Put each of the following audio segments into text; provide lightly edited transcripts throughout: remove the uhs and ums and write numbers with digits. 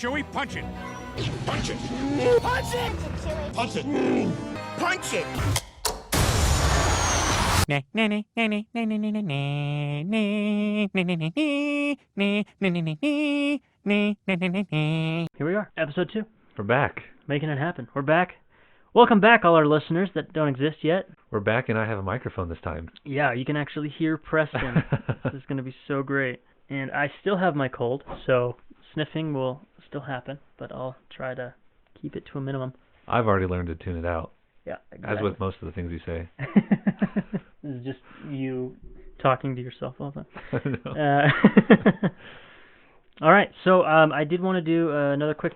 Chewie. Punch it. Punch it! Punch it! Punch it! Punch it! Here we are, episode 2. We're back. Making it happen. We're back. Welcome back, all our listeners that don't exist yet. We're back, and I have a microphone this time. Yeah, you can actually hear Preston. This is going to be so great. And I still have my cold, so sniffing will still happen, but I'll try to keep it to a minimum. I've already learned to tune it out, Yeah, exactly. as with most of the things you say. This is just you talking to yourself all the time. No. All right, so I did want to do another quick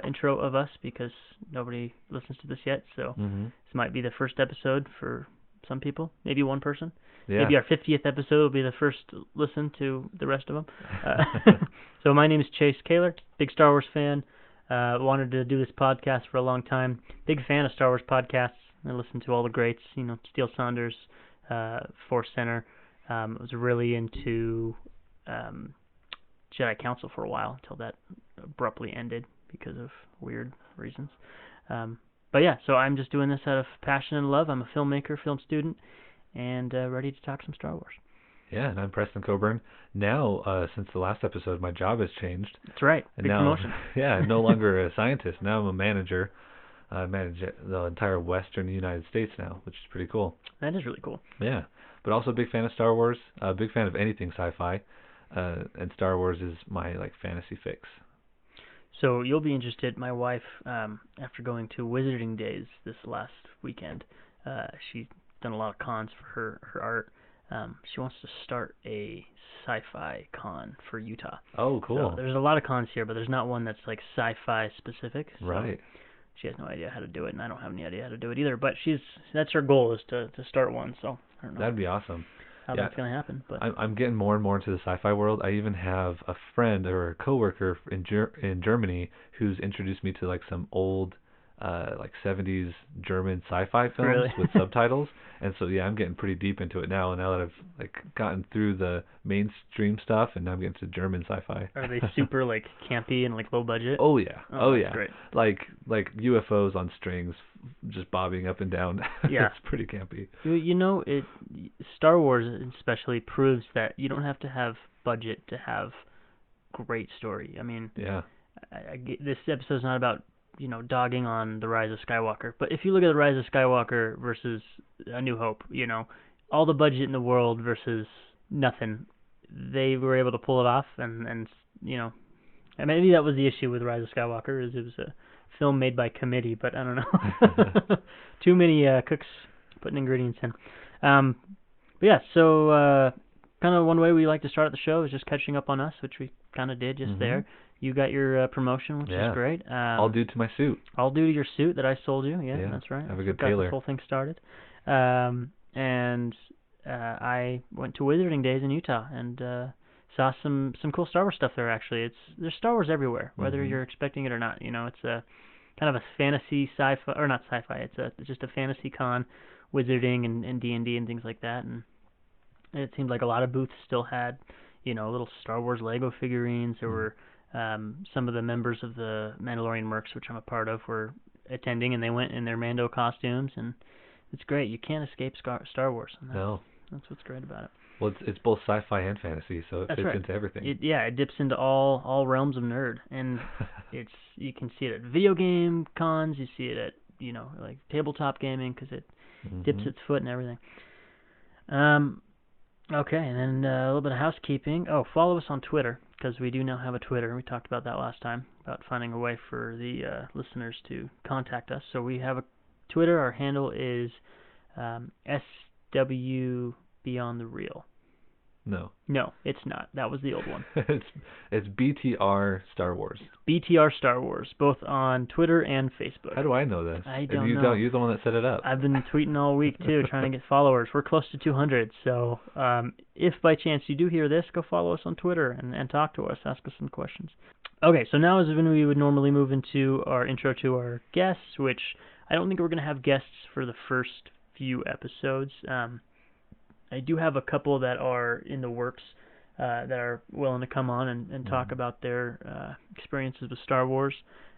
intro of us because nobody listens to this yet, so this might be the first episode for some people, maybe one person. Yeah. Maybe our 50th episode will be the first listen to the rest of them. So my name is Chase Kaler, big Star Wars fan. Wanted to do this podcast for a long time. Big fan of Star Wars podcasts. I listen to all the greats, you know, Steele Saunders, Force Center. I was really into Jedi Council for a while until that abruptly ended because of weird reasons. But yeah, so I'm just doing this out of passion and love. I'm a filmmaker, film student, and ready to talk some Star Wars. Yeah, and I'm Preston Coburn. Now, since the last episode, my job has changed. That's right, And big now, promotion. Yeah, I'm no longer a scientist. Now I'm a manager. I manage the entire western United States now, which is pretty cool. That is really cool. Yeah, but also a big fan of Star Wars. A big fan of anything sci-fi, and Star Wars is my fantasy fix. So you'll be interested. My wife, after going to Wizarding Days this last weekend, she's done a lot of cons for her art. She wants to start a sci-fi con for Utah. Oh, cool. So there's a lot of cons here, but there's not one that's like sci-fi specific. So Right. she has no idea how to do it, and I don't have any idea how to do it either. But that's her goal, is to start one. So I don't know That'd be awesome. how that's going to happen. But I'm getting more and more into the sci-fi world. I even have a friend or a coworker in Germany who's introduced me to some old 70s German sci-fi films Really? with subtitles. And so yeah, I'm getting pretty deep into it now. And now that I've gotten through the mainstream stuff, and now I'm getting to German sci-fi. are they super campy and low budget? Oh yeah. Oh that's yeah. great. Like UFOs on strings just bobbing up and down. Yeah. It's pretty campy. You know, Star Wars especially proves that you don't have to have budget to have great story. I mean, Yeah. this episode's not about, dogging on The Rise of Skywalker. But if you look at The Rise of Skywalker versus A New Hope, all the budget in the world versus nothing, they were able to pull it off. And maybe that was the issue with Rise of Skywalker, is it was a film made by committee, but I don't know. Too many cooks putting ingredients in. But yeah, so kind of one way we like to start the show is just catching up on us, which we kind of did just there. You got your promotion, which is great. All due to my suit. All due to your suit that I sold you. Yeah, that's right. I have a good got tailor. This whole thing started. And I went to Wizarding Days in Utah and saw some cool Star Wars stuff there. Actually, there's Star Wars everywhere, whether you're expecting it or not. It's a kind of a fantasy sci-fi, or not sci-fi. It's just a fantasy con, wizarding and D&D and things like that. And it seemed like a lot of booths still had, little Star Wars Lego figurines. There were some of the members of the Mandalorian Mercs, which I'm a part of, were attending, and they went in their Mando costumes, and it's great. You can't escape Star Wars. And that's what's great about it. Well, it's both sci-fi and fantasy, so it That's fits right. into everything. It dips into all realms of nerd, and you can see it at video game cons. You see it at tabletop gaming, because it dips its foot in everything. Okay, and then a little bit of housekeeping. Oh, follow us on Twitter, because we do now have a Twitter. We talked about that last time, about finding a way for the listeners to contact us. So we have a Twitter. Our handle is SW Beyond the Real. No, it's not. That was the old one. It's BTR Star Wars. BTR Star Wars, both on Twitter and Facebook. How do I know this? I don't know. You're the one that set it up. I've been tweeting all week, too, trying to get followers. We're close to 200, so if by chance you do hear this, go follow us on Twitter and talk to us, ask us some questions. Okay, so now is when we would normally move into our intro to our guests, which I don't think we're going to have guests for the first few episodes. I do have a couple that are in the works. that are willing to come on and talk about their experiences with Star Wars.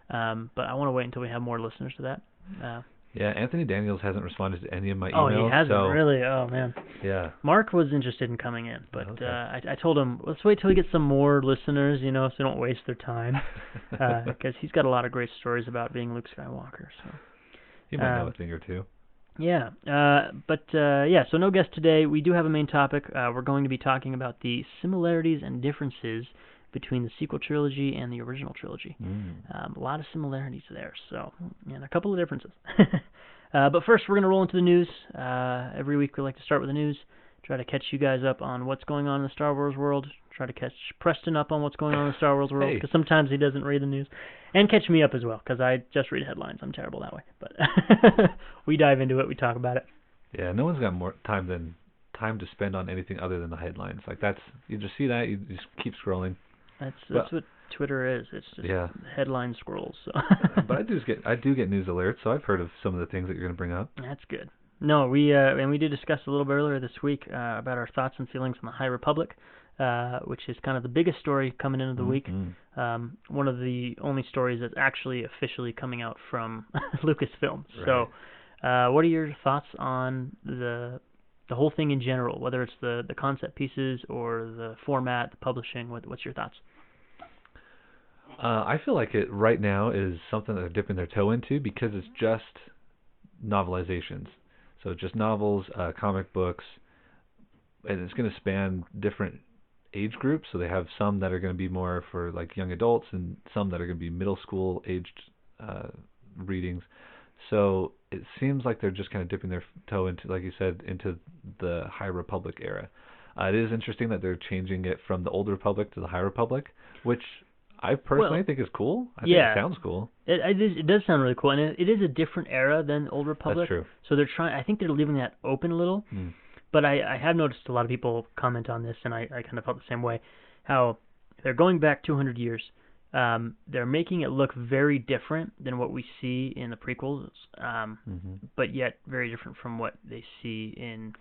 But I want to wait until we have more listeners to that. Yeah, Anthony Daniels hasn't responded to any of my Oh, emails. he hasn't so, really. Oh man. Yeah. Mark was interested in coming in, but Okay. I told him let's wait till we get some more listeners, so they don't waste their time, because he's got a lot of great stories about being Luke Skywalker. So He might know a thing or two. yeah, so no guest today. We do have a main topic. We're going to be talking about the similarities and differences between the sequel trilogy and the original trilogy. A lot of similarities there, and a couple of differences. But first, we're going to roll into the news. Every week we like to start with the news, try to catch you guys up on what's going on in the Star Wars world, try to catch Preston up on what's going on in the Star Wars world, because sometimes he doesn't read the news, and catch me up as well, because I just read headlines. I'm terrible that way. But we dive into it, we talk about it. Yeah, no one's got more time to spend on anything other than the headlines. Like you just see that, you just keep scrolling. That's what Twitter is. It's just headline scrolls. So. But I do get news alerts, so I've heard of some of the things that you're going to bring up. That's good. No, we did discuss a little bit earlier this week about our thoughts and feelings on the High Republic, which is kind of the biggest story coming into the week. One of the only stories that's actually officially coming out from Lucasfilm. Right. So, what are your thoughts on the whole thing in general, whether it's the concept pieces or the format, the publishing? What's your thoughts? I feel like it right now is something that they're dipping their toe into because it's just novelizations. So just novels, comic books, and it's going to span different age groups. So they have some that are going to be more for like young adults and some that are going to be middle school aged readings. So it seems like they're just kind of dipping their toe into, like you said, into the High Republic era. It is interesting that they're changing it from the Old Republic to the High Republic, which I personally think is cool. I think it sounds cool. It does sound really cool, and it is a different era than Old Republic. That's true. So they're trying. I think they're leaving that open a little. But I have noticed a lot of people comment on this, and I kind of felt the same way. How they're going back 200 years. They're making it look very different than what we see in the prequels, but yet very different from what they see in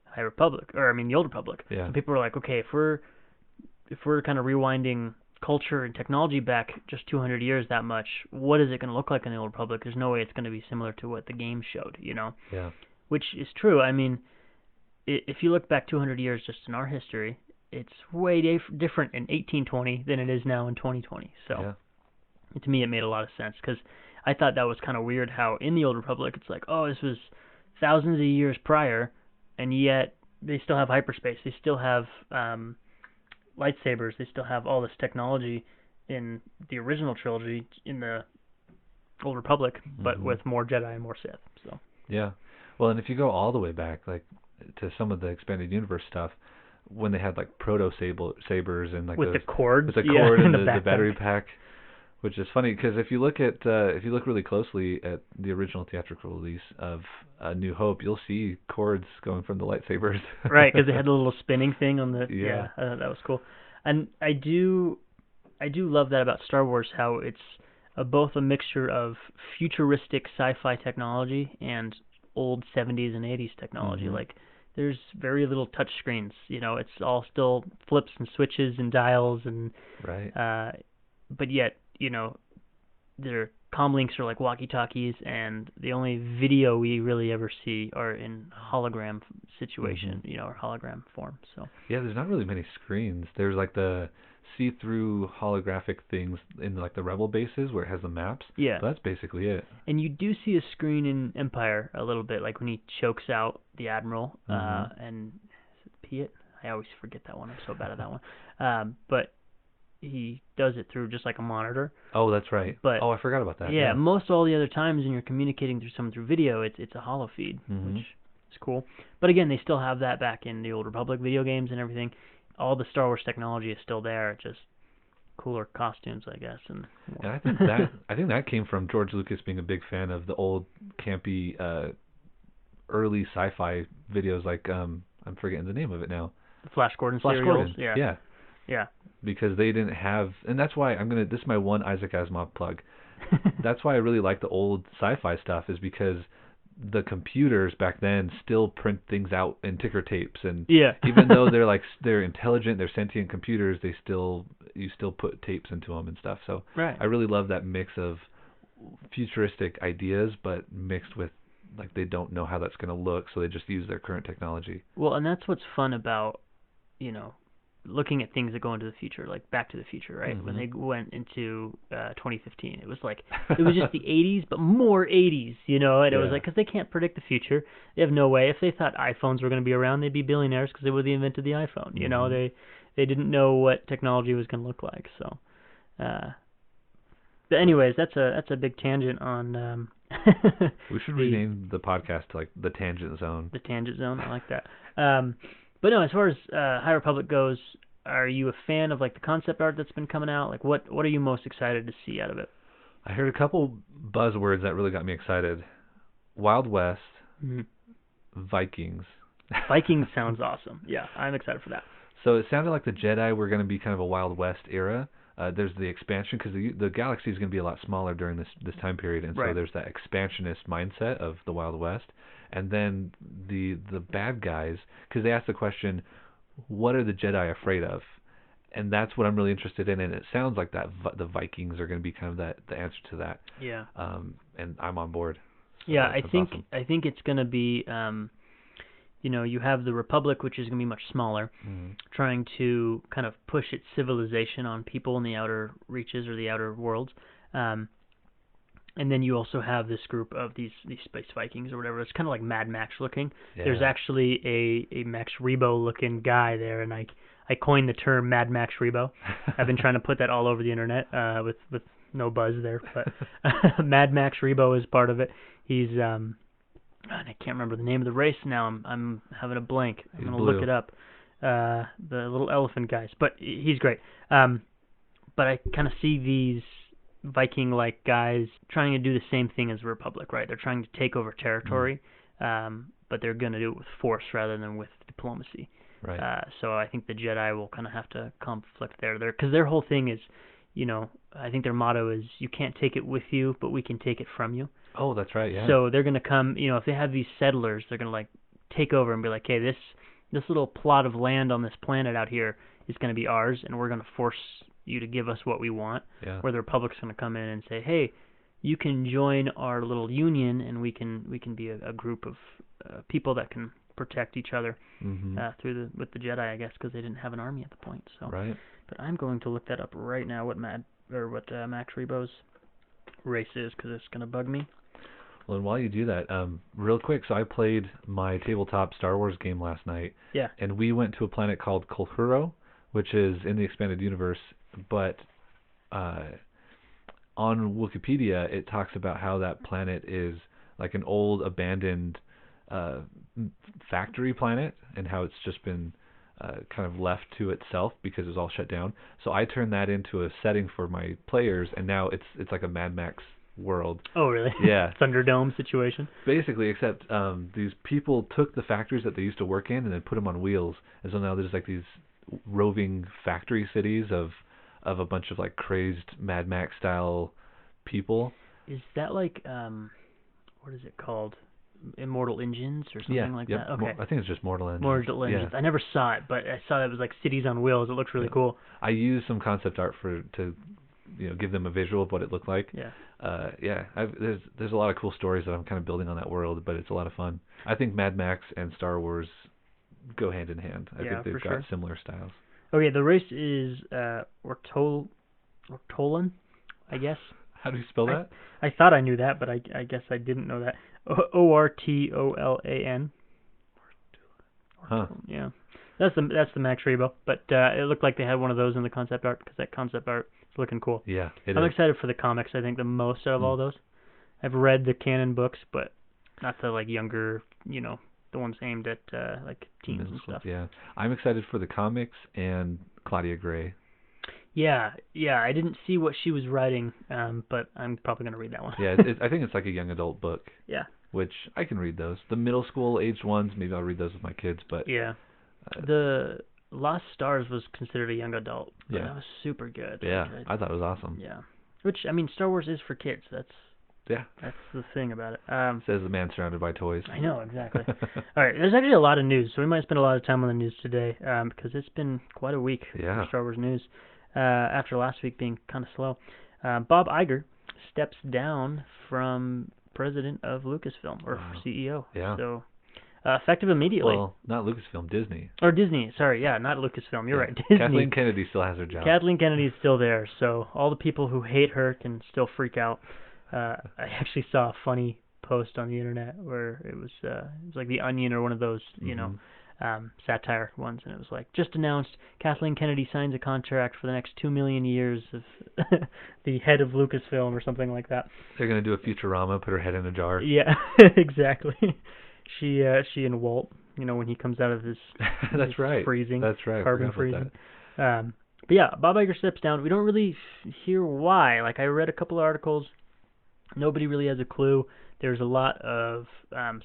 High Republic, the Old Republic. Yeah. So people are like, okay, if we're kind of rewinding culture and technology back just 200 years that much, what is it going to look like in the Old Republic? There's no way it's going to be similar to what the game showed, Yeah. Which is true. I mean, if you look back 200 years just in our history, it's way different in 1820 than it is now in 2020. So to me, it made a lot of sense because I thought that was kind of weird how in the Old Republic it's like, oh, this was thousands of years prior, and yet they still have hyperspace. They still have lightsabers. They still have all this technology in the original trilogy in the Old Republic, but with more Jedi and more Sith. So yeah. Well, and if you go all the way back, like to some of the expanded universe stuff, when they had like proto sabers and like with the cords, with the cord and the the battery pack, which is funny because if you look really closely at the original theatrical release of A New Hope, you'll see cords going from the lightsabers. Right, because they had a little spinning thing on the. Yeah, I thought that was cool, and I do love that about Star Wars, how it's both a mixture of futuristic sci-fi technology and old 70s and 80s technology. Like, there's very little touch screens. It's all still flips and switches and dials and. Right. But yet, their comlinks are like walkie-talkies, and the only video we really ever see are in hologram situation, or hologram form. So. Yeah, there's not really many screens. There's like the see-through holographic things in like the Rebel bases where it has the maps. Yeah. But that's basically it. And you do see a screen in Empire a little bit, like when he chokes out the Admiral, and is it Piet? I always forget that one. I'm so bad at that one. But he does it through just like a monitor. Oh, that's right. But I forgot about that. Yeah, most all the other times when you're communicating through someone through video, it's a holo feed, which is cool. But again, they still have that back in the Old Republic video games and everything. All the Star Wars technology is still there, just cooler costumes, I guess. And I think that came from George Lucas being a big fan of the old campy early sci-fi videos, like I'm forgetting the name of it now. The Flash Gordon Flash serials. Gordon. Yeah. Because they didn't have, and that's why this is my one Isaac Asimov plug. That's why I really like the old sci-fi stuff, is because the computers back then still print things out in ticker tapes, and Yeah. even though they're intelligent, they're sentient computers, you still put tapes into them and stuff. So Right. I really love that mix of futuristic ideas, but mixed with like they don't know how that's going to look, so they just use their current technology. Well, and that's what's fun about, looking at things that go into the future, like Back to the Future, right? When they went into 2015, it was just the 80s, but more 80s, and it was like, because they can't predict the future. They have no way. If they thought iPhones were going to be around, they'd be billionaires because they would have invented the iPhone. They didn't know what technology was going to look like. So, but anyways, that's a big tangent on. We should rename the podcast to like the Tangent Zone. The Tangent Zone, I like that. But no, as far as High Republic goes, are you a fan of like the concept art that's been coming out? Like, what are you most excited to see out of it? I heard a couple buzzwords that really got me excited. Wild West, Vikings. Vikings sounds awesome. Yeah, I'm excited for that. So it sounded like the Jedi were going to be kind of a Wild West era. There's the expansion because the galaxy is going to be a lot smaller during this time period, and so there's that expansionist mindset of the Wild West. And then the bad guys, because they asked the question, what are the Jedi afraid of? And that's what I'm really interested in, and it sounds like that the Vikings are going to be kind of the answer to that. Yeah. And I'm on board. So yeah, I think awesome. I think it's going to be, you have the Republic, which is going to be much smaller, trying to kind of push its civilization on people in the outer reaches or the outer worlds. And then you also have this group of these space Vikings or whatever. It's kind of like Mad Max looking. Yeah. There's actually a Max Rebo looking guy there, and I coined the term Mad Max Rebo. I've been trying to put that all over the internet with no buzz there, but Mad Max Rebo is part of it. He's I can't remember the name of the race now. I'm having a blank. I'm gonna look it up. The little elephant guys, but he's great. But I kind of see these Viking-like guys trying to do the same thing as the Republic, right? They're trying to take over territory, but they're going to do it with force rather than with diplomacy. Right. So I think the Jedi will kind of have to conflict there, because their whole thing is, I think their motto is, you can't take it with you, but we can take it from you. Oh, that's right, yeah. So they're going to come, if they have these settlers, they're going to like take over and be like, hey, this little plot of land on this planet out here is going to be ours, and we're going to force you to give us what we want. Yeah. Where the Republic's going to come in and say, hey, you can join our little union, and we can be a group of people that can protect each other with the Jedi, I guess, because they didn't have an army at the point. So. Right. But I'm going to look that up right now. What Max Rebo's race is, because it's going to bug me. Well, and while you do that, real quick, so I played my tabletop Star Wars game last night. Yeah. And we went to a planet called Kolhuro, which is in the expanded universe, but on Wikipedia it talks about how that planet is like an old abandoned factory planet, and how it's just been kind of left to itself because it was all shut down. So I turned that into a setting for my players, and now it's like a Mad Max world. Oh, really? Yeah. Thunderdome situation? Basically, except these people took the factories that they used to work in and then put them on wheels. And so now there's like these roving factory cities of a bunch of like crazed Mad Max style people. Is that like, what is it called? Immortal Engines or something like that? Okay. I think it's just Mortal Engines. Mortal Engines. Yeah. I never saw it, but I saw it was like cities on wheels. It looks really cool. I used some concept art to give them a visual of what it looked like. Yeah. There's a lot of cool stories that I'm kind of building on that world, but it's a lot of fun. I think Mad Max and Star Wars go hand in hand. I think they've got similar styles. Okay, the race is Ortolan, I guess. How do you spell that? I thought I knew that, but I guess I didn't know that. Ortolan. Huh. Yeah. That's the Max Rebo, but it looked like they had one of those in the concept art, because that concept art is looking cool. Yeah, I'm excited for the comics, I think, the most out of all those. I've read the canon books, but not the like younger, the ones aimed at like teens and stuff. Yeah. I'm excited for the comics and Claudia Gray. Yeah, I didn't see what she was writing, but I'm probably going to read that one. Yeah, I think it's like a young adult book. Yeah. Which I can read those. The middle school aged ones, maybe I'll read those with my kids, but... Yeah. The Lost Stars was considered a young adult, but that was super good. Yeah, I thought it was awesome. Yeah. Which, I mean, Star Wars is for kids. That's Yeah. That's the thing about it. Says the man surrounded by toys. I know, exactly. All right, there's actually a lot of news, so we might spend a lot of time on the news today because it's been quite a week for Star Wars news after last week being kind of slow. Bob Iger steps down from president of Lucasfilm, or CEO. Yeah. So effective immediately. Well, not Lucasfilm, Disney. Or Disney, sorry, yeah, not Lucasfilm. You're right, Disney. Kathleen Kennedy still has her job. Kathleen Kennedy's still there, so all the people who hate her can still freak out. I actually saw a funny post on the internet where it was like The Onion or one of those, satire ones, and it was like, just announced Kathleen Kennedy signs a contract for the next 2 million years of the head of Lucasfilm or something like that. They're going to do a Futurama, put her head in a jar. Yeah, exactly. She and Walt, when he comes out of his, That's right. freezing, That's right. carbon freezing. But yeah, Bob Iger steps down. We don't really hear why. Like, I read a couple of articles. Nobody really has a clue. There's a lot of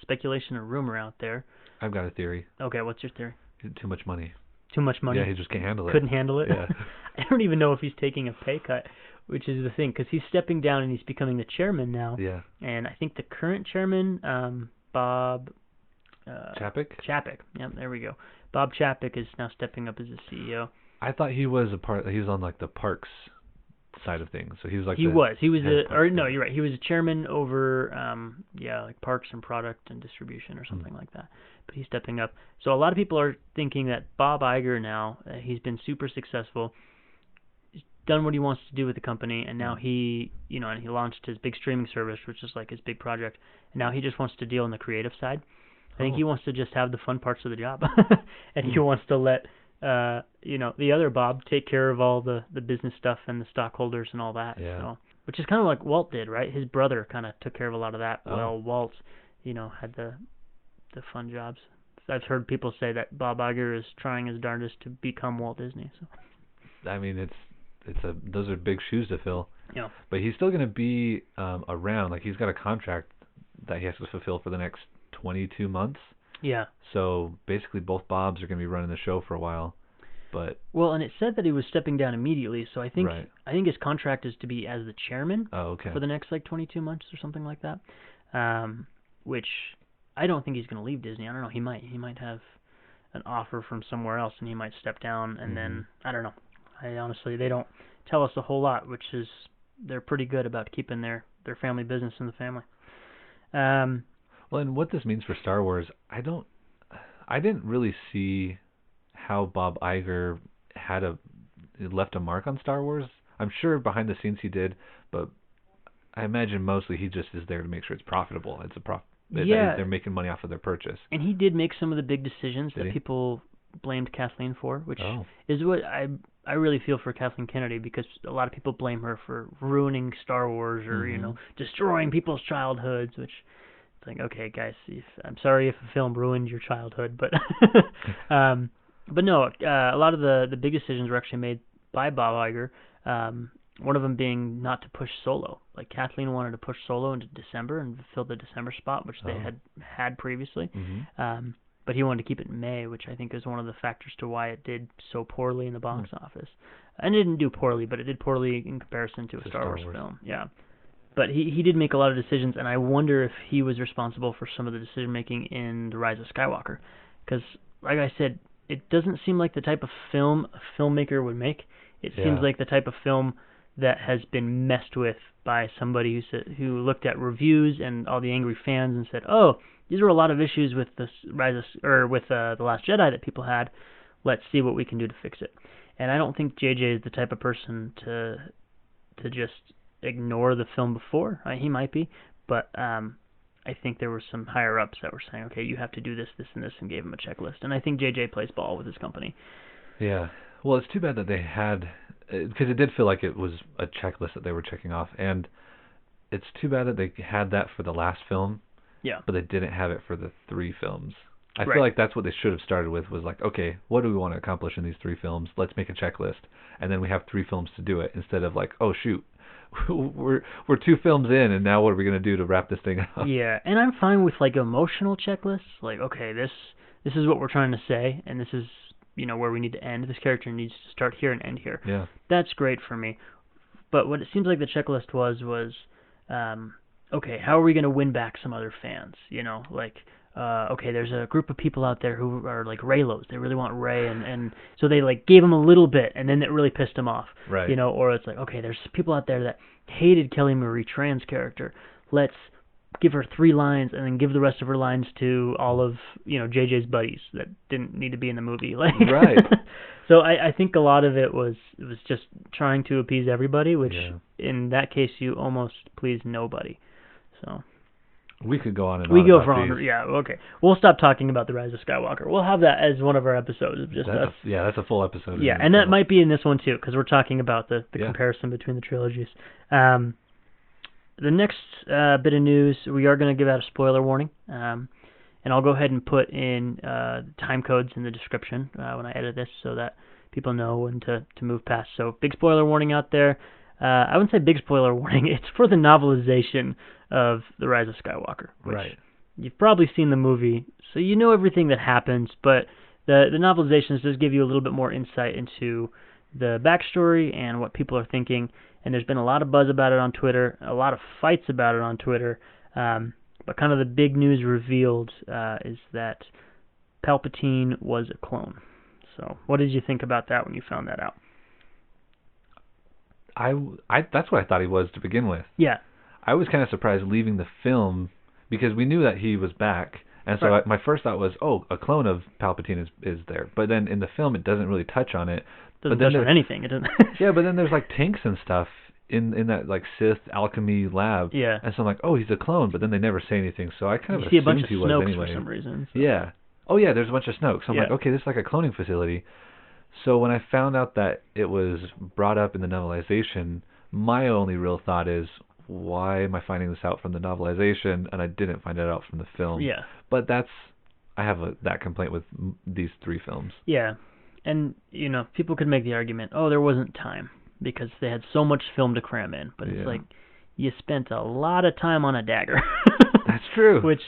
speculation and rumor out there. I've got a theory. Okay, what's your theory? Too much money. Too much money? Yeah, he just can't handle it. Couldn't handle it? Yeah. I don't even know if he's taking a pay cut, which is the thing, because he's stepping down and he's becoming the chairman now. Yeah. And I think the current chairman, Bob... Chapek? Chapek. Yep, there we go. Bob Chapek is now stepping up as the CEO. I thought he was he was on like the parks side of things. So he was like he was you're right. He was a chairman over like parks and product and distribution or something like that. But he's stepping up. So a lot of people are thinking that Bob Iger now, he's been super successful. He's done what he wants to do with the company, and now he, and he launched his big streaming service, which is like his big project. And now he just wants to deal on the creative side. I think he wants to just have the fun parts of the job, and he wants to let the other Bob take care of all the business stuff and the stockholders and all that. Yeah. So, which is kind of like Walt did, right? His brother kind of took care of a lot of that. Oh. Well, Walt, had the fun jobs. I've heard people say that Bob Iger is trying his darndest to become Walt Disney. So. I mean, those are big shoes to fill. Yeah. But he's still going to be around. Like, he's got a contract that he has to fulfill for the next 22 months. Yeah. So basically both Bobs are going to be running the show for a while. But and it said that he was stepping down immediately, so I think right. His contract is to be as the chairman for the next 22 months or something like that. Which I don't think he's going to leave Disney. I don't know, he might have an offer from somewhere else and he might step down and then I don't know. Honestly, they don't tell us a whole lot, which is they're pretty good about keeping their family business in the family. Well, and what this means for Star Wars, I didn't really see how Bob Iger left a mark on Star Wars. I'm sure behind the scenes he did, but I imagine mostly he just is there to make sure it's profitable. They're making money off of their purchase. And he did make some of the big decisions that people blamed Kathleen for, which is what I really feel for Kathleen Kennedy, because a lot of people blame her for ruining Star Wars or destroying people's childhoods, which it's like, okay, guys, I'm sorry if a film ruined your childhood, but but no, a lot of the big decisions were actually made by Bob Iger. One of them being not to push Solo. Like, Kathleen wanted to push Solo into December and fill the December spot, which they had previously. But he wanted to keep it in May, which I think is one of the factors to why it did so poorly in the box office. And it didn't do poorly, but it did poorly in comparison to a Star Wars film. Yeah. But he did make a lot of decisions, and I wonder if he was responsible for some of the decision-making in The Rise of Skywalker. Because, like I said, it doesn't seem like the type of film a filmmaker would make. It seems like the type of film that has been messed with by somebody who looked at reviews and all the angry fans and said, "Oh, these are a lot of issues with the The Last Jedi that people had. Let's see what we can do to fix it." And I don't think JJ is the type of person to just ignore the film before. He might be, but I think there were some higher ups that were saying, "Okay, you have to do this, this, and this," and gave him a checklist. And I think JJ plays ball with his company. Yeah. Well, it's too bad that they had, because it did feel like it was a checklist that they were checking off, and it's too bad that they had that for the last film. Yeah. But they didn't have it for the 3 films. I feel like that's what they should have started with, was like, okay, what do we want to accomplish in these 3 films? Let's make a checklist. And then we have 3 films to do it, instead of like, oh shoot, we're 2 films in, and now what are we going to do to wrap this thing up? Yeah, and I'm fine with like emotional checklists. Like, okay, this is what we're trying to say, and this is, where we need to end. This character needs to start here and end here. Yeah. That's great for me. But what it seems like the checklist was okay, how are we going to win back some other fans? You know, like, okay, there's a group of people out there who are like Raylos. They really want Ray, and so they like gave him a little bit, and then it really pissed him off. Right. You know, or it's like, okay, there's people out there that hated Kelly Marie Tran's character. Let's give her 3 lines and then give the rest of her lines to all of, you know, JJ's buddies that didn't need to be in the movie. Like, right. So I think a lot of it was just trying to appease everybody, which in that case you almost please nobody. So we could go on and we on. go about for these. yeah, okay. We'll stop talking about the Rise of Skywalker. We'll have that as one of our episodes of just us. That's a full episode. Yeah, and that might be in this one too, because we're talking about the comparison between the trilogies. The next bit of news, we are going to give out a spoiler warning, and I'll go ahead and put in time codes in the description when I edit this so that people know when to move past. So big spoiler warning out there. I wouldn't say big spoiler warning. It's for the novelization of The Rise of Skywalker. Which right. You've probably seen the movie, so you know everything that happens, but the novelizations does give you a little bit more insight into the backstory and what people are thinking. And there's been a lot of buzz about it on Twitter, a lot of fights about it on Twitter. But kind of the big news revealed is that Palpatine was a clone. So what did you think about that when you found that out? That's what I thought he was to begin with. Yeah. I was kind of surprised leaving the film because we knew that he was back. And so right. my first thought was, oh, a clone of Palpatine is there. But then in the film, it doesn't really touch on it. Doesn't touch on anything. It doesn't. Yeah, but then there's like tanks and stuff in that like Sith alchemy lab. Yeah. And so I'm like, oh, he's a clone, but then they never say anything. So I kind of see a assumed bunch of he was Snokes anyway. for some reason. So. Yeah. Oh yeah, there's a bunch of Snokes. So I'm like, okay, this is like a cloning facility. So when I found out that it was brought up in the novelization, my only real thought is, why am I finding this out from the novelization and I didn't find it out from the film? Yeah. But I have that complaint with these 3 films. Yeah. And, you know, people could make the argument, oh, there wasn't time because they had so much film to cram in. But it's like, you spent a lot of time on a dagger. That's true. Which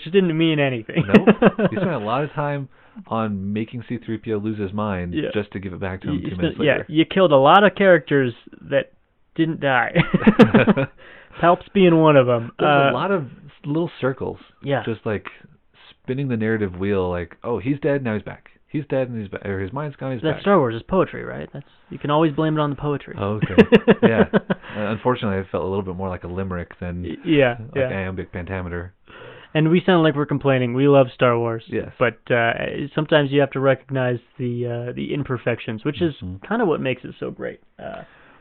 didn't mean anything. Nope. You spent a lot of time on making C-3PO lose his mind just to give it back to him 2 minutes later. Yeah, you killed a lot of characters that didn't die. Palps being one of them. There's a lot of little circles. Yeah. Just like spinning the narrative wheel like, oh, he's dead, now he's back. He's dead and he's back. Or his mind's gone, he's back. That's Star Wars. It's poetry, right? You can always blame it on the poetry. Oh, okay. Yeah. Unfortunately, I felt a little bit more like a limerick than iambic pentameter. And we sound like we're complaining. We love Star Wars. Yes. But sometimes you have to recognize the imperfections, which is kind of what makes it so great.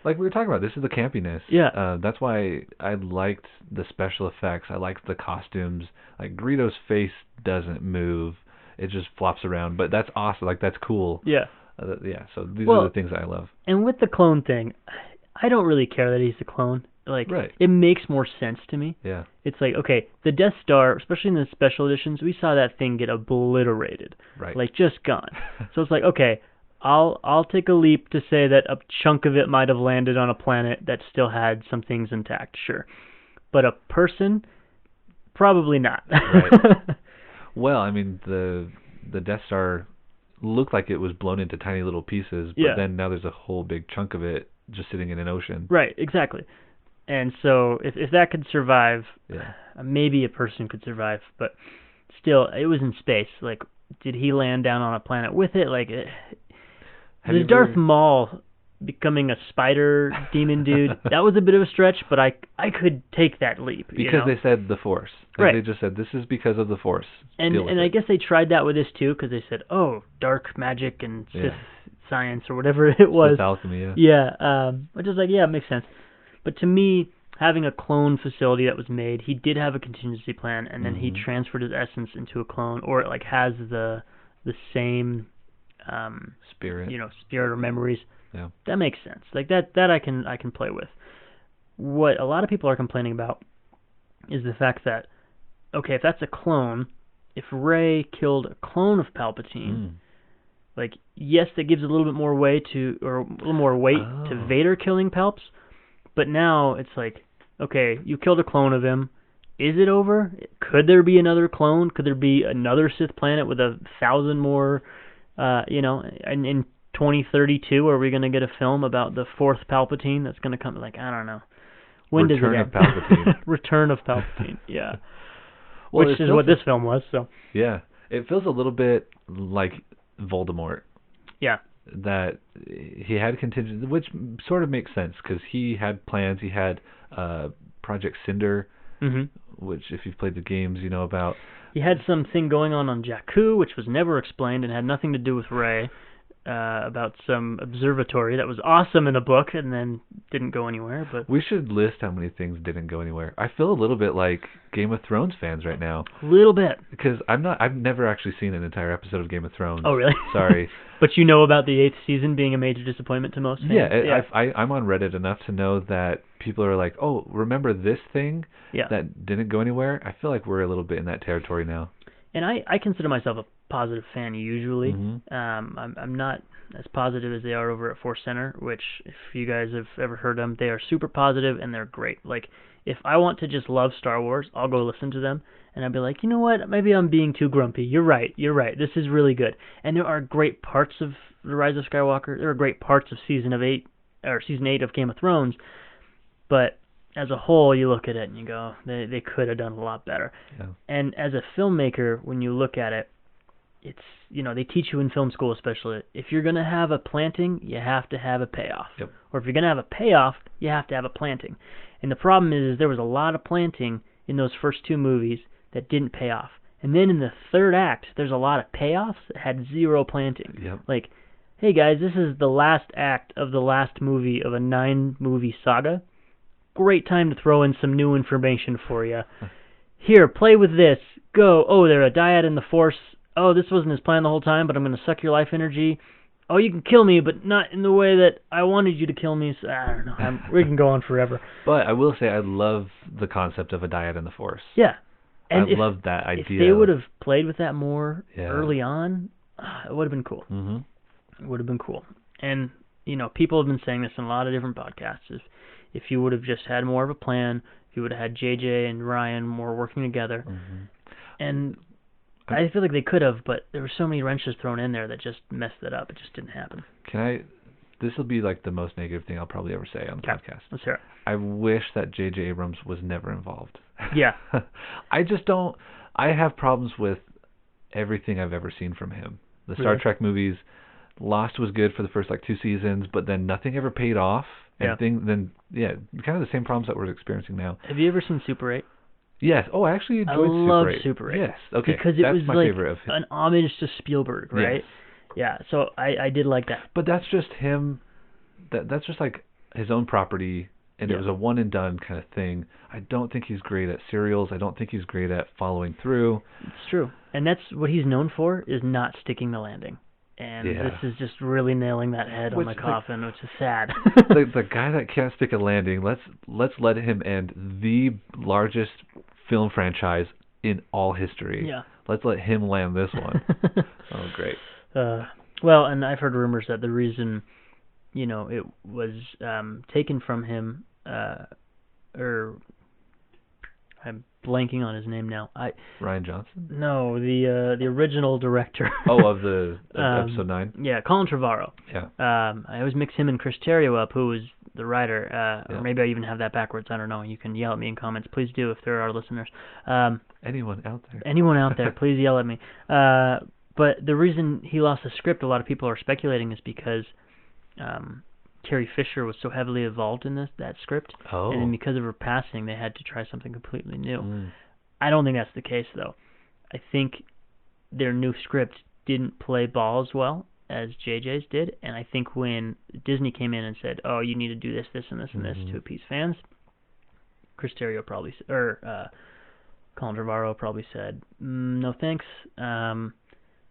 Like we were talking about, this is the campiness. Yeah. That's why I liked the special effects. I liked the costumes. Like Greedo's face doesn't move. It just flops around. But that's awesome. Like that's cool. Yeah. So these are the things I love. And with the clone thing, I don't really care that he's a clone. Like, It makes more sense to me. Yeah. It's like, okay, the Death Star, especially in the special editions, we saw that thing get obliterated. Right. Like, just gone. So it's like, okay, I'll take a leap to say that a chunk of it might have landed on a planet that still had some things intact, sure. But a person, probably not. Right. Well, I mean, the Death Star looked like it was blown into tiny little pieces, but then now there's a whole big chunk of it just sitting in an ocean. Right, exactly. And so if that could survive, maybe a person could survive, but still, it was in space. Like, did he land down on a planet with it? Like, the Darth Maul becoming a spider demon dude, that was a bit of a stretch, but I could take that leap. Because they said the Force. Like They just said, this is because of the Force. And I guess they tried that with this too, because they said, oh, dark magic and Sith science or whatever it was. Sith alchemy, which is like, it makes sense. But to me, having a clone facility that was made, he did have a contingency plan, and then he transferred his essence into a clone, or it like has the same spirit, spirit or memories. Yeah, that makes sense. Like that I can play with. What a lot of people are complaining about is the fact that, okay, if that's a clone, if Rey killed a clone of Palpatine, like yes, that gives a little bit more weight to Vader killing Palps. But now it's like, okay, you killed a clone of him. Is it over? Could there be another clone? Could there be another Sith planet with 1,000 more, in 2032, are we going to get a film about the 4th Palpatine that's going to come? Like, I don't know. When Return does of it end? Palpatine. Return of Palpatine. Yeah. Well, Which it is feels what this film was. So. Yeah, it feels a little bit like Voldemort. Yeah. That he had contingency, which sort of makes sense because he had plans. He had Project Cinder, which if you've played the games, you know about. He had something going on Jakku, which was never explained and had nothing to do with Rey, about some observatory that was awesome in a book and then didn't go anywhere. But we should list how many things didn't go anywhere. I feel a little bit like Game of Thrones fans right now. A little bit. Because I've never actually seen an entire episode of Game of Thrones. Oh, really? Sorry. But you know about the 8th season being a major disappointment to most fans? Yeah, I'm on Reddit enough to know that people are like, oh, remember this thing that didn't go anywhere? I feel like we're a little bit in that territory now. And I consider myself a positive fan usually. Mm-hmm. I'm not as positive as they are over at Force Center, which if you guys have ever heard them, they are super positive and they're great. Like, if I want to just love Star Wars, I'll go listen to them, and I'll be like, you know what, maybe I'm being too grumpy. You're right, this is really good. And there are great parts of The Rise of Skywalker, there are great parts of Season 8 of Game of Thrones, but as a whole, you look at it and you go, they could have done a lot better. Yeah. And as a filmmaker, when you look at it, it's, they teach you in film school especially, if you're going to have a planting, you have to have a payoff. Yep. Or if you're going to have a payoff, you have to have a planting. And the problem is there was a lot of planting in those first two movies that didn't pay off. And then in the third act, there's a lot of payoffs that had zero planting. Yep. Like, hey guys, this is the last act of the last movie of a 9-movie saga. Great time to throw in some new information for you. Here, play with this. Go. Oh, they're a dyad in the Force. Oh, this wasn't his plan the whole time, but I'm going to suck your life energy. Oh, you can kill me, but not in the way that I wanted you to kill me. So, I don't know. We can go on forever. But I will say I love the concept of a dyad in the Force. Yeah. And I love that idea. If they would have played with that more early on, it would have been cool. Mm-hmm. It would have been cool. And, people have been saying this in a lot of different podcasts. If you would have just had more of a plan, if you would have had JJ and Ryan more working together, and I feel like they could have, but there were so many wrenches thrown in there that just messed it up. It just didn't happen. This will be like the most negative thing I'll probably ever say on the podcast. Let's hear it. I wish that J.J. Abrams was never involved. Yeah. I just don't. I have problems with everything I've ever seen from him. The Star Trek movies, Lost was good for the first 2 seasons, but then nothing ever paid off. And kind of the same problems that we're experiencing now. Have you ever seen Super 8? Yes. Oh, I actually enjoyed Super 8. I love Super 8. Yes. Okay. Because it was my favorite of his. An homage to Spielberg, right? Yes. Yeah. So I did like that. But that's just him. That's just like his own property, and it was a one and done kind of thing. I don't think he's great at serials. I don't think he's great at following through. It's true, and that's what he's known for, is not sticking the landing. And this is just really nailing that head on the coffin, which is sad. the guy that can't stick a landing, let's let him end the largest film franchise in all history. Yeah. Let's let him land this one. Oh, great. Well, and I've heard rumors that the reason, it was taken from him, or I'm blanking on his name now. Rian Johnson? No, the original director. Of the episode 9? Yeah, Colin Trevorrow. Yeah. I always mix him and Chris Terrio up, who was the writer. Or maybe I even have that backwards. I don't know. You can yell at me in comments. Please do if there are listeners. Anyone out there, please yell at me. But the reason he lost the script, a lot of people are speculating, is because Carrie Fisher was so heavily involved in that script, and then because of her passing, they had to try something completely new. I don't think that's the case, though. I think their new script didn't play ball as well as JJ's did, and I think when Disney came in and said, "Oh, you need to do this, this, and this, and this to appease fans," Chris Terrio probably, Colin Trevorrow probably said, "No thanks.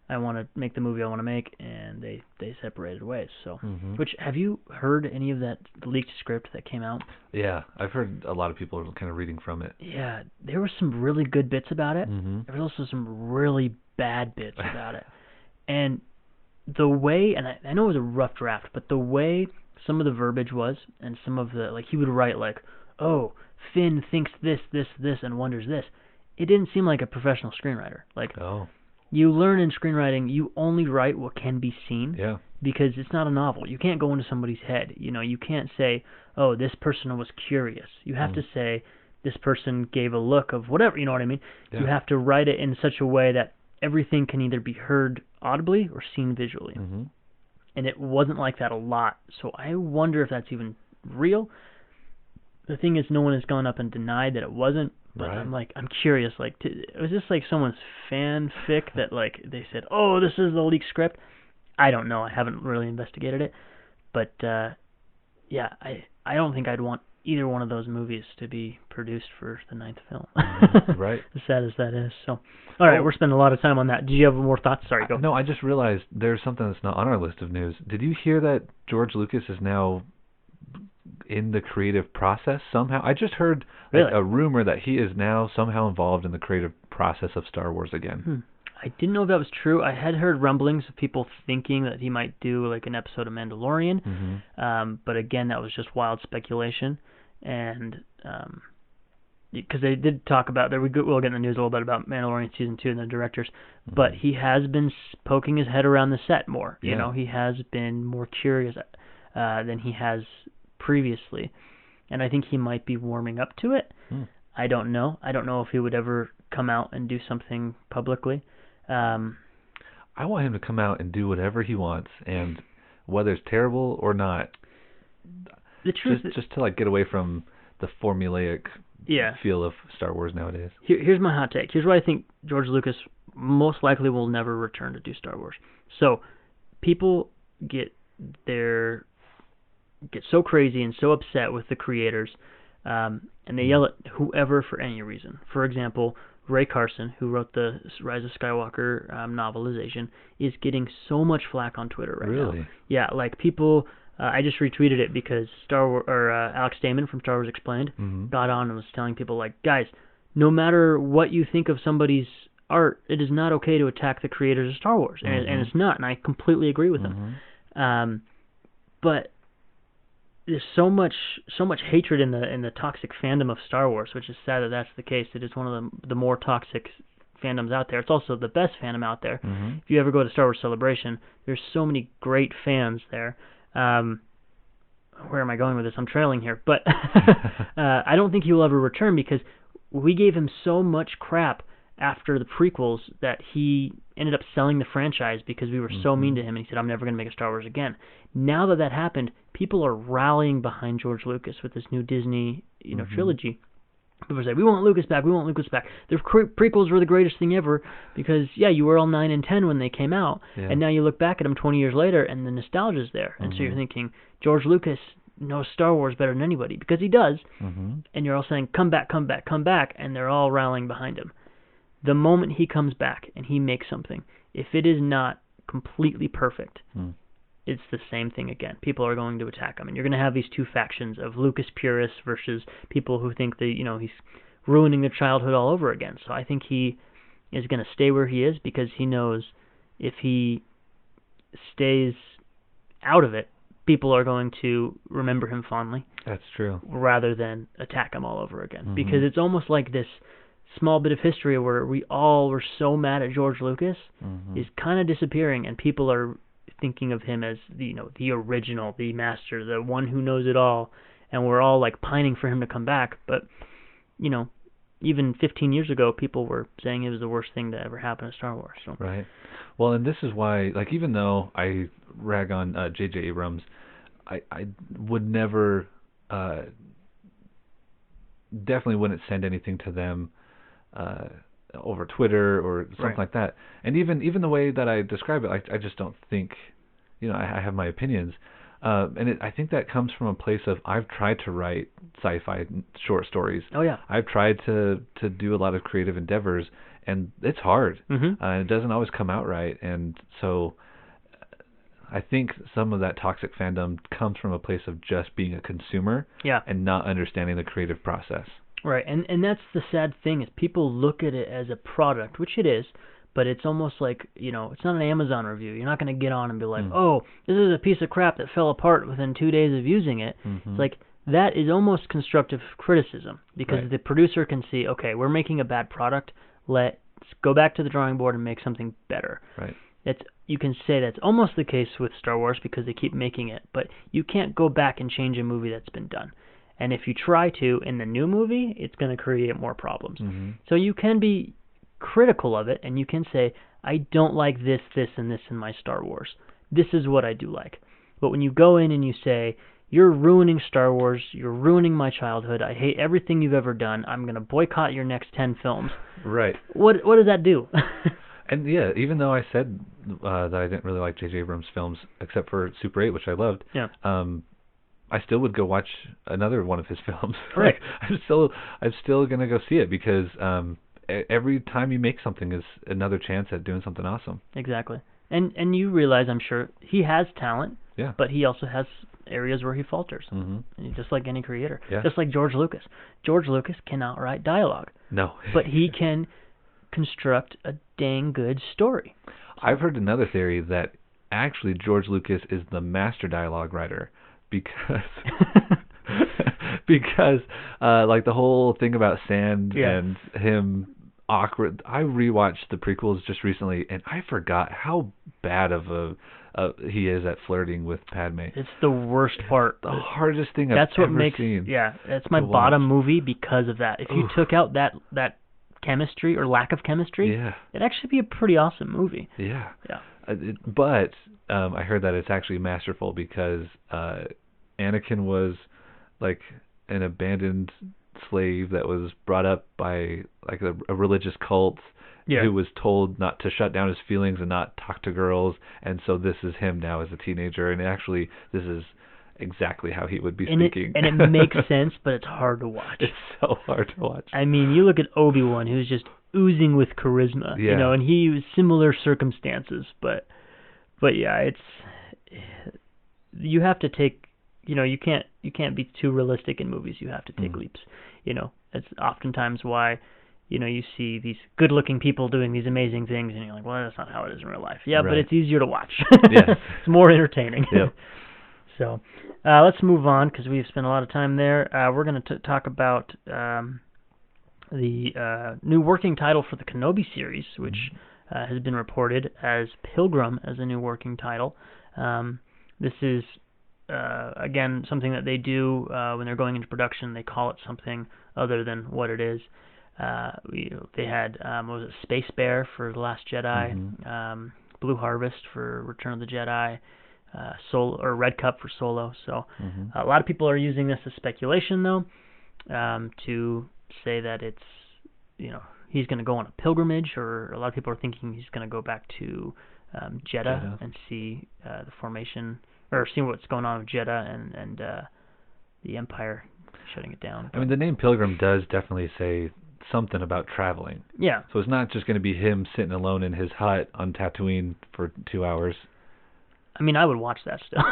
I want to make the movie I want to make," and they separated ways. So, which, have you heard any of that leaked script that came out? Yeah, I've heard a lot of people are kind of reading from it. Yeah, there were some really good bits about it. There was also some really bad bits about it. And the way, and I know it was a rough draft, but the way some of the verbiage was, and some of the, he would write "Oh, Finn thinks this, this, this, and wonders this." It didn't seem like a professional screenwriter. You learn in screenwriting, you only write what can be seen. Yeah. Because it's not a novel. You can't go into somebody's head. You can't say, oh, this person was curious. You have to say, this person gave a look of whatever, you know what I mean? Yeah. You have to write it in such a way that everything can either be heard audibly or seen visually. Mm-hmm. And it wasn't like that a lot. So I wonder if that's even real. The thing is, no one has gone up and denied that it wasn't. But Right. I'm curious, was this like someone's fanfic that like they said, oh, this is the leaked script? I don't know. I haven't really investigated it, but yeah, I don't think I'd want either one of those movies to be produced for the 9th film. Right. As sad as that is. So, all right, we're spending a lot of time on that. Do you have more thoughts? Sorry, go. No, I just realized there's something that's not on our list of news. Did you hear that George Lucas is now in the creative process somehow? I just heard a rumor that he is now somehow involved in the creative process of Star Wars again. I didn't know if that was true. I had heard rumblings of people thinking that he might do like an episode of Mandalorian, but again, that was just wild speculation. And because they did talk about we'll get in the news a little bit about Mandalorian season 2 and the directors, but he has been poking his head around the set more. Yeah. You know, he has been more curious than he has previously, and I think he might be warming up to it. I don't know. I don't know if he would ever come out and do something publicly. I want him to come out and do whatever he wants, and whether it's terrible or not, the truth just to like get away from the formulaic feel of Star Wars nowadays. Here's my hot take. Here's why I think George Lucas most likely will never return to do Star Wars. So people get so crazy and so upset with the creators, and they yell at whoever for any reason. For example, Ray Carson, who wrote the Rise of Skywalker novelization, is getting so much flack on Twitter right now. Really? Yeah, like people. I just retweeted it because Alex Damon from Star Wars Explained got on and was telling people like, guys, no matter what you think of somebody's art, it is not okay to attack the creators of Star Wars, and it's not, and I completely agree with him. But there's so much hatred in the toxic fandom of Star Wars, which is sad that that's the case. It is one of the more toxic fandoms out there. It's also the best fandom out there. If you ever go to Star Wars Celebration, there's so many great fans there. Where am I going with this? I'm trailing here, but I don't think he will ever return because we gave him so much crap after the prequels that he ended up selling the franchise because we were so mean to him, and he said, I'm never going to make a Star Wars again. Now that happened, people are rallying behind George Lucas with this new Disney, trilogy. People say, we want Lucas back, we want Lucas back. The prequels were the greatest thing ever because, you were all 9 and 10 when they came out, and now you look back at them 20 years later, and the nostalgia's there. And so you're thinking, George Lucas knows Star Wars better than anybody, because he does, and you're all saying, come back, come back, come back, and they're all rallying behind him. The moment he comes back and he makes something, if it is not completely perfect, it's the same thing again. People are going to attack him, and you're going to have these two factions of Lucas purists versus people who think that he's ruining their childhood all over again. So I think he is going to stay where he is because he knows if he stays out of it, people are going to remember him fondly. That's true. Rather than attack him all over again, because it's almost like this small bit of history where we all were so mad at George Lucas is kind of disappearing, and people are thinking of him as the original, the master, the one who knows it all, and we're all like pining for him to come back. But even 15 years ago, people were saying it was the worst thing to ever happen to Star Wars. So. Right. Well, and this is why, like, even though I rag on J.J. Abrams, I would never, definitely wouldn't send anything to them over Twitter or something like that. And even the way that I describe it, I just don't think, I have my opinions. And I think that comes from a place of I've tried to write sci-fi short stories. Oh yeah. I've tried to do a lot of creative endeavors, and it's hard. It doesn't always come out right, and so I think some of that toxic fandom comes from a place of just being a consumer and not understanding the creative process. Right, and that's the sad thing is people look at it as a product, which it is, but it's almost like, it's not an Amazon review. You're not going to get on and be like, oh, this is a piece of crap that fell apart within 2 days of using it. It's like, that is almost constructive criticism, because the producer can see, okay, we're making a bad product, let go back to the drawing board and make something better. Right. You can say that's almost the case with Star Wars because they keep making it, but you can't go back and change a movie that's been done. And if you try to in the new movie, it's going to create more problems. Mm-hmm. So you can be critical of it, and you can say, I don't like this, this, and this in my Star Wars. This is what I do like. But when you go in and you say, you're ruining Star Wars, you're ruining my childhood, I hate everything you've ever done, I'm going to boycott your next 10 films. Right. What does that do? And yeah, even though I said that I didn't really like J.J. Abrams' films, except for Super 8, which I loved, Yeah. I still would go watch another one of his films. Right. I'm still gonna go see it because every time you make something is another chance at doing something awesome. Exactly. And you realize, I'm sure, he has talent, Yeah. but he also has areas where he falters. Mm-hmm. Just like any creator. Yeah. Just like George Lucas. George Lucas cannot write dialogue, No. but he can construct a dang good story. I've heard another theory that actually George Lucas is the master dialogue writer because like the whole thing about sand and him awkward. I rewatched the prequels just recently and I forgot how bad of he is at flirting with Padme. It's the worst part. The hardest thing That's I've what ever makes seen. Yeah, that's my to bottom watch. movie because of that. If you took out that chemistry or lack of chemistry, it'd actually be a pretty awesome movie. Yeah. Yeah. But I heard that it's actually masterful because Anakin was like an abandoned slave that was brought up by like a religious cult who was told not to shut down his feelings and not talk to girls, and so this is him now as a teenager, and actually this is exactly how he would be speaking. And it makes sense, but it's hard to watch. It's so hard to watch. I mean, you look at Obi-Wan, who's just oozing with charisma, you know, and he was similar circumstances, but yeah, it's you have to take, you know, you can't be too realistic in movies. You have to take leaps. You know, that's oftentimes why, you know, you see these good-looking people doing these amazing things, and you're like, well, that's not how it is in real life. Yeah, but it's easier to watch. Yes. It's more entertaining. Yep. So let's move on because we've spent a lot of time there. We're going to talk about the new working title for the Kenobi series, which has been reported as Pilgrim as a new working title. This is, again, something that they do when they're going into production. They call it something other than what it is. They had, what was it, Space Bear for The Last Jedi, Blue Harvest for Return of the Jedi, Red Cup for Solo. So a lot of people are using this as speculation, though, to say that it's, you know, he's going to go on a pilgrimage, or a lot of people are thinking he's going to go back to Jeddah and see the formation, or see what's going on with Jeddah and the Empire shutting it down. I mean, the name Pilgrim does definitely say something about traveling. Yeah. So it's not just going to be him sitting alone in his hut on Tatooine for 2 hours. I mean, I would watch that still.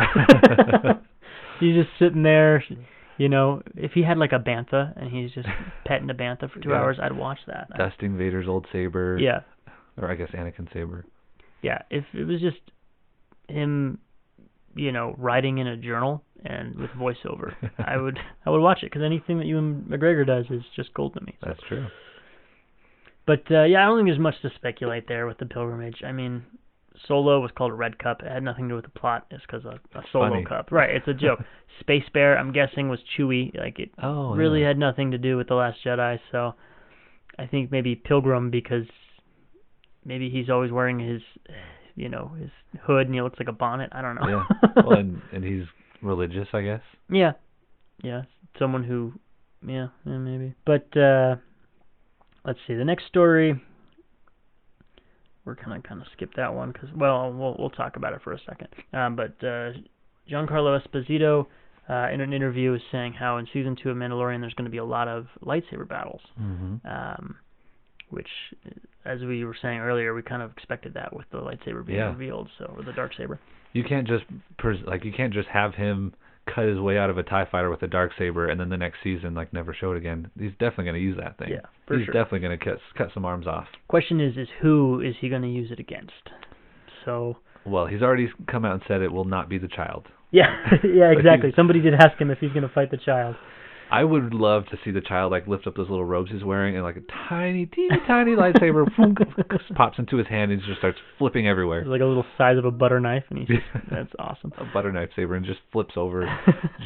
He's just sitting there, you know. If he had like a bantha and he's just petting a bantha for 2 hours, I'd watch that. Dusting Vader's old saber. Yeah. Or I guess Anakin's saber. Yeah, if it was just him, you know, writing in a journal and with voiceover, I would watch it, because anything that Ewan McGregor does is just gold to me. So. That's true. But yeah, I don't think there's much to speculate there with the pilgrimage. I mean, Solo was called a Red Cup. It had nothing to do with the plot. It's because a Solo funny. Cup. Right, it's a joke. Space Bear, I'm guessing, was Chewie. Like, it really had nothing to do with The Last Jedi. So I think maybe Pilgrim, because maybe he's always wearing his, you know, his hood and he looks like a bonnet. I don't know. Yeah. Well, and he's religious, I guess. Yeah. Yeah. Someone who, yeah, maybe. But let's see. The next story, we're kind of skip that one because, well, we'll talk about it for a second. But Giancarlo Esposito in an interview is saying how in season 2 of Mandalorian there's going to be a lot of lightsaber battles, which, as we were saying earlier, we kind of expected that with the lightsaber being revealed, or the darksaber. You can't just have him cut his way out of a TIE fighter with a darksaber and then the next season never show it again. He's definitely going to use that thing. Yeah, He's definitely going to cut some arms off. Question is who is he going to use it against? So. Well, he's already come out and said it will not be the child. Yeah, yeah, exactly. Somebody did ask him if he's going to fight the child. I would love to see the child like lift up those little robes he's wearing and like a tiny, teeny, tiny lightsaber pops into his hand and just starts flipping everywhere. It's like a little size of a butter knife, and he's that's awesome. A butter knife saber and just flips over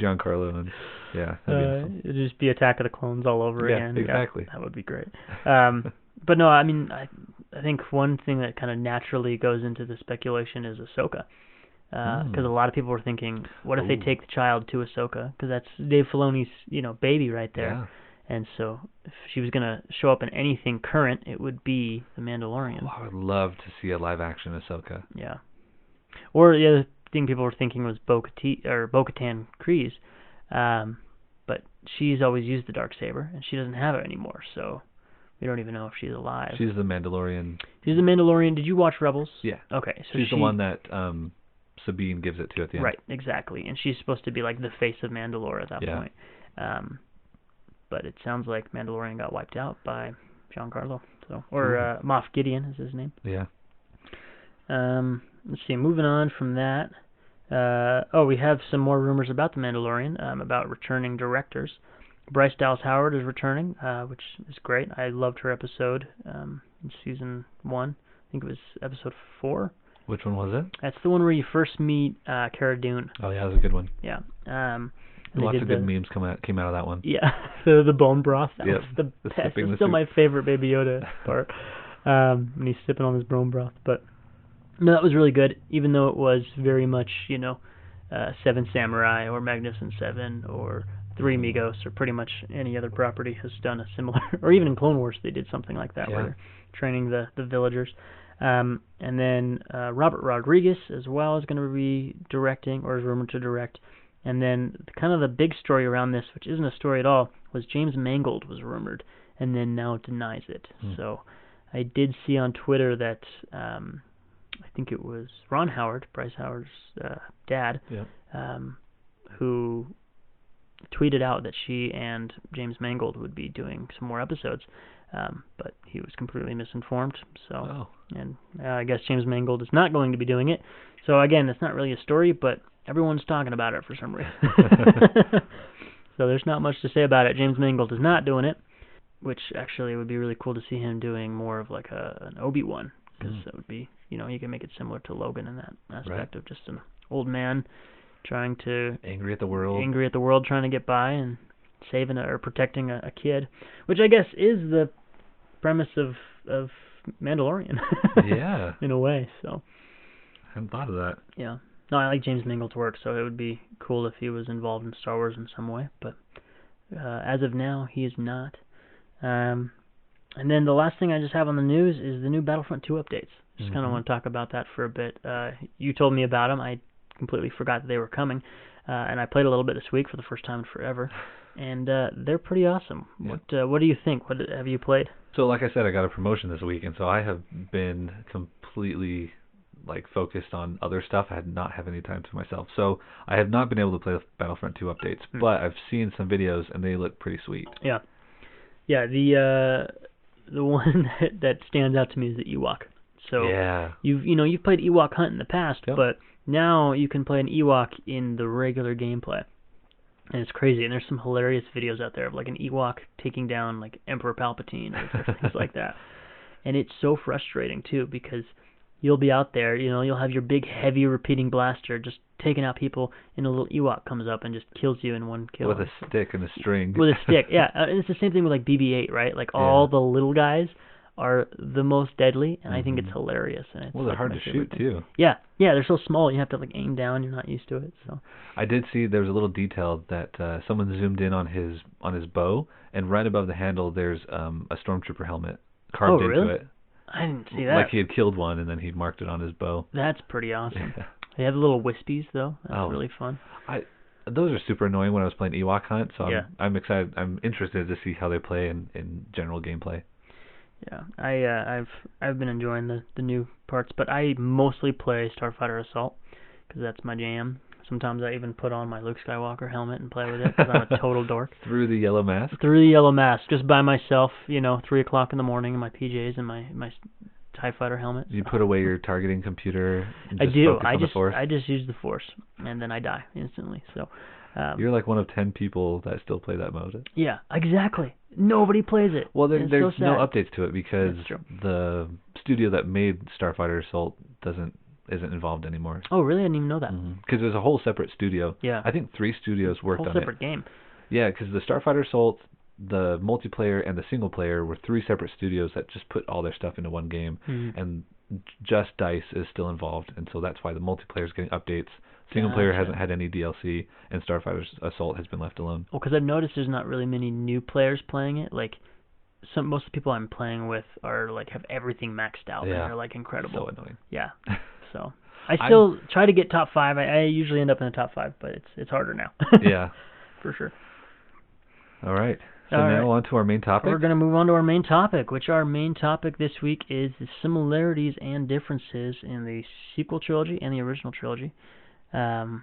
Giancarlo, and that'd be awesome. It'd just be Attack of the Clones all over again. Exactly. Yeah, that would be great. But no, I mean, I think one thing that kind of naturally goes into the speculation is Ahsoka. Because a lot of people were thinking, what if they take the child to Ahsoka? Because that's Dave Filoni's, baby right there. Yeah. And so if she was going to show up in anything current, it would be The Mandalorian. Oh, I would love to see a live-action Ahsoka. Yeah. Or the other thing people were thinking was Bo-Katan Kryze. But she's always used the Darksaber, and she doesn't have it anymore, so we don't even know if she's alive. She's the Mandalorian. She's the Mandalorian. Did you watch Rebels? Yeah. Okay. So she's the one that Sabine gives it to at the end. Right, exactly. And she's supposed to be like the face of Mandalore at that point. But it sounds like Mandalorian got wiped out by Giancarlo. Or Moff Gideon is his name. Yeah. Let's see, moving on from that. We have some more rumors about The Mandalorian, about returning directors. Bryce Dallas Howard is returning, which is great. I loved her episode in season 1. I think it was episode 4. Which one was it? That's the one where you first meet Cara Dune. Oh yeah, that was a good one. Yeah. Lots of good memes came out of that one. Yeah, the bone broth. That was the best. It's still my favorite Baby Yoda part. When he's sipping on his bone broth. But no, that was really good. Even though it was very much, Seven Samurai or Magnificent Seven or Three Amigos or pretty much any other property has done a similar, or even in Clone Wars they did something like that where they're training the villagers. And then Robert Rodriguez as well is going to be directing, or is rumored to direct. And then kind of the big story around this, which isn't a story at all, was James Mangold was rumored, and then now denies it. So I did see on Twitter that I think it was Ron Howard, Bryce Howard's dad, who tweeted out that she and James Mangold would be doing some more episodes. But he was completely misinformed. And I guess James Mangold is not going to be doing it. So again, it's not really a story, but everyone's talking about it for some reason. So there's not much to say about it. James Mangold is not doing it, which actually would be really cool to see him doing more of like an Obi-Wan, because that would be, you can make it similar to Logan in that aspect of just an old man trying to angry at the world, trying to get by and saving or protecting a kid, which I guess is the premise of Mandalorian. Yeah. In a way, so. I hadn't thought of that. Yeah. No, I like James Mangold's work, so it would be cool if he was involved in Star Wars in some way, but as of now, he is not. And then the last thing I just have on the news is the new Battlefront 2 updates. Just kind of want to talk about that for a bit. You told me about them. I completely forgot that they were coming, and I played a little bit this week for the first time in forever. And they're pretty awesome. Yeah. What do you think? What have you played? So, like I said, I got a promotion this week, and so I have been completely focused on other stuff. I had not have any time to myself, so I have not been able to play the Battlefront 2 updates. But I've seen some videos, and they look pretty sweet. Yeah. The one that stands out to me is the Ewok. So you've played Ewok Hunt in the past, but now you can play an Ewok in the regular gameplay. And it's crazy, and there's some hilarious videos out there of like an Ewok taking down like Emperor Palpatine or things like that. And it's so frustrating too, because you'll be out there, you'll have your big heavy repeating blaster just taking out people, and a little Ewok comes up and just kills you in one kill. With a stick and a string. With a stick, yeah. And it's the same thing with like BB-8, right? Like all the little guys are the most deadly, and I think it's hilarious. And it's they're hard to shoot too. Yeah, they're so small. You have to aim down. You're not used to it. So I did see there was a little detail that someone zoomed in on his bow, and right above the handle there's a stormtrooper helmet carved into it. I didn't see that. Like he had killed one, and then he'd marked it on his bow. That's pretty awesome. Yeah. They have the little wispies though. That's really fun. Those are super annoying when I was playing Ewok Hunt. So I'm excited. I'm interested to see how they play in general gameplay. Yeah, I've been enjoying the new parts, but I mostly play Starfighter Assault because that's my jam. Sometimes I even put on my Luke Skywalker helmet and play with it because I'm a total dork. Through the yellow mask? Through the yellow mask, just by myself, 3 o'clock in the morning in my PJs and my TIE Fighter helmet. You put away your targeting computer and I do. Focus on the Force? I just use the Force, and then I die instantly. So You're like one of 10 people that still play that mode. Yeah, exactly. Nobody plays it. Well, It's there's so no sad. updates to it because That's true. the studio that made Starfighter Assault isn't involved anymore. Oh, really? I didn't even know that. Because there's a whole separate studio. Yeah. I think 3 studios worked Whole on it. separate game. Yeah, because the Starfighter Assault, the multiplayer, and the single player were 3 separate studios that just put all their stuff into one game. And just DICE is still involved, and so that's why the multiplayer is getting updates. Single player hasn't had any DLC, and Starfighter Assault has been left alone. Well, because I've noticed there's not really many new players playing it. Like, most of the people I'm playing with are like have everything maxed out, and they're like incredible. So annoying. Yeah. So I still try to get top 5. I usually end up in the top 5, but it's harder now. Yeah. For sure. All right. So All now right. on to our main topic. We're going to move on to our main topic, which our main topic this week is the similarities and differences in the sequel trilogy and the original trilogy. And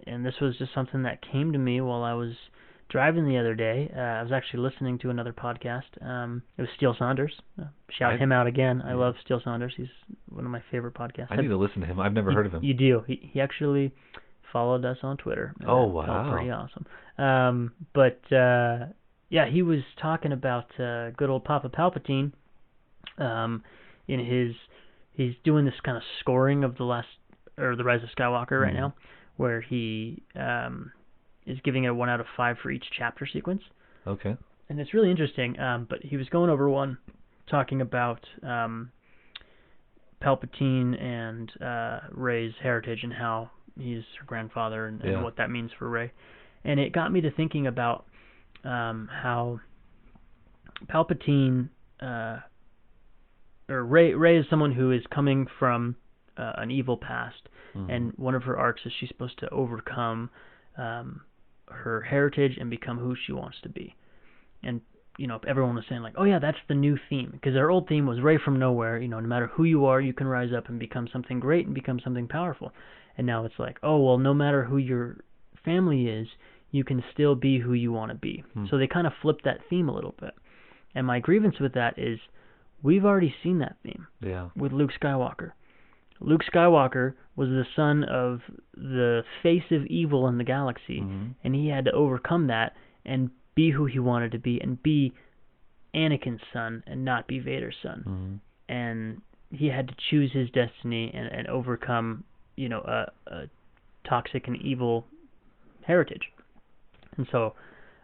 this was just something that came to me while I was driving the other day. I was actually listening to another podcast. It was Steele Saunders. Shout him out again. I love Steele Saunders. He's one of my favorite podcasts. I need to listen to him. I've never heard of him. You do. He actually followed us on Twitter. Oh, That felt wow. pretty awesome. Yeah, he was talking about good old Papa Palpatine. He's doing this kind of scoring of the Rise of Skywalker right now, where he is giving it a 1 out of 5 for each chapter sequence. Okay. And it's really interesting. But he was going over one, talking about Palpatine and Rey's heritage and how he's her grandfather and what that means for Rey. And it got me to thinking about how Palpatine or Rey is someone who is coming from an evil past, and one of her arcs is she's supposed to overcome her heritage and become who she wants to be. And everyone was saying like, oh yeah, that's the new theme, because our old theme was Rey from nowhere. No matter who you are, you can rise up and become something great and become something powerful. And now it's like, oh well, no matter who your family is, you can still be who you want to be. So they kind of flipped that theme a little bit. And my grievance with that is we've already seen that theme with Luke Skywalker. Luke Skywalker was the son of the face of evil in the galaxy, and he had to overcome that and be who he wanted to be and be Anakin's son and not be Vader's son. And he had to choose his destiny and overcome, a toxic and evil heritage. And so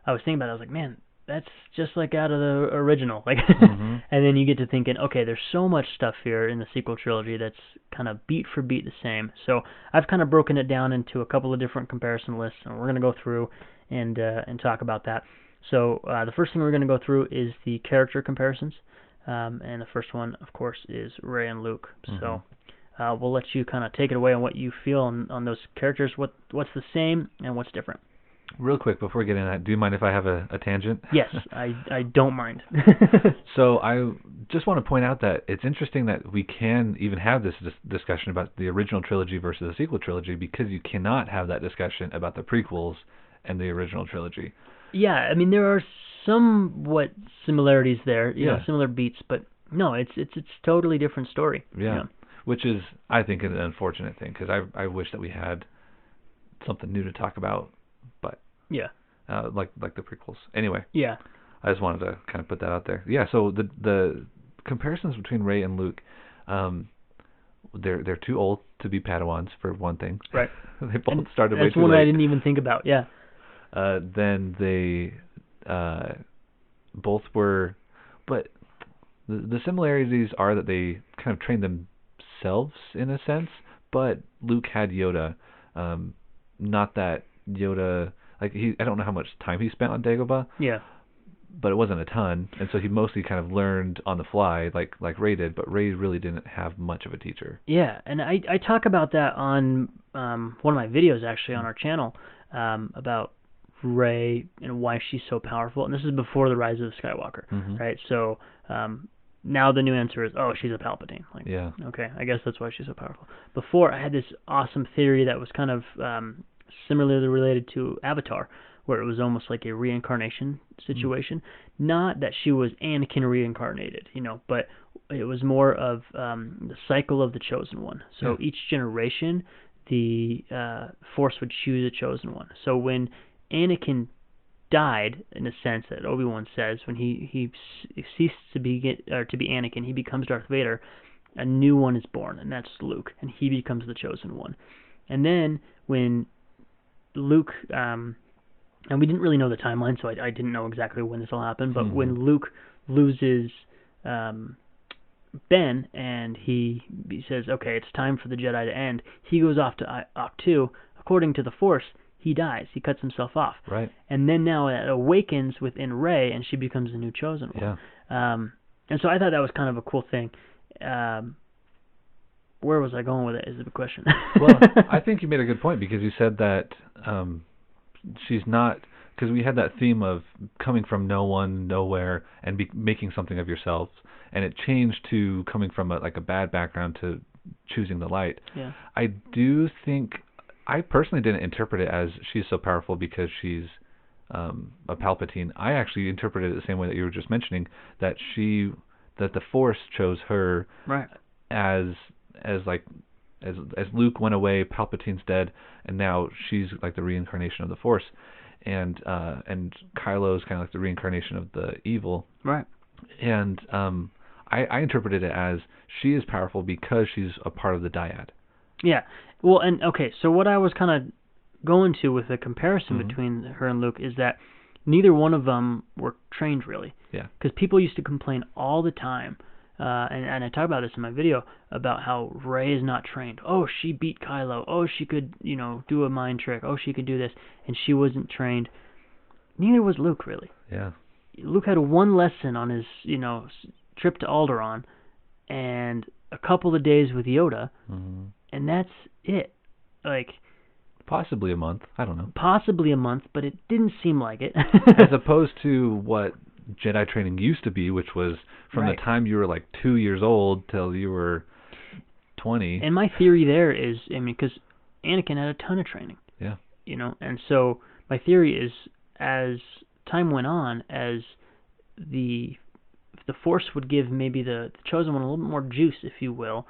I was thinking about it, I was like, man, that's just like out of the original. And then you get to thinking, okay, there's so much stuff here in the sequel trilogy that's kind of beat for beat the same. So I've kind of broken it down into a couple of different comparison lists, and we're going to go through and talk about that. So the first thing we're going to go through is the character comparisons. And the first one, of course, is Rey and Luke. So we'll let you kind of take it away on what you feel on those characters, what's the same and what's different. Real quick, before we get into that, do you mind if I have a tangent? Yes, I don't mind. So I just want to point out that it's interesting that we can even have this discussion about the original trilogy versus the sequel trilogy, because you cannot have that discussion about the prequels and the original trilogy. Yeah, I mean, there are somewhat similarities there, similar beats, but no, it's totally different story. Yeah. Which is, I think, an unfortunate thing, because I wish that we had something new to talk about, but like the prequels. Anyway, I just wanted to kind of put that out there. Yeah, so the comparisons between Rey and Luke, they're too old to be Padawans, for one thing. Right. They both started way too late. That's one I didn't even think about. Yeah. Then they both were, but the similarities are that they kind of trained themselves in a sense, but Luke had Yoda. Not that Yoda, I don't know how much time he spent on Dagobah. Yeah. But it wasn't a ton, and so he mostly kind of learned on the fly, like Rey did. But Rey really didn't have much of a teacher. Yeah, and I talk about that on one of my videos actually on our channel about Rey and why she's so powerful. And this is before the Rise of Skywalker, right? So now the new answer is, oh, she's a Palpatine. Okay, I guess that's why she's so powerful. Before, I had this awesome theory that was kind of similarly related to Avatar, where it was almost like a reincarnation situation. Not that she was Anakin reincarnated, but it was more of the cycle of the chosen one. So each generation the Force would choose a chosen one. So when Anakin died, in a sense, that Obi-Wan says, when he ceased to be Anakin, he becomes Darth Vader. A new one is born, and that's Luke, and he becomes the chosen one. And then when Luke, and we didn't really know the timeline, so I didn't know exactly when this will happen, but when Luke loses Ben, and he says, okay, it's time for the Jedi to end, he goes off to Ahch-To. According to the Force, he dies. He cuts himself off. Right. And then now it awakens within Rey, and she becomes the new chosen one. Yeah. And so I thought that was kind of a cool thing. Where was I going with it is the question. Well, I think you made a good point, because you said that she's not, because we had that theme of coming from no one, nowhere, and making something of yourself, and it changed to coming from a bad background to choosing the light. Yeah. I do think, I personally didn't interpret it as she's so powerful because she's a Palpatine. I actually interpreted it the same way that you were just mentioning, that the Force chose her, right, as Luke went away, Palpatine's dead, and now she's like the reincarnation of the Force, and Kylo's kind of like the reincarnation of the evil. Right. And I interpreted it as she is powerful because she's a part of the dyad. Yeah. Well, and okay, so what I was kind of going to with the comparison between her and Luke is that neither one of them were trained really. Yeah. Because people used to complain all the time, and I talk about this in my video, about how Rey is not trained. Oh, she beat Kylo. Oh, she could, do a mind trick. Oh, she could do this. And she wasn't trained. Neither was Luke, really. Yeah. Luke had one lesson on his, trip to Alderaan, and a couple of days with Yoda, and that's it. Possibly a month. I don't know. Possibly a month, but it didn't seem like it. As opposed to what Jedi training used to be, which was from the time you were 2 years old till you were 20. And my theory there is, because Anakin had a ton of training. Yeah. And so my theory is, as time went on, as the Force would give maybe the chosen one a little bit more juice, if you will,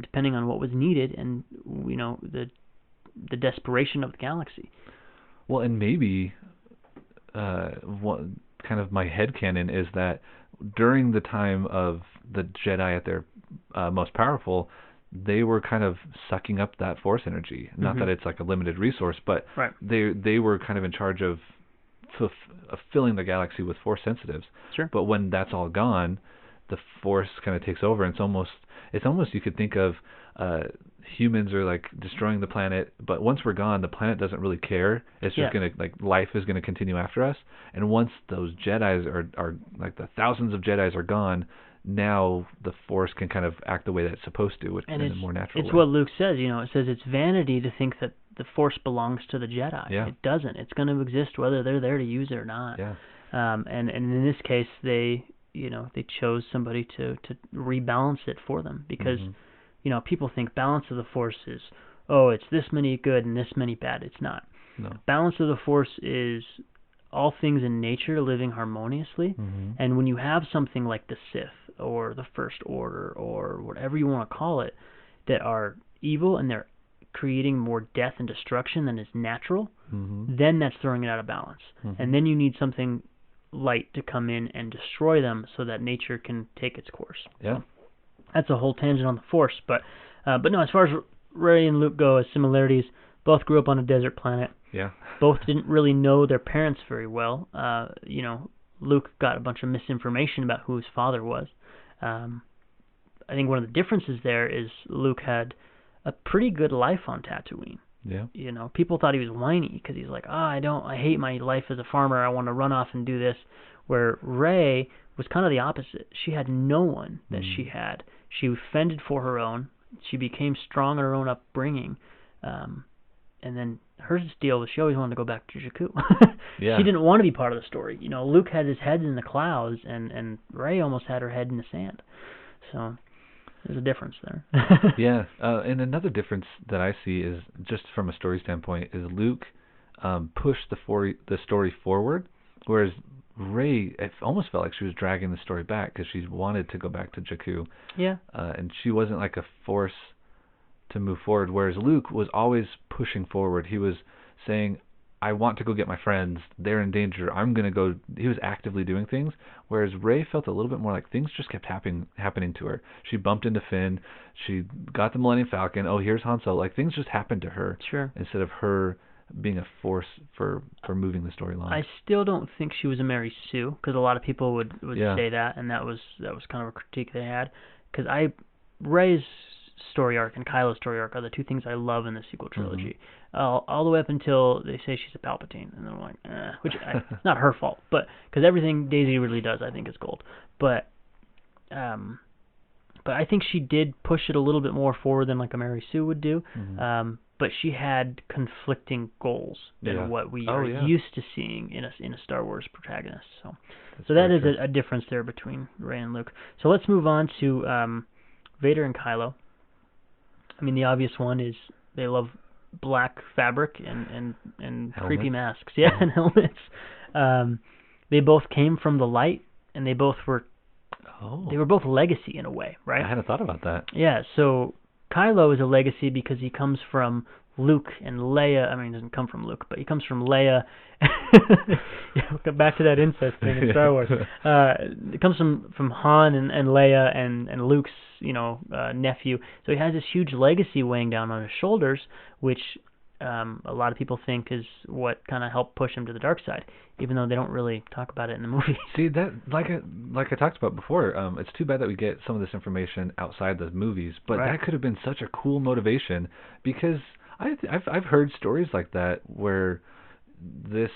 depending on what was needed, and the desperation of the galaxy. Well, and maybe what kind of my headcanon is that during the time of the Jedi at their most powerful, they were kind of sucking up that Force energy. Not that it's like a limited resource, but they were kind of in charge of filling the galaxy with Force sensitives. Sure. But when that's all gone, the Force kind of takes over, and it's almost you could think of humans are destroying the planet, but once we're gone, the planet doesn't really care. It's just gonna life is gonna continue after us. And once those Jedis are the thousands of Jedis are gone, now the Force can kind of act the way that it's supposed to, in a more natural way. It's what Luke says. It says it's vanity to think that the Force belongs to the Jedi. Yeah. It doesn't. It's going to exist whether they're there to use it or not. Yeah. And in this case, they chose somebody to rebalance it for them, because people think balance of the Force is, it's this many good and this many bad. It's not. No. Balance of the Force is all things in nature living harmoniously. And when you have something like the Sith or the First Order or whatever you want to call it, that are evil and they're creating more death and destruction than is natural, then that's throwing it out of balance. And then you need something light to come in and destroy them so that nature can take its course. Yeah. That's a whole tangent on the Force, but no, as far as Rey and Luke go as similarities, both grew up on a desert planet. Yeah. Both didn't really know their parents very well. Luke got a bunch of misinformation about who his father was. I think one of the differences there is Luke had a pretty good life on Tatooine. Yeah. People thought he was whiny because he's like, I hate my life as a farmer. I want to run off and do this. Where Rey was kind of the opposite. She had no one that she had. She fended for her own. She became strong in her own upbringing. And then her deal was she always wanted to go back to Jakku. Yeah. She didn't want to be part of the story. Luke had his head in the clouds, and Rey almost had her head in the sand. So there's a difference there. Yeah. And another difference that I see is, just from a story standpoint, is Luke pushed the story forward, whereas Rey, it almost felt like she was dragging the story back because she wanted to go back to Jakku. Yeah. And she wasn't like a force to move forward, whereas Luke was always pushing forward. He was saying, I want to go get my friends. They're in danger. I'm going to go. He was actively doing things, whereas Rey felt a little bit more like things just kept happening to her. She bumped into Finn. She got the Millennium Falcon. Oh, here's Han Solo. Like, things just happened to her. Sure. Instead of her being a force for moving the story along. I still don't think she was a Mary Sue, because a lot of people would Yeah. say that, and that was kind of a critique they had. Because Rey's story arc and Kylo's story arc are the two things I love in the sequel trilogy. All the way up until they say she's a Palpatine, and I'm like, which it's not her fault, but because everything Daisy Ridley does, I think, is gold. But I think she did push it a little bit more forward than like a Mary Sue would do. But she had conflicting goals than what we are used to seeing in a Star Wars protagonist. So that is a difference there between Rey and Luke. So let's move on to Vader and Kylo. I mean, the obvious one is they love black fabric and creepy masks. Yeah, and helmets. They both came from the light, and they both were they were both legacy in a way, right? I hadn't thought about that. Yeah, so Kylo is a legacy because he comes from Luke and Leia. I mean, he doesn't come from Luke, but he comes from Leia. We'll get back to that incest thing in Star Wars. It comes from Han and Leia and Luke's, nephew. So he has this huge legacy weighing down on his shoulders, which a lot of people think is what kind of helped push him to the dark side, even though they don't really talk about it in the movie. See, that like I talked about before, it's too bad that we get some of this information outside the movies, but that could have been such a cool motivation, because I've heard stories like that where this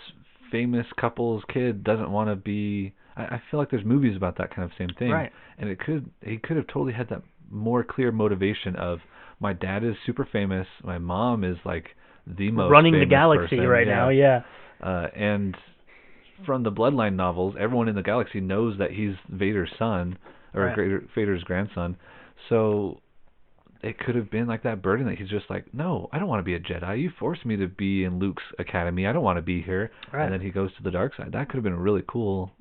famous couple's kid doesn't want to be. I feel like there's movies about that kind of same thing, right? And he could have totally had that more clear motivation of, my dad is super famous, my mom is like the most running famous the galaxy person. right now, yeah. And from the Bloodline novels, everyone in the galaxy knows that he's Vader's son, or Vader's grandson. So it could have been like that burden that he's just like, no, I don't want to be a Jedi. You forced me to be in Luke's academy. I don't want to be here. Right. And then he goes to the dark side. That could have been a really cool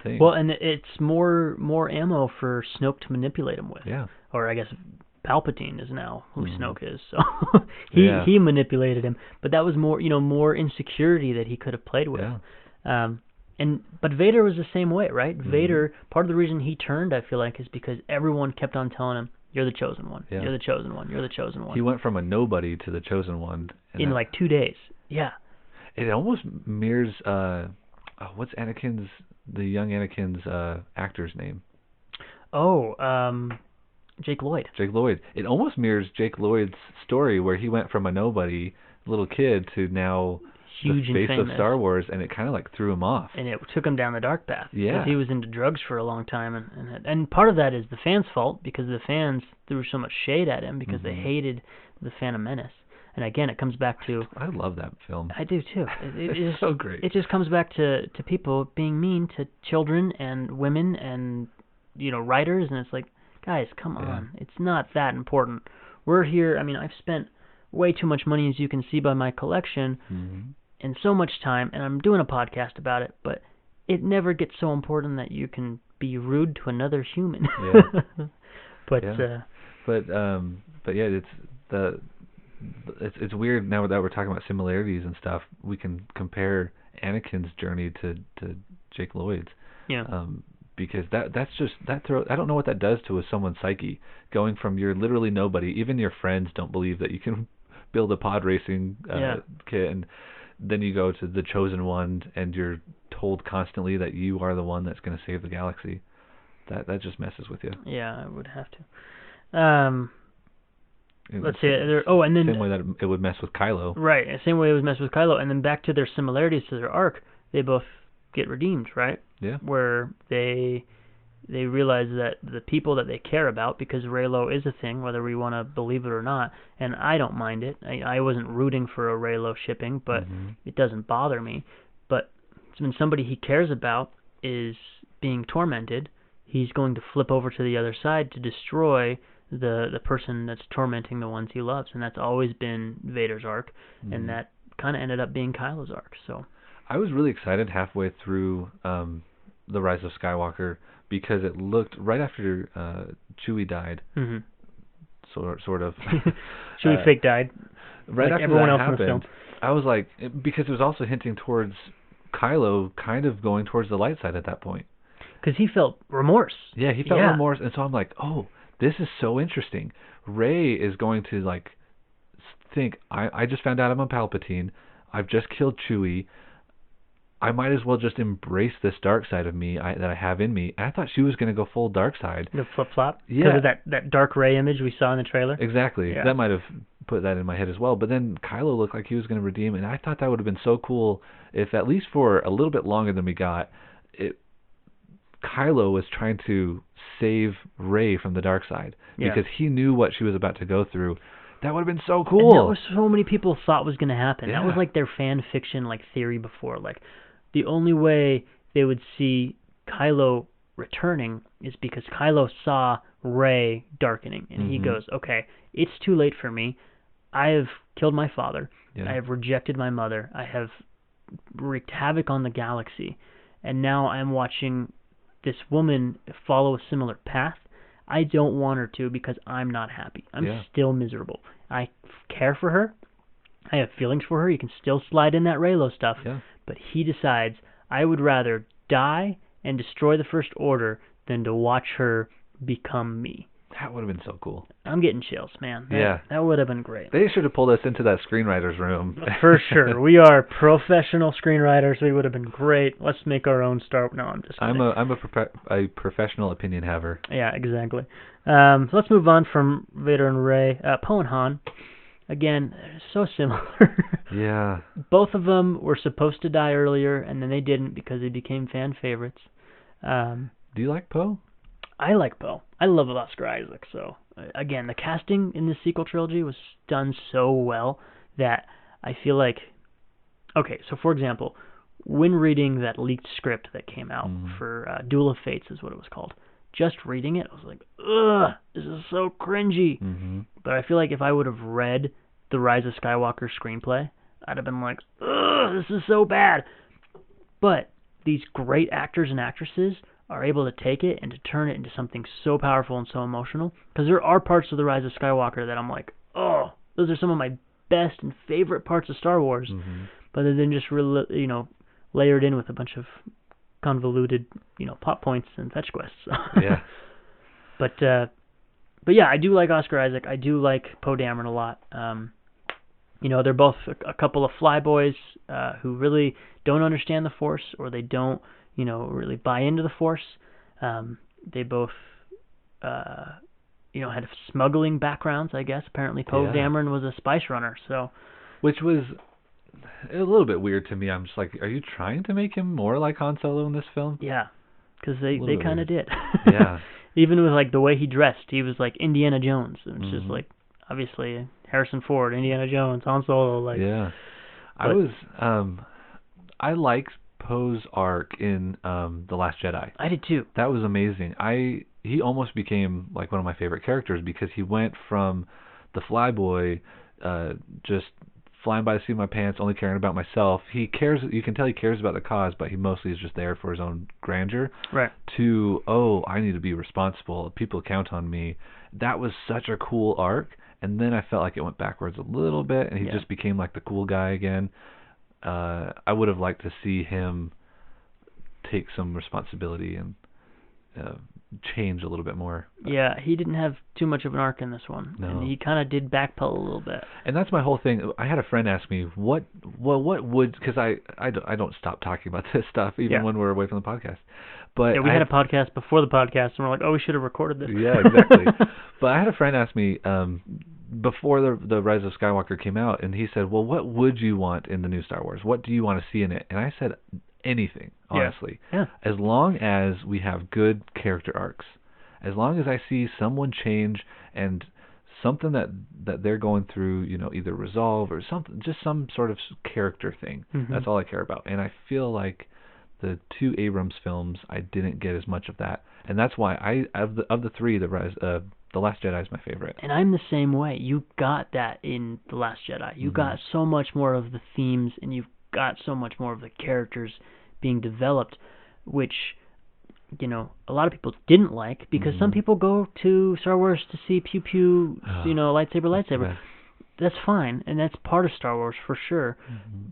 thing. Well, and it's more ammo for Snoke to manipulate him with. Yeah. Or I guess Palpatine is now who Snoke is, so he manipulated him. But that was more insecurity that he could have played with. Yeah. But Vader was the same way, right? Vader, part of the reason he turned, I feel like, is because everyone kept on telling him, "You're the chosen one. Yeah. You're the chosen one. You're the chosen one." He went from a nobody to the chosen one in like 2 days. Yeah. It almost mirrors what's the young Anakin's actor's name? Jake Lloyd. Jake Lloyd. It almost mirrors Jake Lloyd's story, where he went from a nobody little kid to now huge the face and famous of Star Wars, and it kind of like threw him off. And it took him down the dark path. Yeah. Because he was into drugs for a long time, and part of that is the fans' fault, because the fans threw so much shade at him because they hated the Phantom Menace. And again, it comes back to... I love that film. I do too. It's so great. It just comes back to people being mean to children and women and writers, and it's like, guys, come on. It's not that important. We're here. I mean, I've spent way too much money, as you can see by my collection, and so much time, and I'm doing a podcast about it, but it never gets so important that you can be rude to another human. But it's weird now that we're talking about similarities and stuff. We can compare Anakin's journey to Jake Lloyd's. Yeah. Because I don't know what that does to someone's psyche, going from you're literally nobody, even your friends don't believe that you can build a pod racing kit, and then you go to the chosen one and you're told constantly that you are the one that's going to save the galaxy. That just messes with you. Yeah, I would have to. Let's say and then same way that it would mess with Kylo. Right, same way it would mess with Kylo, and then back to their similarities to their arc, they both get redeemed, right? Yeah. Where they realize that the people that they care about, because Reylo is a thing, whether we want to believe it or not, and I don't mind it. I wasn't rooting for a Reylo shipping, but it doesn't bother me. But when somebody he cares about is being tormented, he's going to flip over to the other side to destroy the person that's tormenting the ones he loves, and that's always been Vader's arc, and that kind of ended up being Kylo's arc. So I was really excited halfway through The Rise of Skywalker, because it looked right after Chewie died. sort of. Chewie fake died. Right like after everyone that else in the happened, film. I was like, because it was also hinting towards Kylo kind of going towards the light side at that point. Because he felt remorse. Yeah, he felt remorse, and so I'm like, oh, this is so interesting. Rey is going to like think, I just found out I'm a Palpatine. I've just killed Chewie. I might as well just embrace this dark side of me that I have in me. And I thought she was going to go full dark side. The flip-flop? Yeah. Because of that dark Rey image we saw in the trailer? Exactly. Yeah. That might have put that in my head as well. But then Kylo looked like he was going to redeem, and I thought that would have been so cool if, at least for a little bit longer than we got, Kylo was trying to save Rey from the dark side. Yeah. Because he knew what she was about to go through. That would have been so cool. And that was so many people thought was going to happen. Yeah. That was like their fan fiction like theory before. Like, the only way they would see Kylo returning is because Kylo saw Rey darkening, and he goes, okay, it's too late for me. I have killed my father. Yeah. I have rejected my mother. I have wreaked havoc on the galaxy, and now I'm watching this woman follow a similar path. I don't want her to because I'm not happy. I'm still miserable. I care for her. I have feelings for her. You can still slide in that Reylo stuff. Yeah. But he decides, I would rather die and destroy the First Order than to watch her become me. That would have been so cool. I'm getting chills, man. Yeah. That would have been great. They should have pulled us into that screenwriter's room. For sure. We are professional screenwriters. We would have been great. Let's make our own Star... No, I'm just kidding. I'm a professional opinion haver. Yeah, exactly. So let's move on from Vader and Rey. Poe and Han. Again, so similar. Yeah. Both of them were supposed to die earlier, and then they didn't because they became fan favorites. Do you like Poe? I like Poe. I love Oscar Isaac. So, again, the casting in this sequel trilogy was done so well that I feel like... Okay, so for example, when reading that leaked script that came out for Duel of Fates is what it was called, just reading it, I was like, ugh, this is so cringy. But I feel like if I would have read the Rise of Skywalker screenplay, I'd have been like, ugh, this is so bad. But these great actors and actresses are able to take it and to turn it into something so powerful and so emotional. Because there are parts of the Rise of Skywalker that I'm like, oh, those are some of my best and favorite parts of Star Wars. But they're then just layered in with a bunch of convoluted, plot points and fetch quests. Yeah. But yeah, I do like Oscar Isaac. I do like Poe Dameron a lot. They're both a couple of flyboys who really don't understand the Force, or they don't, really buy into the Force. They both, had smuggling backgrounds, I guess. Apparently, Poe Dameron was a spice runner, so. Which was a little bit weird to me. I'm just like, are you trying to make him more like Han Solo in this film? Yeah, because they kind of did. Yeah. Even with like the way he dressed, he was like Indiana Jones. It's just like, obviously, Harrison Ford, Indiana Jones, Han Solo. Like, yeah. I liked Poe's arc in The Last Jedi. I did too. That was amazing. He almost became like one of my favorite characters because he went from the flyboy, just flying by the seat of my pants, only caring about myself. He cares. You can tell he cares about the cause, but he mostly is just there for his own grandeur. Right. To, I need to be responsible. People count on me. That was such a cool arc. And then I felt like it went backwards a little bit, and he just became like the cool guy again. I would have liked to see him take some responsibility and change a little bit more. Yeah, he didn't have too much of an arc in this one. No. And he kind of did backpedal a little bit. And that's my whole thing. I had a friend ask me, what would, because I don't stop talking about this stuff even when we're away from the podcast. But yeah, we had a podcast before the podcast, and we're like, oh, we should have recorded this. Yeah, exactly. But I had a friend ask me before the Rise of Skywalker came out, and he said, well, what would you want in the new Star Wars? What do you want to see in it? And I said, anything, honestly. Yeah. As long as we have good character arcs. As long as I see someone change and something that they're going through, either resolve or something, just some sort of character thing. That's all I care about. And I feel like the two Abrams films, I didn't get as much of that, and that's why of the three, The Last Jedi is my favorite. And I'm the same way. You got that in The Last Jedi. You got so much more of the themes, and you've got so much more of the characters being developed, which you know, a lot of people didn't like, because some people go to Star Wars to see pew pew, you know, lightsaber. That's fine, and that's part of Star Wars for sure.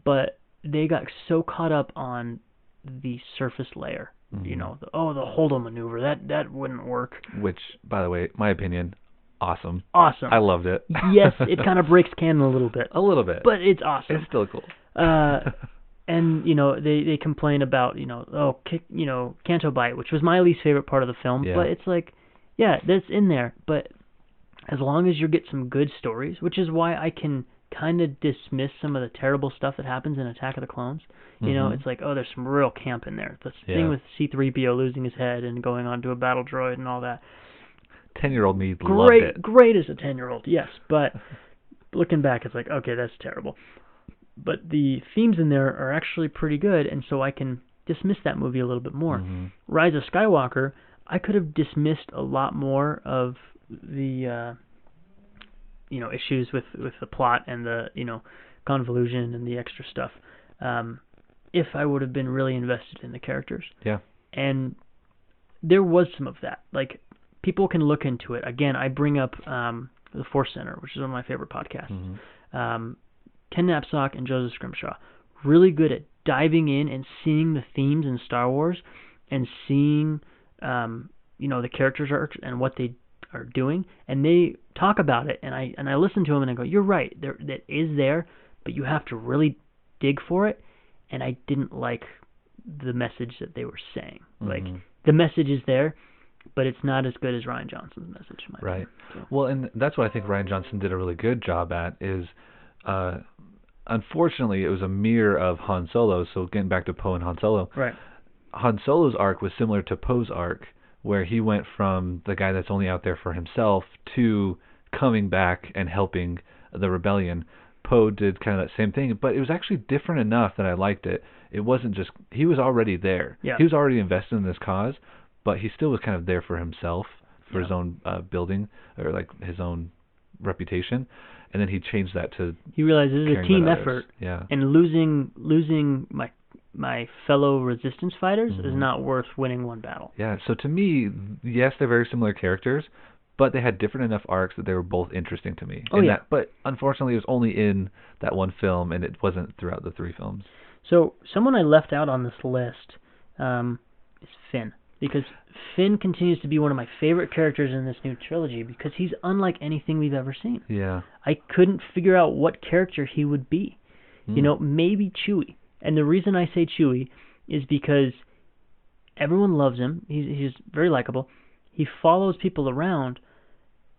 But they got so caught up on the surface layer. You know, the Holdo maneuver, that wouldn't work. Which, by the way, my opinion, awesome. Awesome. I loved it. Yes, it kind of breaks canon a little bit. A little bit. But it's awesome. It's still cool. And, you know, they complain about, you know, Canto Bight, which was my least favorite part of the film. Yeah. But it's like, yeah, that's in there. But as long as you get some good stories, which is why I can kind of dismiss some of the terrible stuff that happens in Attack of the Clones. You know, it's like, oh, there's some real camp in there. The thing with C-3PO losing his head and going on to a battle droid and all that. 10-year-old me loved it. Great as a 10-year-old, yes. But looking back, it's like, okay, that's terrible. But the themes in there are actually pretty good, and so I can dismiss that movie a little bit more. Rise of Skywalker, I could have dismissed a lot more of the you know, issues with the plot and the, you know, convolution and the extra stuff, if I would have been really invested in the characters. Yeah. And there was some of that. Like, people can look into it. Again, I bring up the Force Center, which is one of my favorite podcasts. Ken Knapsack and Joseph Scrimshaw, really good at diving in and seeing the themes in Star Wars and seeing, you know, the characters' arcs and what they are doing, and they talk about it, and I listen to them and I go, you're right, that is there, but you have to really dig for it. And I didn't like the message that they were saying. Like, the message is there, but it's not as good as Rian Johnson's message. In my opinion. So. Well, and that's what I think Rian Johnson did a really good job at is, unfortunately, it was a mirror of Han Solo. So getting back to Poe and Han Solo, right? Han Solo's arc was similar to Poe's arc, where he went from the guy that's only out there for himself to coming back and helping the rebellion. Poe did kind of that same thing, but it was actually different enough that I liked it. It wasn't just, he was already there. Yeah. He was already invested in this cause, but he still was kind of there for himself, for his own building, or like his own reputation. And then he changed that to, he realized this is a team effort. Yeah. And losing my fellow resistance fighters is not worth winning one battle. Yeah, so to me, yes, they're very similar characters, but they had different enough arcs that they were both interesting to me. But unfortunately, it was only in that one film, and it wasn't throughout the 3 films. So someone I left out on this list is Finn, because Finn continues to be one of my favorite characters in this new trilogy because he's unlike anything we've ever seen. Yeah. I couldn't figure out what character he would be. You know, maybe Chewie. And the reason I say Chewie is because everyone loves him. He's very likable. He follows people around,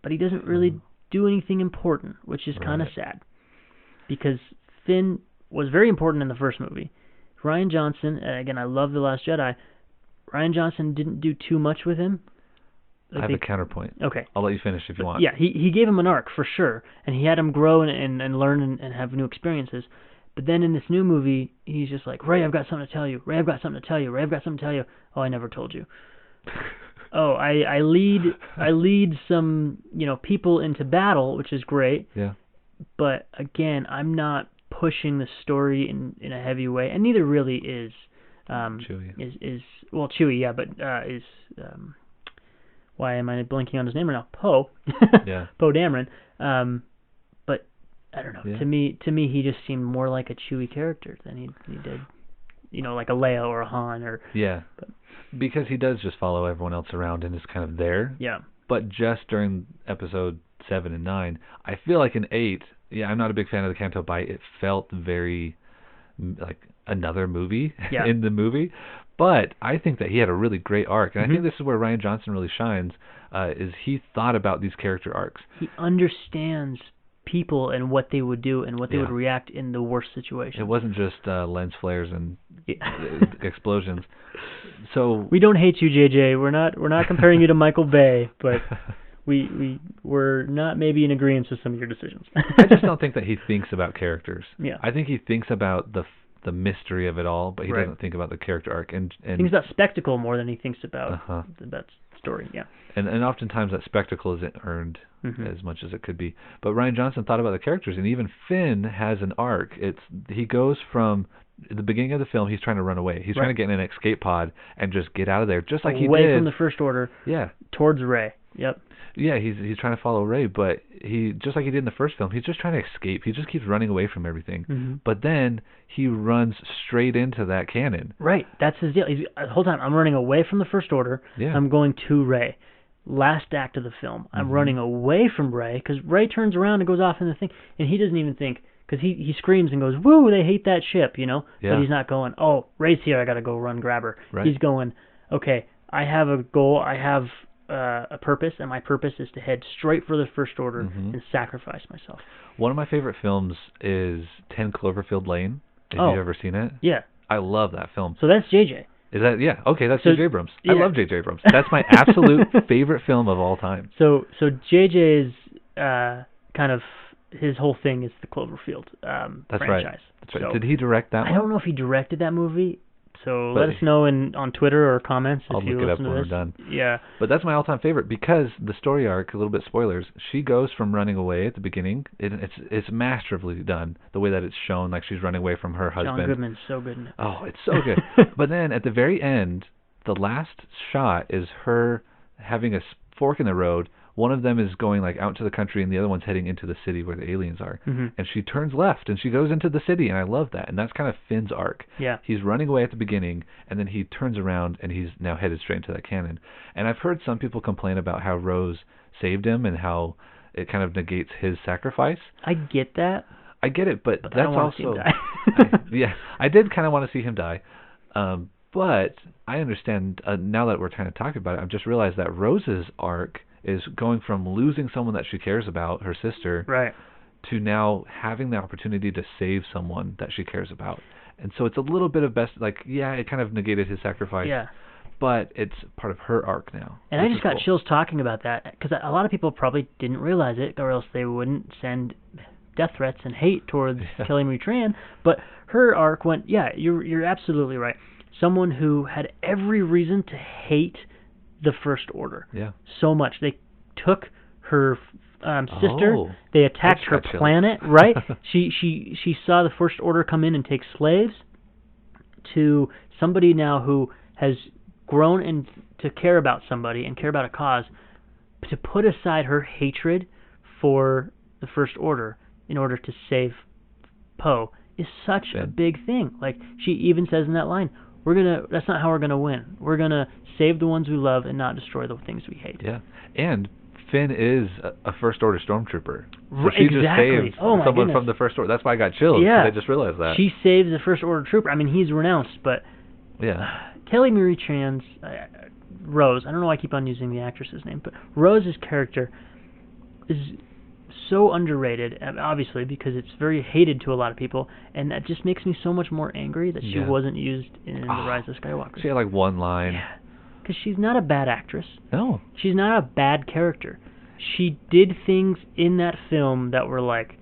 but he doesn't really do anything important, which is kind of sad. Because Finn was very important in the first movie. Rian Johnson, again, I love The Last Jedi. Rian Johnson didn't do too much with him. I have a counterpoint. Okay. I'll let you finish if you want. Yeah, he gave him an arc for sure, and he had him grow and learn and have new experiences. But then in this new movie, he's just like, Ray, I've got something to tell you. Ray, I've got something to tell you. Ray, I've got something to tell you. Oh, I never told you. Oh, I lead some, you know, people into battle, which is great. Yeah. But again, I'm not pushing the story in a heavy way, and neither really is Chewie. Is Chewie, yeah, but is why am I blanking on his name right now? Poe. Yeah. Poe Dameron. But I don't know. Yeah. To me, he just seemed more like a Chewie character than he did, you know, like a Leia or a Han or. Yeah. Because he does just follow everyone else around and is kind of there. Yeah. But just during episode 7 and 9, I feel like in 8, yeah, I'm not a big fan of the Canto Bight. It felt very like another movie in the movie. But I think that he had a really great arc. And I think this is where Rian Johnson really shines, is he thought about these character arcs. He understands people and what they would do and what they would react in the worst situation. It wasn't just lens flares and explosions. So we don't hate you, JJ. We're not comparing you to Michael Bay, but we're not maybe in agreement with some of your decisions. I just don't think that he thinks about characters. Yeah. I think he thinks about the mystery of it all, but he doesn't think about the character arc. And thinks about spectacle more than he thinks about that story. Yeah. And oftentimes that spectacle isn't earned as much as it could be. But Rian Johnson thought about the characters, and even Finn has an arc. He goes from at the beginning of the film, he's trying to run away. He's trying to get in an escape pod and just get out of there, just like he did. Away from the First Order. Yeah. Towards Rey. Yep. Yeah, he's trying to follow Rey, but he, just like he did in the first film, he's just trying to escape. He just keeps running away from everything. Mm-hmm. But then he runs straight into that cannon. Right. That's his deal. Hold on. I'm running away from the First Order. Yeah. I'm going to Rey. Last act of the film. I'm running away from Rey because Rey turns around and goes off in the thing, and he doesn't even think, because he screams and goes, "Woo! They hate that ship," you know. Yeah. But he's not going, "Oh, Rey's here. I gotta go run grab her." Right. He's going, "Okay, I have a goal. I have a purpose, and my purpose is to head straight for the First Order and sacrifice myself." One of my favorite films is 10 Cloverfield Lane. If you've ever seen it. Yeah. I love that film. So that's JJ. Is that, yeah, okay, that's J.J. Abrams. Yeah. I love J.J. Abrams. That's my absolute favorite film of all time. So JJ's kind of, his whole thing is the Cloverfield That's franchise. Right. That's right. So Did he direct that one? I don't know if he directed that movie, so But let us know on Twitter or comments I'll if you look it up listen to when this. we're done. Yeah. But that's my all-time favorite because the story arc, a little bit spoilers, she goes from running away at the beginning. It's masterfully done, the way that it's shown, like she's running away from her husband. John Goodman's so good in it. Oh, it's so good. But then at the very end, the last shot is her having a fork in the road. One of them is going like out to the country, and the other one's heading into the city where the aliens are. Mm-hmm. And she turns left, and she goes into the city, and I love that. And that's kind of Finn's arc. Yeah. He's running away at the beginning, and then he turns around, and he's now headed straight into that cannon. And I've heard some people complain about how Rose saved him and how it kind of negates his sacrifice. I get that. I get it, but I that's don't want also... to see him die. I did kind of want to see him die. But I understand, now that we're kind of talking about it, I've just realized that Rose's arc is going from losing someone that she cares about, her sister, Right. to now having the opportunity to save someone that she cares about. And so it's a little bit of it kind of negated his sacrifice. Yeah. But it's part of her arc now. And I just got chills talking about that, because a lot of people probably didn't realize it, or else they wouldn't send death threats and hate towards Kelly Marie Tran. But her arc went, you're absolutely right. Someone who had every reason to hate the First Order so much. They took her sister. They attacked her planet. Right? She saw the First Order come in and take slaves. To somebody now who has grown and to care about somebody and care about a cause, to put aside her hatred for the First Order in order to save Poe is such a big thing. Like she even says in that line, that's not how we're gonna win. We're gonna save the ones we love and not destroy the things we hate. Yeah, and Finn is a First Order stormtrooper. So she just saved someone from the First Order. That's why I got chills. Yeah, I just realized that. She saves the First Order trooper. I mean, he's renounced, but Kelly Marie Tran's Rose. I don't know why I keep on using the actress's name, but Rose's character is so underrated, obviously, because it's very hated to a lot of people, and that just makes me so much more angry that she wasn't used in The Rise of Skywalker. She had like one line. Yeah, because she's not a bad actress. No. She's not a bad character. She did things in that film that were like,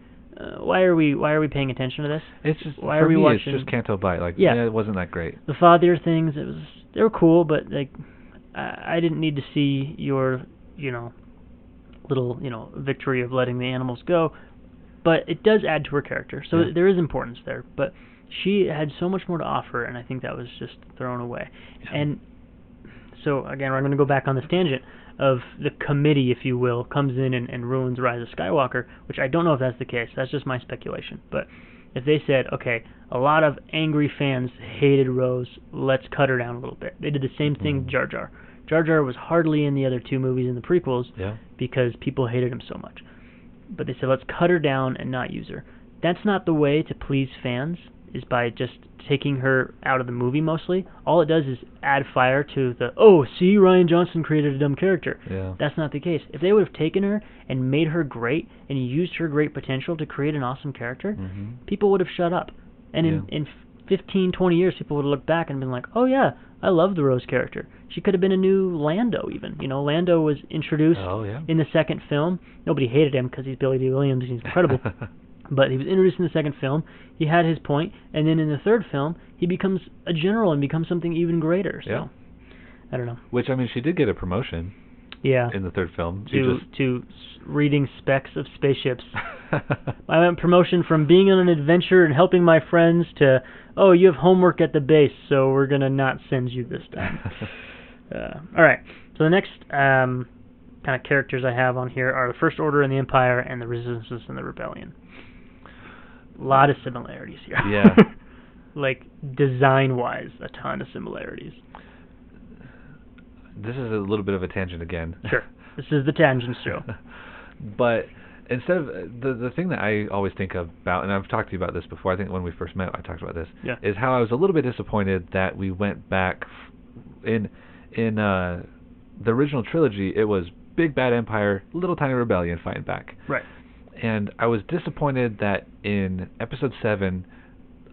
why are we paying attention to this? It's just, why for are we me, watching? it's just Canto Bight. It wasn't that great. The father things, they were cool, but like, I didn't need to see your, little, victory of letting the animals go. But it does add to her character, so there is importance there. But she had so much more to offer, and I think that was just thrown away. Yeah. And so, again, I'm going to go back on this tangent of the committee, if you will, comes in and ruins Rise of Skywalker, which I don't know if that's the case. That's just my speculation. But if they said, okay, a lot of angry fans hated Rose, let's cut her down a little bit. They did the same thing to Jar Jar. Jar Jar was hardly in the other two movies in the prequels because people hated him so much. But they said, let's cut her down and not use her. That's not the way to please fans, is by just taking her out of the movie mostly. All it does is add fire to the, see, Rian Johnson created a dumb character. Yeah. That's not the case. If they would have taken her and made her great and used her great potential to create an awesome character, people would have shut up. And in 15, 20 years, people would have looked back and been like, oh yeah, I love the Rose character. She could have been a new Lando even. Lando was introduced in the second film. Nobody hated him because he's Billy D. Williams and he's incredible. But he was introduced in the second film. He had his point, and then in the third film, he becomes a general and becomes something even greater. So, I don't know. Which, I mean, she did get a promotion. Yeah. in the third film. To reading specs of spaceships. I went promotion from being on an adventure and helping my friends to, oh, you have homework at the base, so we're going to not send you this time. All right. So the next kind of characters I have on here are the First Order and the Empire and the Resistance and the Rebellion. A lot of similarities here. Yeah. Like, design-wise, a ton of similarities. This is a little bit of a tangent again. Sure. This is the tangent show. But instead of the thing that I always think about, and I've talked to you about this before, I think when we first met I talked about this, is how I was a little bit disappointed that we went back in the original trilogy. It was big bad empire, little tiny rebellion fighting back. Right. And I was disappointed that in episode 7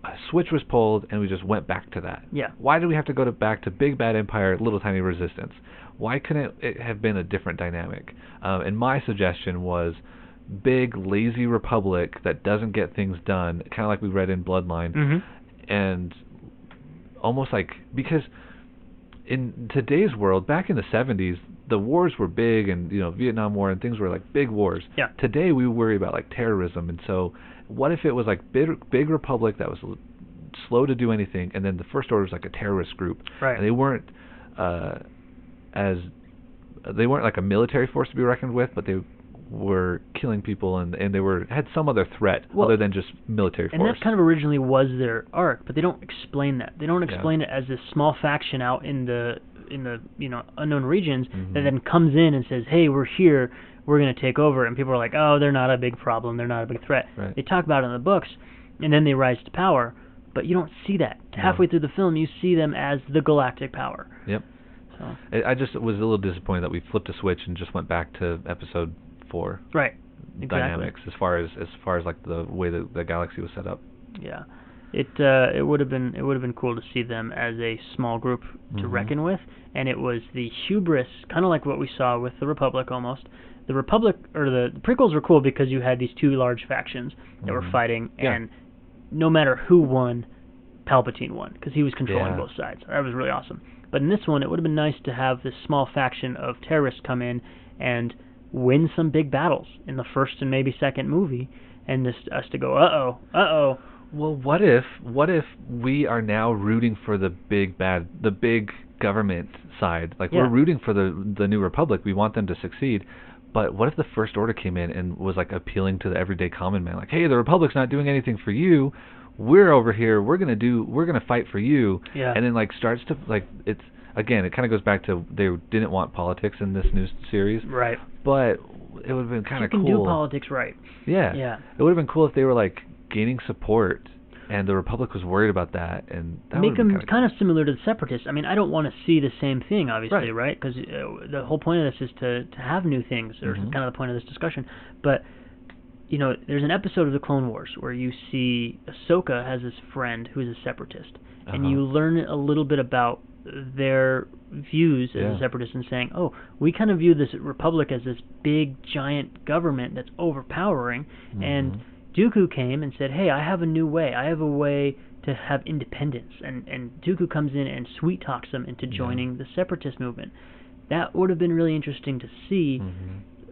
a switch was pulled and we just went back to that. Yeah. Why did we have to go back to big bad empire, little tiny resistance? Why couldn't it have been a different dynamic? And my suggestion was big lazy republic that doesn't get things done, kind of like we read in Bloodline, and almost like, because in today's world, back in the 70s, the wars were big, and Vietnam War and things were like big wars. Yeah. Today we worry about like terrorism, and so what if it was like big republic that was slow to do anything, and then the First Order was like a terrorist group, right? And they weren't like a military force to be reckoned with, but they were killing people, and they had some other threat other than just military force. And that kind of originally was their arc, but they don't explain that. They don't explain it as this small faction out in the unknown regions that then comes in and says, "Hey, we're here. We're going to take over." And people are like, "Oh, they're not a big problem. They're not a big threat." Right. They talk about it in the books, and then they rise to power, but you don't see that. No. Halfway through the film, you see them as the galactic power. Yep. So. I just was a little disappointed that we flipped a switch and just went back to episode 4. Right. Dynamics as far as like the way the galaxy was set up. Yeah. It would have been cool to see them as a small group to reckon with, and it was the hubris, kind of like what we saw with the Republic almost. The Republic, or the prequels were cool because you had these two large factions that were fighting, and no matter who won, Palpatine won because he was controlling both sides. That was really awesome. But in this one, it would have been nice to have this small faction of terrorists come in and win some big battles in the first and maybe second movie, and us to go, uh-oh. Well, what if we are now rooting for the big government side? Like, we're rooting for the New Republic. We want them to succeed. But what if the First Order came in and was like appealing to the everyday common man? Like, hey, the Republic's not doing anything for you. We're over here. We're gonna fight for you. Yeah. And then like starts to like it kind of goes back to they didn't want politics in this new series. Right. But it would have been kind of cool. You can do politics right. Yeah. Yeah. It would have been cool if they were like gaining support, and the Republic was worried about that, and that make them kind of similar to the Separatists. I mean, I don't want to see the same thing, obviously, right? Because the whole point of this is to have new things, or kind of the point of this discussion. But there's an episode of the Clone Wars where you see Ahsoka has this friend who's a Separatist, and you learn a little bit about their views as a Separatist, and saying, oh, we kind of view this Republic as this big, giant government that's overpowering, and Dooku came and said, hey, I have a new way. I have a way to have independence. And Dooku comes in and sweet-talks them into joining the Separatist movement. That would have been really interesting to see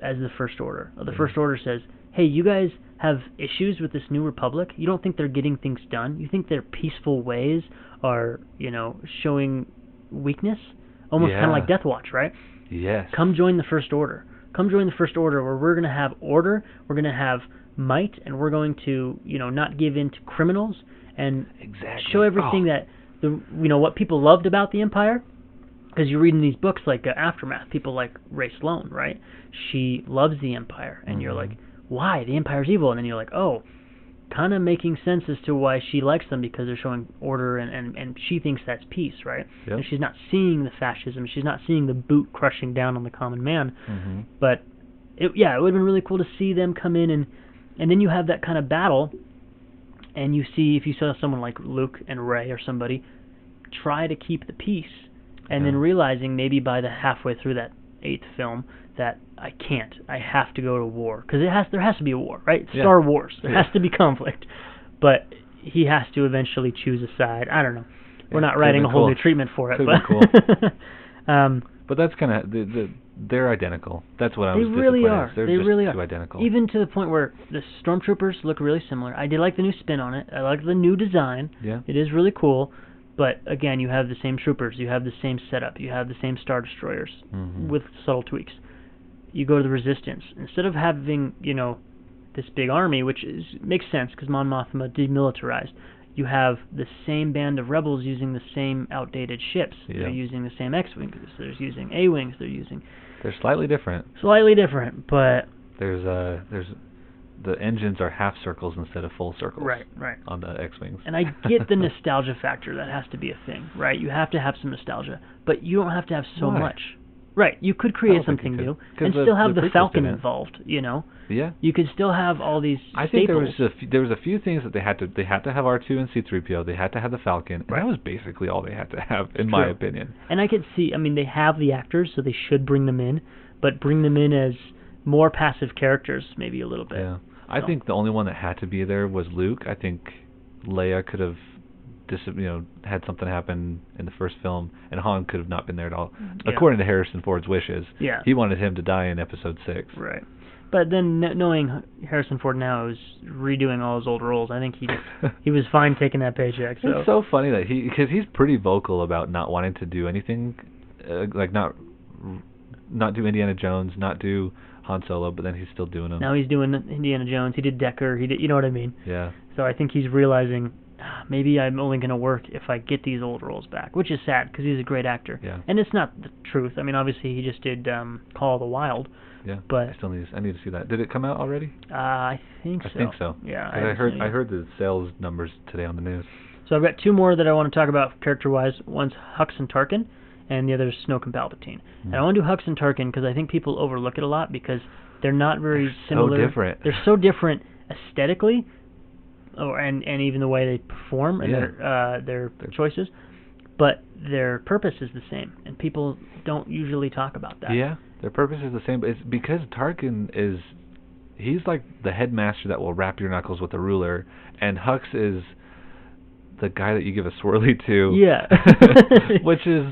as the First Order. The First Order says, hey, you guys have issues with this new Republic? You don't think they're getting things done? You think their peaceful ways are, showing weakness? Almost kind of like Death Watch, right? Yes. Come join the First Order. Come join the First Order, where we're going to have order, we're going to have might, and we're going to not give in to criminals, and show everything that what people loved about the Empire. Because you read in these books like Aftermath, people like Ray Sloan, right? She loves the Empire, and you're like, why? The Empire's evil. And then you're like, oh, kind of making sense as to why she likes them, because they're showing order, and she thinks that's peace, right? Yep. And she's not seeing the fascism, she's not seeing the boot crushing down on the common man. But it would have been really cool to see them come in, and then you have that kind of battle, and you see, if you saw someone like Luke and Rey or somebody try to keep the peace, and then realizing maybe by the halfway through that 8th film that I can't, I have to go to war, because there has to be a war, right? Star Wars, there has to be conflict, but he has to eventually choose a side. I don't know. We're not writing a whole new treatment for it, but cool. But that's kind of they're identical. That's what I They was really disappointed. are. They're They just really too are. identical. Even to the point where the stormtroopers look really similar. I did like the new spin on it. I like the new design. Yeah. It is really cool. But again, you have the same troopers. You have the same setup. You have the same Star Destroyers with subtle tweaks. You go to the Resistance. Instead of having, this big army, which makes sense because Mon Mothma demilitarized, you have the same band of rebels using the same outdated ships. Yeah. They're using the same X-wings. They're using A-wings. They're slightly different. Slightly different, but There's the engines are half circles instead of full circles. Right. On the X-wings. And I get the nostalgia factor. That has to be a thing, right? You have to have some nostalgia, but you don't have to have so Why? much. Right. You could create something new and still have the Falcon involved. Yeah. You could still have all these. I think staples. there was a few things that they had to have R2 and C3PO. They had to have the Falcon, and that was basically all they had to have, in my opinion. And I could see. I mean, they have the actors, so they should bring them in, but bring them in as more passive characters, maybe a little bit. Yeah. I think the only one that had to be there was Luke. I think Leia could have, had something happen in the first film, and Han could have not been there at all, according to Harrison Ford's wishes. Yeah. He wanted him to die in Episode 6. Right. But then knowing Harrison Ford now is redoing all his old roles, I think he was fine taking that paycheck. So. It's so funny that because he's pretty vocal about not wanting to do anything, like not do Indiana Jones, not do Han Solo, but then he's still doing them. Now he's doing Indiana Jones. He did Decker. He did, you know what I mean? Yeah. So I think he's realizing maybe I'm only going to work if I get these old roles back, which is sad because he's a great actor. Yeah. And it's not the truth. I mean, obviously he just did Call of the Wild. Yeah. But I need to see that. Did it come out already? I think so. I think so. Yeah. I heard the sales numbers today on the news. So I've got two more that I want to talk about character-wise. One's Hux and Tarkin, and the other is Snoke and Palpatine. And I want to do Hux and Tarkin because I think people overlook it a lot because they're not very similar. So different. They're so different aesthetically, and even the way they perform and their choices, but their purpose is the same, and people don't usually talk about that. Yeah, their purpose is the same, but it's because Tarkin he's like the headmaster that will wrap your knuckles with a ruler, and Hux is the guy that you give a swirly to. Yeah. Which is...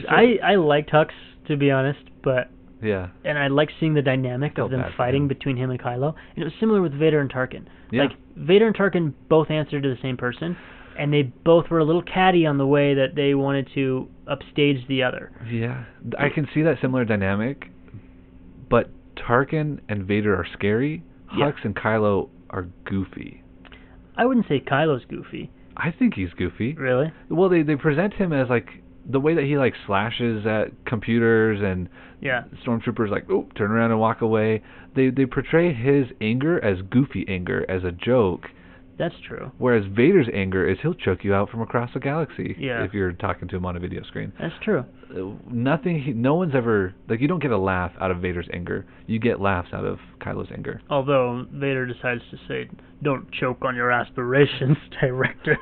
I liked Hux, to be honest, but... Yeah. And I like seeing the dynamic of them fighting between him and Kylo. And it was similar with Vader and Tarkin. Yeah. Like, Vader and Tarkin both answered to the same person, and they both were a little catty on the way that they wanted to upstage the other. Yeah. I can see that similar dynamic, but Tarkin and Vader are scary. Hux and Kylo are goofy. I wouldn't say Kylo's goofy. I think he's goofy. Really? Well, they present him as, like, the way that he, like, slashes at computers and stormtroopers, like, oh, turn around and walk away. They portray his anger as goofy anger, as a joke. That's true. Whereas Vader's anger is he'll choke you out from across the galaxy if you're talking to him on a video screen. That's true. No one's ever, like, you don't get a laugh out of Vader's anger. You get laughs out of Kylo's anger. Although Vader decides to say, don't choke on your aspirations, director.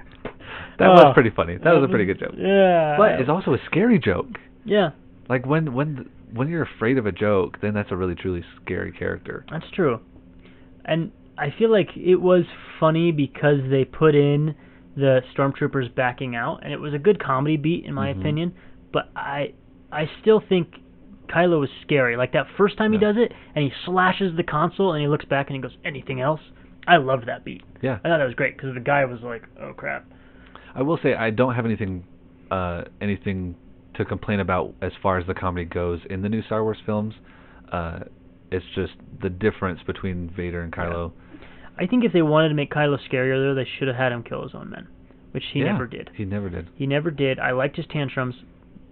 That was pretty funny. That was a pretty good joke. Yeah. But it's also a scary joke. Yeah. Like, when you're afraid of a joke, then that's a really, truly scary character. That's true. And I feel like it was funny because they put in the stormtroopers backing out, and it was a good comedy beat, in my opinion. But I still think Kylo is scary. Like, that first time he does it, and he slashes the console, and he looks back and he goes, anything else? I loved that beat. Yeah. I thought that was great, because the guy was like, oh, crap. I will say I don't have anything to complain about as far as the comedy goes in the new Star Wars films. It's just the difference between Vader and Kylo. Yeah. I think if they wanted to make Kylo scarier, though, they should have had him kill his own men, which he never did. He never did. He never did. I liked his tantrums,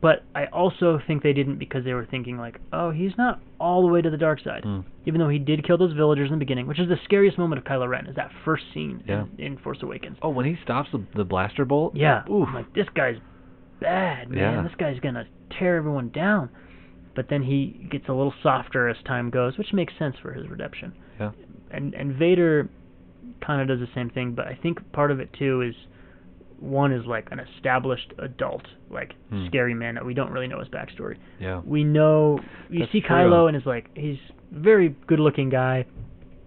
but I also think they didn't because they were thinking, like, oh, he's not all the way to the dark side. Even though he did kill those villagers in the beginning, which is the scariest moment of Kylo Ren, is that first scene in Force Awakens. Oh, when he stops the blaster bolt? Yeah. Oof. I'm like, this guy's bad, man. Yeah. This guy's going to tear everyone down. But then he gets a little softer as time goes, which makes sense for his redemption. Yeah. And Vader kind of does the same thing, but I think part of it, too, is one is like an established adult, like scary man that we don't really know his backstory. Yeah. We know, you see Kylo and it's like, he's a very good-looking guy,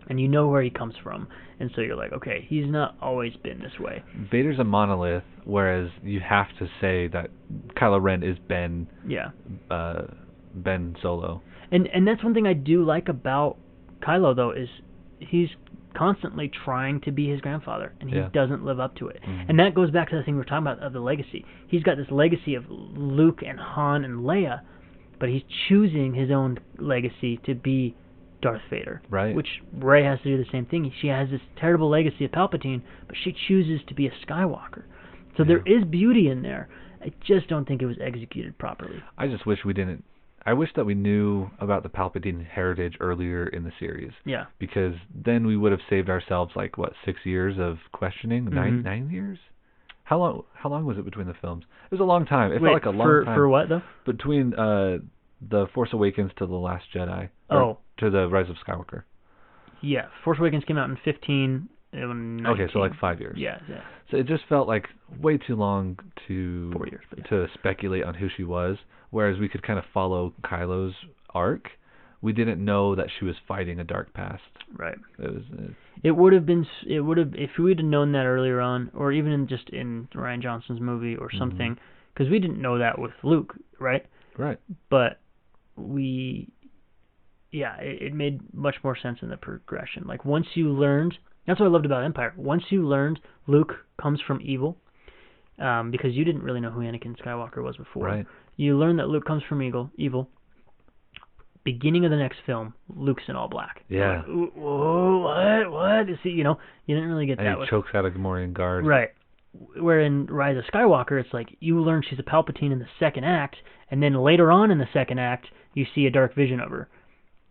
and you know where he comes from. And so you're like, okay, he's not always been this way. Vader's a monolith, whereas you have to say that Kylo Ren is Ben Ben Solo. And that's one thing I do like about Kylo, though, is he's constantly trying to be his grandfather, and he doesn't live up to it. Mm-hmm. And that goes back to the thing we were talking about of the legacy. He's got this legacy of Luke and Han and Leia, but he's choosing his own legacy to be Darth Vader. Right. Which Rey has to do the same thing. She has this terrible legacy of Palpatine, but she chooses to be a Skywalker. So there is beauty in there. I just don't think it was executed properly. I just wish we didn't. I wish that we knew about the Palpatine heritage earlier in the series. Yeah. Because then we would have saved ourselves 6 years of questioning. Mm-hmm. 9 years? How long was it between the films? It was a long time. It felt like a long time. For what though? Between the Force Awakens to the Last Jedi. To the Rise of Skywalker. Yeah, Force Awakens came out in 15. 19. Okay, so 5 years. Yeah. So it just felt like way too long 4 years, to speculate on who she was, whereas we could kind of follow Kylo's arc. We didn't know that she was fighting a dark past. Right. It would have if we'd have known that earlier on, or even in Rian Johnson's movie or something, because we didn't know that with Luke, right? Right. But it made much more sense in the progression. Like once you learned. That's what I loved about Empire. Once you learned Luke comes from evil, because you didn't really know who Anakin Skywalker was before. Right. You learn that Luke comes from evil. Beginning of the next film, Luke's in all black. Yeah. Like, whoa, what? See, you didn't really get and that. He chokes out a Gamorrean guard. Right. Where in Rise of Skywalker, it's like you learn she's a Palpatine in the second act, and then later on in the second act, you see a dark vision of her.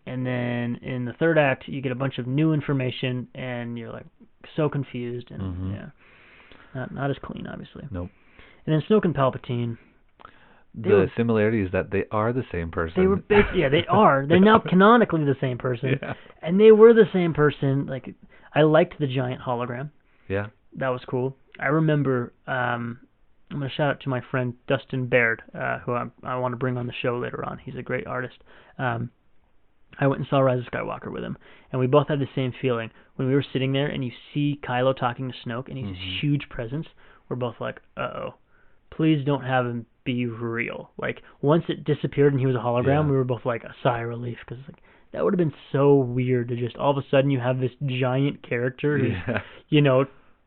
And then in the third act, you get a bunch of new information, and you're like so confused, and not as clean, obviously. Nope. And then Snoke and Palpatine. The similarity is that they are the same person. They were they are. They're now canonically the same person, Yeah. and they were the same person. Like I liked the giant hologram. Yeah. That was cool. I remember. I'm gonna shout out to my friend Dustin Baird, who I want to bring on the show later on. He's a great artist. I went and saw Rise of Skywalker with him, and we both had the same feeling. When we were sitting there and you see Kylo talking to Snoke, and he's this huge presence, we're both like, uh-oh, please don't have him be real. Like, once it disappeared and he was a hologram, we were both like a sigh of relief, because that would have been so weird to just all of a sudden you have this giant character who's,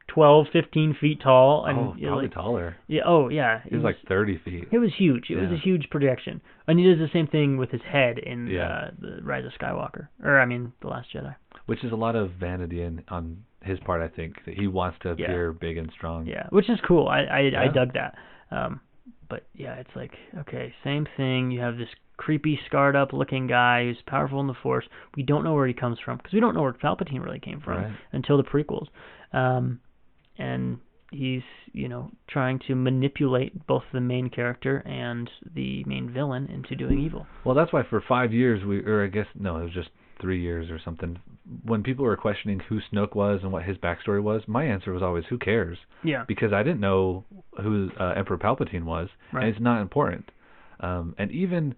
12, 15 feet tall. And probably taller. Yeah. He was like 30 feet. It was huge. It was a huge projection. And he does the same thing with his head in the Rise of Skywalker. The Last Jedi. Which is a lot of vanity on his part, I think. That he wants to appear big and strong. Yeah, which is cool. I dug that. But yeah, it's like, okay, same thing. You have this creepy, scarred-up looking guy who's powerful in the Force. We don't know where he comes from, because we don't know where Palpatine really came from until the prequels. And he's, trying to manipulate both the main character and the main villain into doing evil. Well, that's why for 5 years, it was just 3 years or something, when people were questioning who Snoke was and what his backstory was, my answer was always, who cares? Yeah. Because I didn't know who Emperor Palpatine was, and it's not important. And even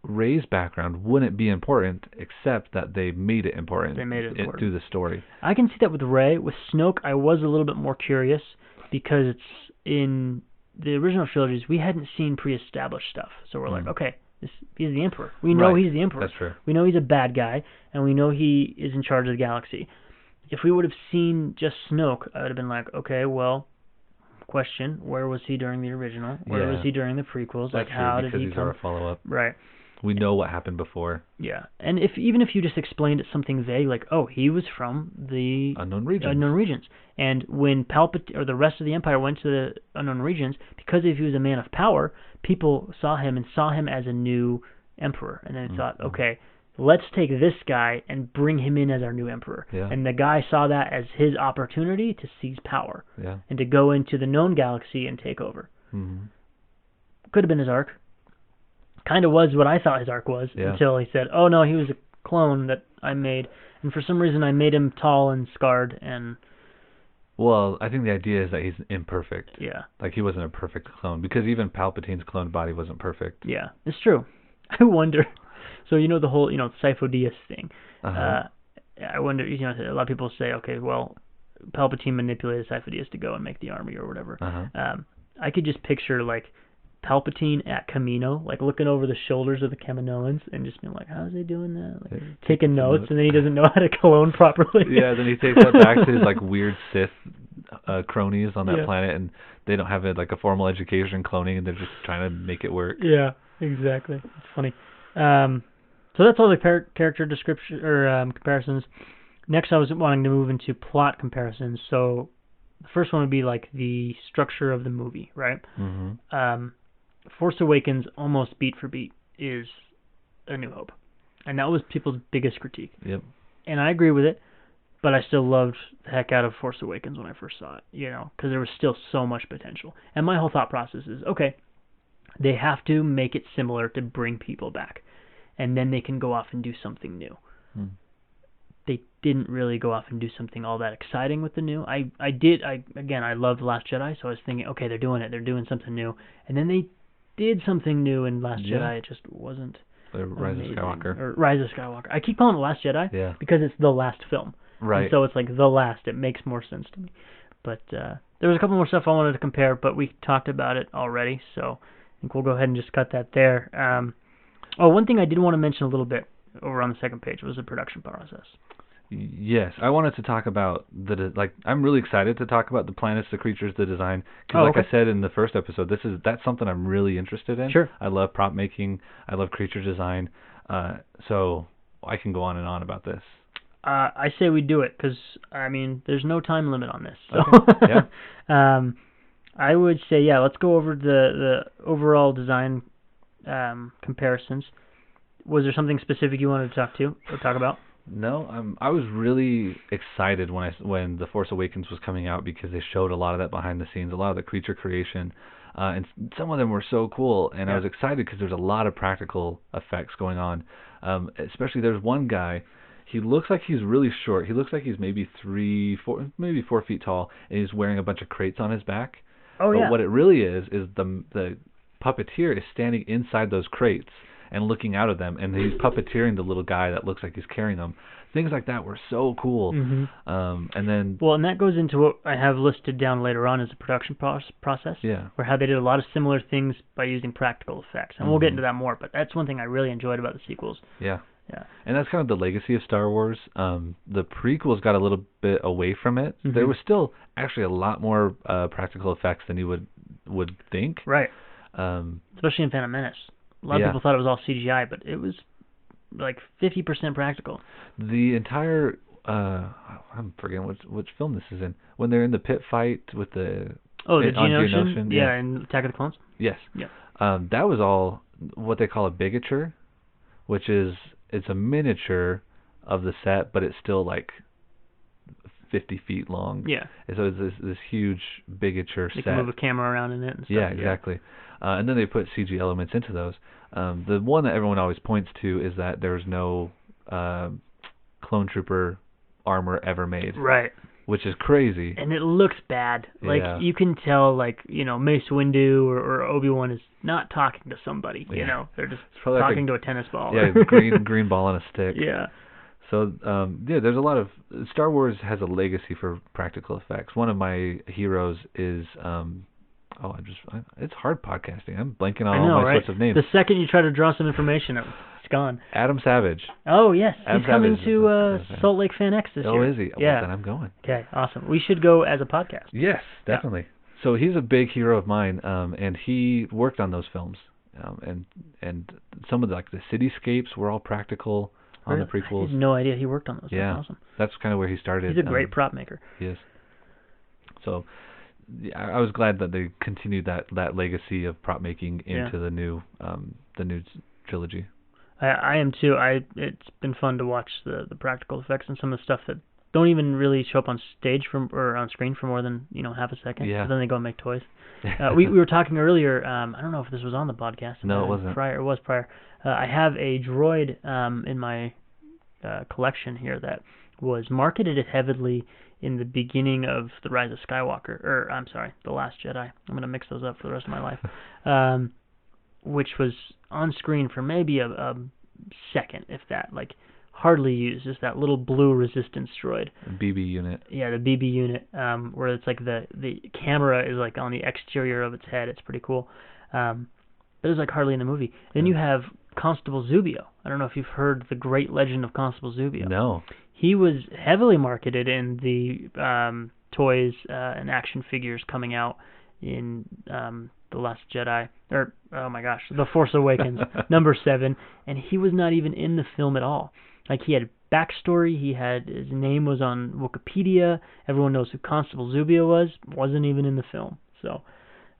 Rey's background wouldn't be important, except that they made it important. They made it important through the story. I can see that with Rey. With Snoke, I was a little bit more curious, because it's in the original trilogies we hadn't seen pre-established stuff, so we're like, okay, he's the Emperor. We know he's the Emperor. That's true. We know he's a bad guy, and we know he is in charge of the galaxy. If we would have seen just Snoke, I would have been like, okay, well, question: where was he during the original? Where was he during the prequels? That's how true, did he because come? these are a follow-up. Right. We know what happened before. Yeah, and even if you just explained it something vague, like, oh, he was from the Unknown Regions. And when Palpatine or the rest of the Empire went to the Unknown Regions, because if he was a man of power, people saw him as a new emperor, and then thought, okay, let's take this guy and bring him in as our new emperor. Yeah. And the guy saw that as his opportunity to seize power and to go into the known galaxy and take over. Mm-hmm. Could have been his arc. Kind of was what I thought his arc was until he said, oh no, he was a clone that I made, and for some reason I made him tall and scarred and... Well, I think the idea is that he's imperfect. Yeah. Like, he wasn't a perfect clone, because even Palpatine's cloned body wasn't perfect. Yeah, it's true. I wonder... So, the whole, Sifo Dyas thing. I wonder, a lot of people say, okay, well, Palpatine manipulated Sifo Dyas to go and make the army or whatever. I could just picture, like, Palpatine at Kamino, like looking over the shoulders of the Kaminoans and just being like, how's he doing that? Like, Yeah, taking notes, and then he doesn't know how to clone properly. Yeah, then he takes that back to his like weird Sith cronies on that planet, and they don't have like a formal education in cloning, and they're just trying to make it work. Yeah, exactly. It's funny. So that's all the character description or comparisons. Next, I was wanting to move into plot comparisons. So the first one would be like the structure of the movie, right? Mm-hmm. Force Awakens almost beat for beat is A New Hope, and that was people's biggest critique. Yep. And I agree with it, but I still loved the heck out of Force Awakens when I first saw it, because there was still so much potential. And my whole thought process is, okay, they have to make it similar to bring people back, and then they can go off and do something new. They didn't really go off and do something all that exciting with the new. I loved Last Jedi, so I was thinking, okay, they're doing something new, and then they did something new in Last Jedi. It just wasn't Rise of Skywalker. Or Rise of Skywalker. I keep calling it Last Jedi because it's the last film. Right. And so it's like the last. It makes more sense to me. But there was a couple more stuff I wanted to compare, but we talked about it already, so I think we'll go ahead and just cut that there. One thing I did want to mention a little bit over on the second page was the production process. Yes, I wanted to talk about I'm really excited to talk about the planets, the creatures, the design. Because I said in the first episode, that's something I'm really interested in. Sure. I love prop making. I love creature design. So I can go on and on about this. I say we do it because there's no time limit on this. So. Okay. Yeah. I would say let's go over the overall design comparisons. Was there something specific you wanted to talk about? No, I was really excited when The Force Awakens was coming out because they showed a lot of that behind the scenes, a lot of the creature creation, and some of them were so cool. And I was excited because there's a lot of practical effects going on. Especially there's one guy. He looks like he's really short. He looks like he's maybe 4 feet tall, and he's wearing a bunch of crates on his back. Oh yeah. But what it really is the puppeteer is standing inside those crates and looking out of them, and he's puppeteering the little guy that looks like he's carrying them. Things like that were so cool. Mm-hmm. And then and that goes into what I have listed down later on as the production process. Yeah. Where how they did a lot of similar things by using practical effects, and we'll get into that more. But that's one thing I really enjoyed about the sequels. Yeah. Yeah. And that's kind of the legacy of Star Wars. The prequels got a little bit away from it. Mm-hmm. There was still actually a lot more practical effects than you would think. Right. Especially in Phantom Menace. A lot of people thought it was all CGI, but it was like 50% practical. The entire I'm forgetting which film this is in. When they're in the pit fight with the Geonosian? Yeah, in Attack of the Clones. Yes. Yeah. That was all what they call a bigature, which is it's a miniature of the set, but it's still like 50 feet long. Yeah. And so it's this huge bigature set. They can move a camera around in it and stuff. Yeah, exactly. And then they put CG elements into those. The one that everyone always points to is that there's no clone trooper armor ever made. Right. Which is crazy. And it looks bad. Like, you can tell, like, Mace Windu or Obi-Wan is not talking to somebody, They're just talking to a tennis ball. Yeah, green ball on a stick. Yeah. So, there's a lot of... Star Wars has a legacy for practical effects. One of my heroes is... it's hard podcasting. I'm blanking on all my sorts of names. The second you try to draw some information, it's gone. Adam Savage. Oh, yes. Adam He's coming Savage to Salt Lake Fan X this year. Oh, is he? Yeah. Well, then I'm going. Okay, awesome. We should go as a podcast. Yes, definitely. Yeah. So he's a big hero of mine, and he worked on those films. And some of the cityscapes were all practical on the prequels. I had no idea he worked on those. Yeah, that's awesome. That's kind of where he started. He's a great prop maker. He is. So I was glad that they continued that legacy of prop making into the new trilogy. I am too. It's been fun to watch the practical effects and some of the stuff that don't even really show up on stage or on screen for more than half a second. Yeah. So then they go and make toys. We were talking earlier. I don't know if this was on the podcast. No, it wasn't. It was prior. I have a droid in my collection here that was marketed heavily in the beginning of The Rise of Skywalker, The Last Jedi. I'm going to mix those up for the rest of my life. Which was on screen for maybe a second, if that, hardly used, just that little blue resistance droid. BB unit. Yeah, the BB unit, where it's the camera is on the exterior of its head. It's pretty cool. But it was like hardly in the movie. Then you have Constable Zubio. I don't know if you've heard the great legend of Constable Zubio. No. He was heavily marketed in the toys and action figures coming out in The Last Jedi, or, oh my gosh, The Force Awakens, number 7, and he was not even in the film at all. Like, he had backstory, his name was on Wikipedia, everyone knows who Constable Zubio wasn't even in the film. So,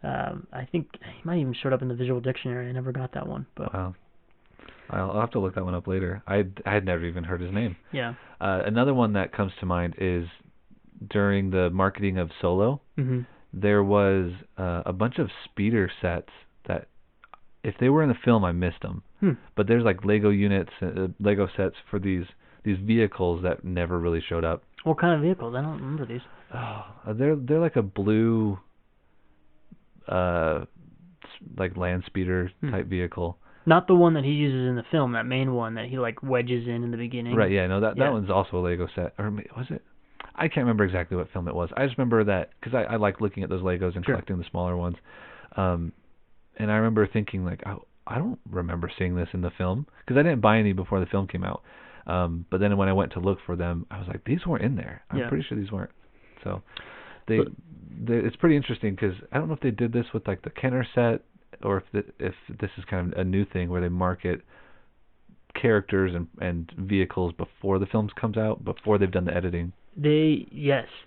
I think he might even showed up in the visual dictionary. I never got that one. But wow. I'll have to look that one up later. I had never even heard his name. Yeah. Another one that comes to mind is during the marketing of Solo, there was a bunch of speeder sets that, if they were in the film, I missed them. But there's like Lego units, Lego sets for these vehicles that never really showed up. What kind of vehicles? I don't remember these. They're like a blue, like land speeder type vehicle. Not the one that he uses in the film, that main one that he like wedges in the beginning. Right, yeah, no, that one's also a Lego set. Or was it? I can't remember exactly what film it was. I just remember that, because I like looking at those Legos and collecting the smaller ones. And I remember thinking, like, I don't remember seeing this in the film, because I didn't buy any before the film came out. But then when I went to look for them, I was like, these weren't in there. I'm pretty sure these weren't. So it's pretty interesting, because I don't know if they did this with like the Kenner set, or if this is kind of a new thing where they market characters and vehicles before the film comes out, before they've done the editing. They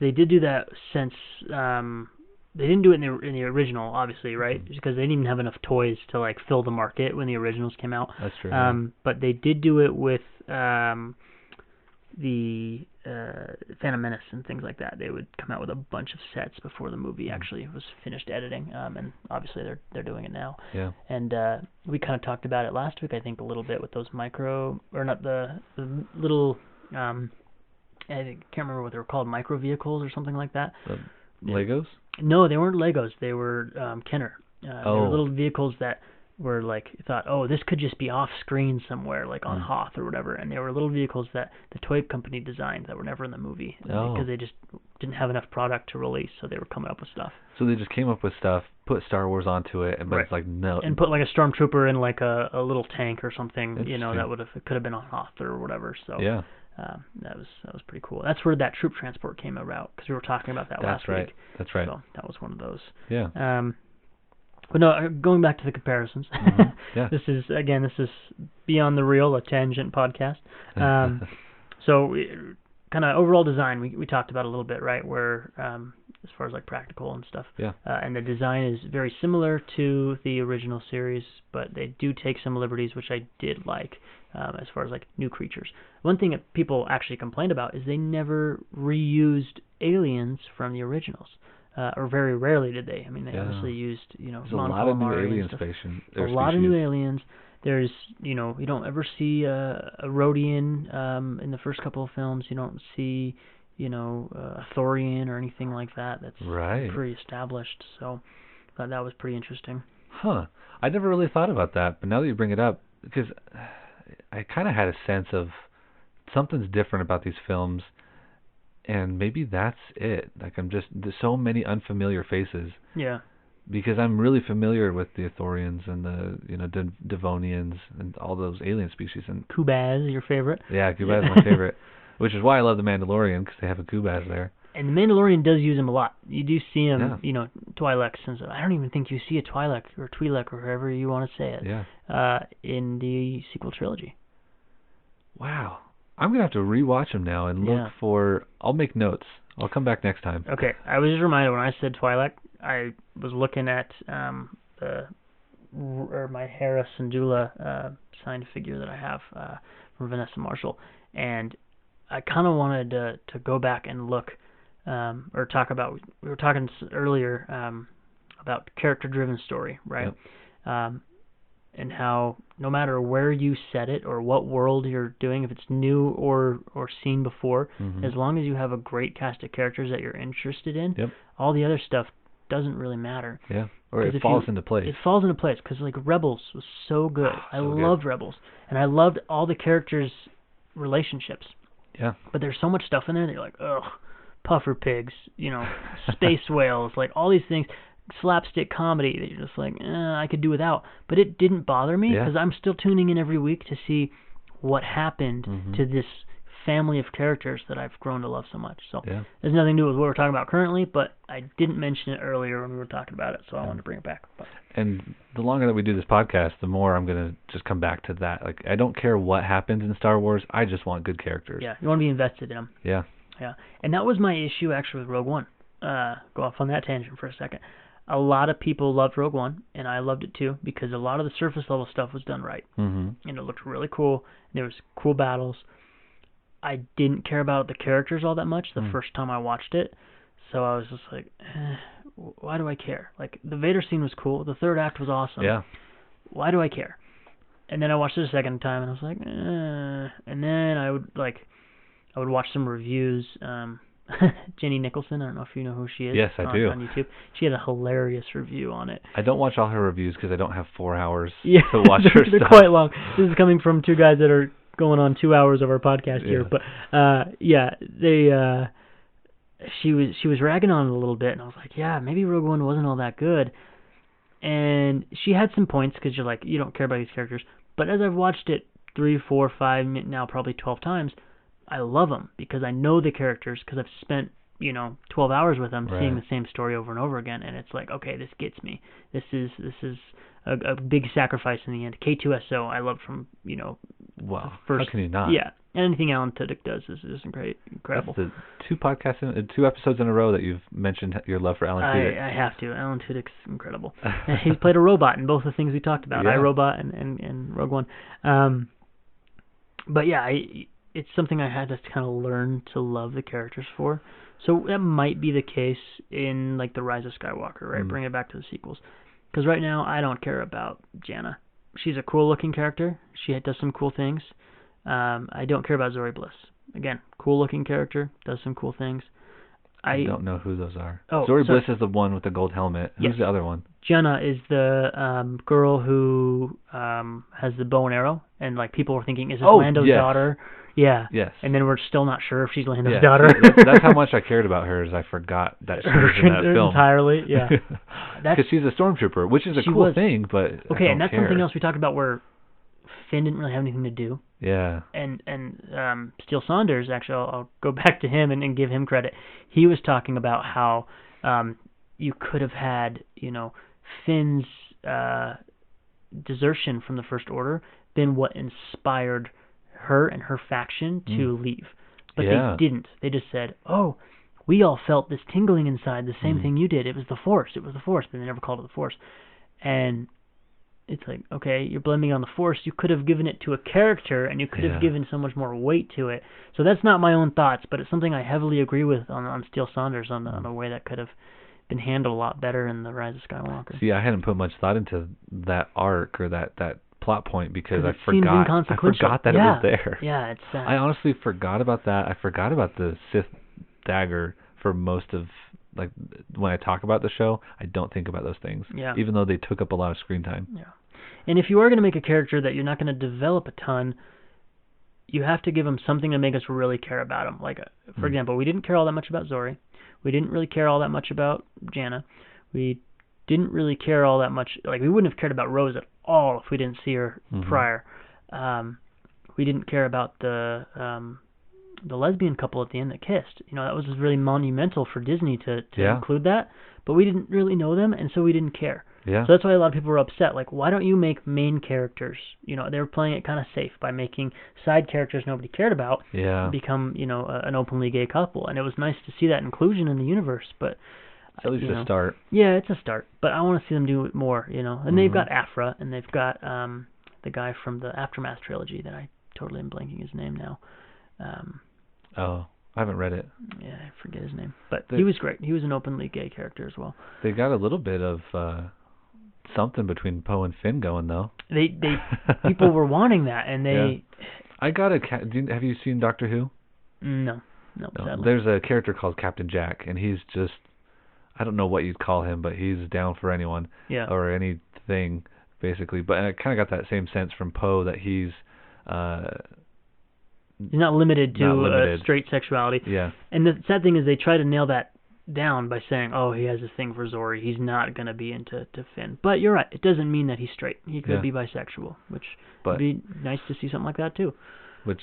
did do that since they didn't do it in the original, obviously, right? Because they didn't even have enough toys to like fill the market when the originals came out. That's true. But they did do it with the Phantom Menace and things like that. They would come out with a bunch of sets before the movie actually was finished editing, and obviously they're doing it now. Yeah. And we kind of talked about it last week, I think, a little bit with those the little I can't remember what they were called, micro vehicles or something like that. Legos? No, they weren't Legos. They were Kenner. They were little vehicles that were like, thought, oh, this could just be off screen somewhere, like on Hoth or whatever. And they were little vehicles that the toy company designed that were never in the movie because they just didn't have enough product to release, so they were coming up with stuff. So they just came up with stuff, put Star Wars onto it, but it's like, no. And put like a stormtrooper in like a little tank or something, that could have been on Hoth or whatever. So yeah. That was pretty cool. That's where that troop transport came about, because we were talking about that last week. That's right. So that was one of those. Yeah. But no, going back to the comparisons. Yeah. This is Beyond the Real, a tangent podcast. So kind of overall design, we talked about a little bit, right? Where as far as like practical and stuff. Yeah. And the design is very similar to the original series, but they do take some liberties, which I did like, as far as like new creatures. One thing that people actually complained about is they never reused aliens from the originals. Or very rarely did they. I mean, they obviously used, there's a lot of new alien species. A lot of new aliens. There's, you don't ever see a Rhodian in the first couple of films. You don't see, a Thorian or anything like that. That's pretty established. So I thought that was pretty interesting. Huh. I never really thought about that, but now that you bring it up, because I kind of had a sense of something's different about these films. And maybe that's it. Like, there's so many unfamiliar faces. Yeah. Because I'm really familiar with the Thorians and the, Devonians and all those alien species. And Kubaz, your favorite? Yeah, Kubaz is my favorite. Which is why I love the Mandalorian, because they have a Kubaz there. And the Mandalorian does use him a lot. You do see him, Twi'lek. Since I don't even think you see a Twi'lek or Twi'lek or however you want to say it. Yeah. In the sequel trilogy. Wow. I'm going to have to rewatch them now and look for... I'll make notes. I'll come back next time. Okay. I was just reminded when I said Twi'lek, I was looking at my Hera Syndulla signed figure that I have from Vanessa Marshall. And I kind of wanted to go back and look or talk about... We were talking earlier about character-driven story, right? Yep. And how no matter where you set it or what world you're doing, if it's new or seen before, as long as you have a great cast of characters that you're interested in, all the other stuff doesn't really matter. Yeah, or it falls into place. It falls into place, because like Rebels was so good. I loved Rebels, and I loved all the characters' relationships. Yeah. But there's so much stuff in there that you're like, ugh, puffer pigs, space whales, like all these things. slapstick comedy that you're just like, I could do without. But it didn't bother me because I'm still tuning in every week to see what happened to this family of characters that I've grown to love so much. So there's nothing to do with what we're talking about currently, but I didn't mention it earlier when we were talking about it, so I wanted to bring it back. But. And the longer that we do this podcast, the more I'm going to just come back to that. Like, I don't care what happens in Star Wars. I just want good characters. Yeah, you want to be invested in them. Yeah. Yeah, and that was my issue actually with Rogue One. Go off on that tangent for a second. A lot of people loved Rogue One, and I loved it too, because a lot of the surface level stuff was done right. And it looked really cool. There was cool battles. I didn't care about the characters all that much the first time I watched it, so I was just like, why do I care? Like, the Vader scene was cool. The third act was awesome. Yeah. Why do I care? And then I watched it a second time, and I was like, and then I would watch some reviews. Jenny Nicholson, I don't know if you know who she is. Yes, I do. On YouTube. She had a hilarious review on it. I don't watch all her reviews because I don't have 4 hours to watch her they're stuff. Quite long. This is coming from two guys that are going on 2 hours of our podcast here. But she was ragging on it a little bit, and I was like, maybe Rogue One wasn't all that good. And she had some points because you're like, you don't care about these characters. But as I've watched it 3, 4, 5, now probably 12 times, I love them because I know the characters because I've spent 12 hours with them, seeing the same story over and over again, and it's like, okay, this gets me. This is a big sacrifice in the end. K2SO I love from wow, first. How can you not? Yeah, anything Alan Tudyk does is incredible. That's the 2 episodes in a row that you've mentioned your love for Alan Tudyk. I have to. Alan Tudyk's incredible. He's played a robot in both the things we talked about, iRobot and Rogue One. But yeah, it's something I had to kind of learn to love the characters for. So that might be the case in like the Rise of Skywalker, right? Bring it back to the sequels. Because right now I don't care about Janna. She's a cool looking character. She does some cool things. I don't care about Zori Bliss. Again, cool looking character, does some cool things. I don't know who those are. Oh, Zori Bliss is the one with the gold helmet. Who's the other one? Janna is the girl who has the bow and arrow, and like people were thinking, is this Lando's daughter? Yeah. Yes. And then we're still not sure if she's Lando's daughter. That's how much I cared about her, is I forgot that she was in that film. Entirely, yeah. Because she's a stormtrooper, which is a cool thing, but okay, and that's something else we talked about where Finn didn't really have anything to do. Yeah. And Steele Saunders, actually, I'll go back to him and give him credit. He was talking about how you could have had, Finn's desertion from the First Order been what inspired her and her faction to leave. But they didn't. They just said, we all felt this tingling inside, the same thing you did. It was the Force. It was the Force. But they never called it the Force. And it's like, okay, you're blaming on the Force. You could have given it to a character, and you could have given so much more weight to it. So that's not my own thoughts, but it's something I heavily agree with on Steele Saunders on the way that could have been handled a lot better in the Rise of Skywalker. See, I hadn't put much thought into that arc or that plot point because I forgot that it was there. Yeah, it's sad. I honestly forgot about that. I forgot about the Sith dagger for most of, like, when I talk about the show, I don't think about those things. Yeah. Even though they took up a lot of screen time. Yeah. And if you are going to make a character that you're not going to develop a ton, you have to give them something to make us really care about them. Like, for example, we didn't care all that much about Zori. We didn't really care all that much about Janna. We didn't really care all that much. Like, we wouldn't have cared about Rose at all if we didn't see her prior. We didn't care about the lesbian couple at the end that kissed. That was really monumental for Disney to include that. But we didn't really know them, and so we didn't care. Yeah. So that's why a lot of people were upset. Like, why don't you make main characters? They were playing it kind of safe by making side characters nobody cared about become, an openly gay couple. And it was nice to see that inclusion in the universe. But it's at least a start. Yeah, it's a start. But I want to see them do it more. And they've got Aphra, and they've got the guy from the Aftermath trilogy that I totally am blanking his name now. I haven't read it. Yeah, I forget his name. But he was great. He was an openly gay character as well. They got a little bit of something between Poe and Finn going, though. They people were wanting that, and they... Yeah. I got have you seen Doctor Who? No, sadly. There's a character called Captain Jack, and he's just... I don't know what you'd call him, but he's down for anyone. Yeah. Or anything, basically. But I kind of got that same sense from Poe that he's not limited to straight sexuality. Yeah. And the sad thing is they try to nail that down by saying, oh, he has a thing for Zori. He's not going to be into Finn. But you're right. It doesn't mean that he's straight. He could be bisexual, which would be nice to see something like that, too. Which,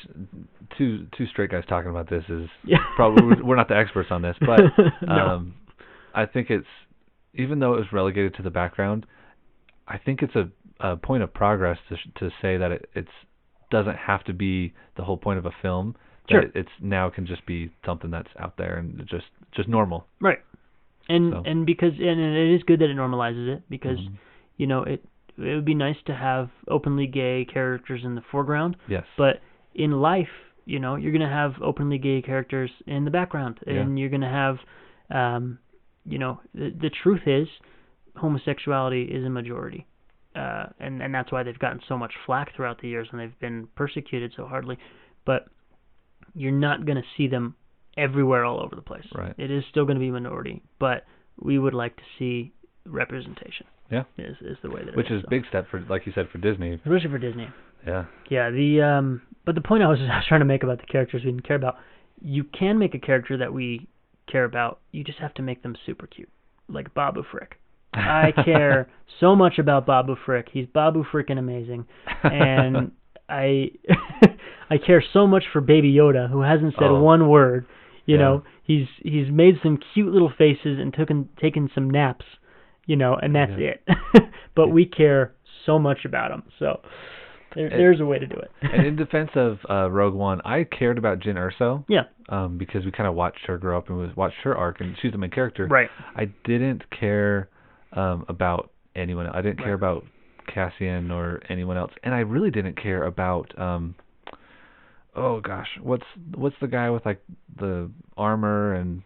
two straight guys talking about this is probably, we're not the experts on this, but No. I think it's, even though it was relegated to the background, I think it's a point of progress to say that it doesn't have to be the whole point of a film. Sure. That it's now can just be something that's out there and just normal. Right. And because it is good that it normalizes it, because you know, it would be nice to have openly gay characters in the foreground. Yes. But in life, you know, you're going to have openly gay characters in the background, and you're going to have you know, the truth is homosexuality is a majority. And that's why they've gotten so much flack throughout the years and they've been persecuted so hardly. But you're not going to see them everywhere all over the place. Right. It is still going to be a minority, but we would like to see representation. Yeah. Is the way that Which it is. is a big step for, like you said, for Disney. Especially for Disney. Yeah. Yeah, but the point I was trying to make about the characters we didn't care about, you can make a character that we care about, you just have to make them super cute. Like Babu Frick. I care so much about Babu Frick. He's Babu Frickin' amazing. And I care so much for Baby Yoda, who hasn't said one word. You know, he's made some cute little faces and taken some naps, you know, and that's it. But we care so much about him. So there's a way to do it. And in defense of Rogue One, I cared about Jyn Erso. Yeah. Because we kind of watched her grow up and watched her arc, and she's the main character. Right. I didn't care about anyone else. I didn't care about Cassian or anyone else, and I really didn't care about oh gosh, what's the guy with like the armor and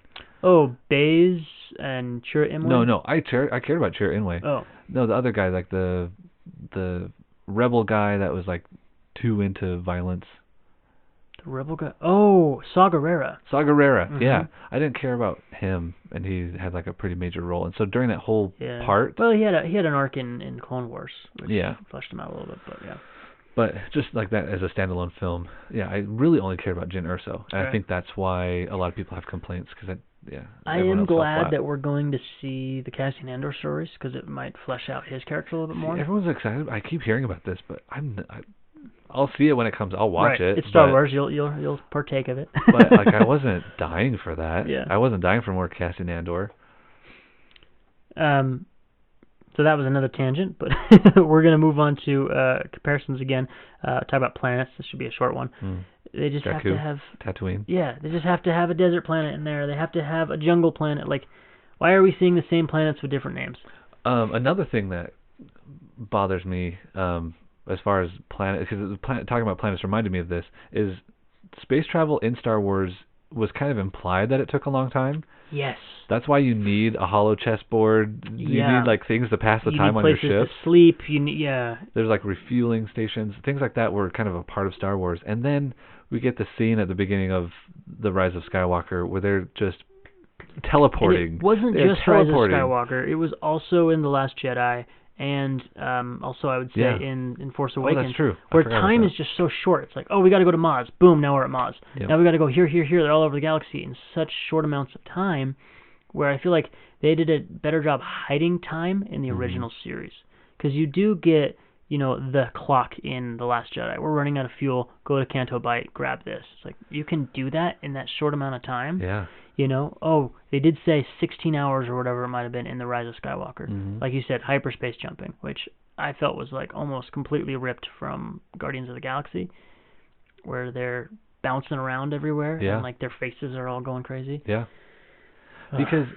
Baze and Chirrut Imwe? No, I cared about Chirrut Imwe. Oh. No, the other guy, like the rebel guy that was like too into violence. The rebel guy? Oh, Saw Gerrera. Saw Gerrera, yeah. I didn't care about him, and he had like a pretty major role. And so during that whole part... Well, he had an arc in Clone Wars, which fleshed him out a little bit, but yeah. But just like that as a standalone film, I really only cared about Jyn Erso. And I think that's why a lot of people have complaints, because I am glad that we're going to see the Cassian Andor stories, because it might flesh out his character a little bit more. Everyone's excited. I keep hearing about this, but I'll see it when it comes. I'll watch it. It's Star Wars. You'll partake of it. But like, I wasn't dying for that. Yeah. I wasn't dying for more Cassian Andor. So that was another tangent, but we're going to move on to comparisons again. Talk about planets. This should be a short one. They just have to have... Tatooine. Yeah, they just have to have a desert planet in there. They have to have a jungle planet. Like, why are we seeing the same planets with different names? Another thing that bothers me as far as planet, because talking about planets reminded me of this, is space travel in Star Wars was kind of implied that it took a long time. Yes. That's why you need a hollow chessboard. You need like things to pass the time on your ship. You need places to sleep. There's like refueling stations, things like that were kind of a part of Star Wars. And then we get the scene at the beginning of The Rise of Skywalker where they're just teleporting. And it wasn't just Rise of Skywalker. It was also in The Last Jedi. And also, I would say in Force Awakens, that's true. Where time is just so short. It's like, we got to go to Maz. Boom, now we're at Maz. Yep. Now we got to go here. They're all over the galaxy in such short amounts of time, where I feel like they did a better job hiding time in the original series. Because you do get, the clock in The Last Jedi. We're running out of fuel. Go to Canto Bight. Grab this. It's like, you can do that in that short amount of time. Yeah. They did say 16 hours or whatever it might have been in The Rise of Skywalker. Like you said, hyperspace jumping, which I felt was like almost completely ripped from Guardians of the Galaxy, where they're bouncing around everywhere and like their faces are all going crazy. Yeah. Because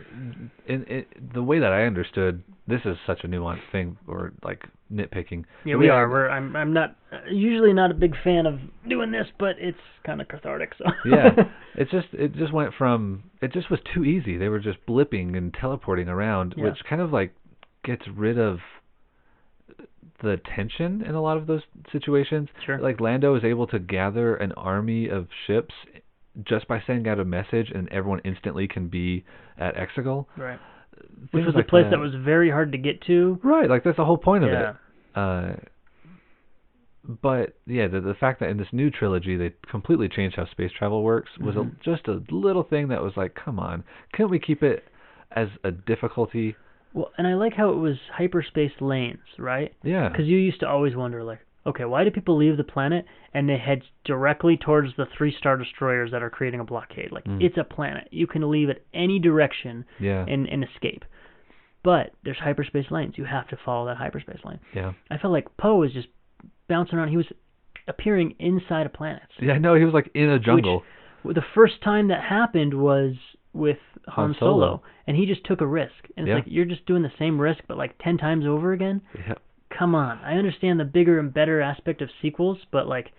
the way that I understood, this is such a nuanced thing, or like nitpicking. Yeah, we are. I'm not usually not a big fan of doing this, but it's kind of cathartic. So yeah, it just was too easy. They were just blipping and teleporting around, which kind of like gets rid of the tension in a lot of those situations. Sure. Like Lando is able to gather an army of ships just by sending out a message, and everyone instantly can be at Exegol. Right. Which was a place that was very hard to get to. Right, like that's the whole point of it. But yeah, the fact that in this new trilogy they completely changed how space travel works was just a little thing that was like, come on, can't we keep it as a difficulty. Well, and I like how it was hyperspace lanes, right? Yeah. Because you used to always wonder, like, okay, why do people leave the planet and they head directly towards the 3-star destroyers that are creating a blockade? Like, it's a planet. You can leave it any direction and escape. But there's hyperspace lanes. You have to follow that hyperspace lane. Yeah. I felt like Poe was just bouncing around. He was appearing inside of planets. Yeah, no, he was like in a jungle. Which, the first time that happened was with Han Solo, and he just took a risk. And it's like, you're just doing the same risk, but like 10 times over again? Yeah. Come on. I understand the bigger and better aspect of sequels, but like,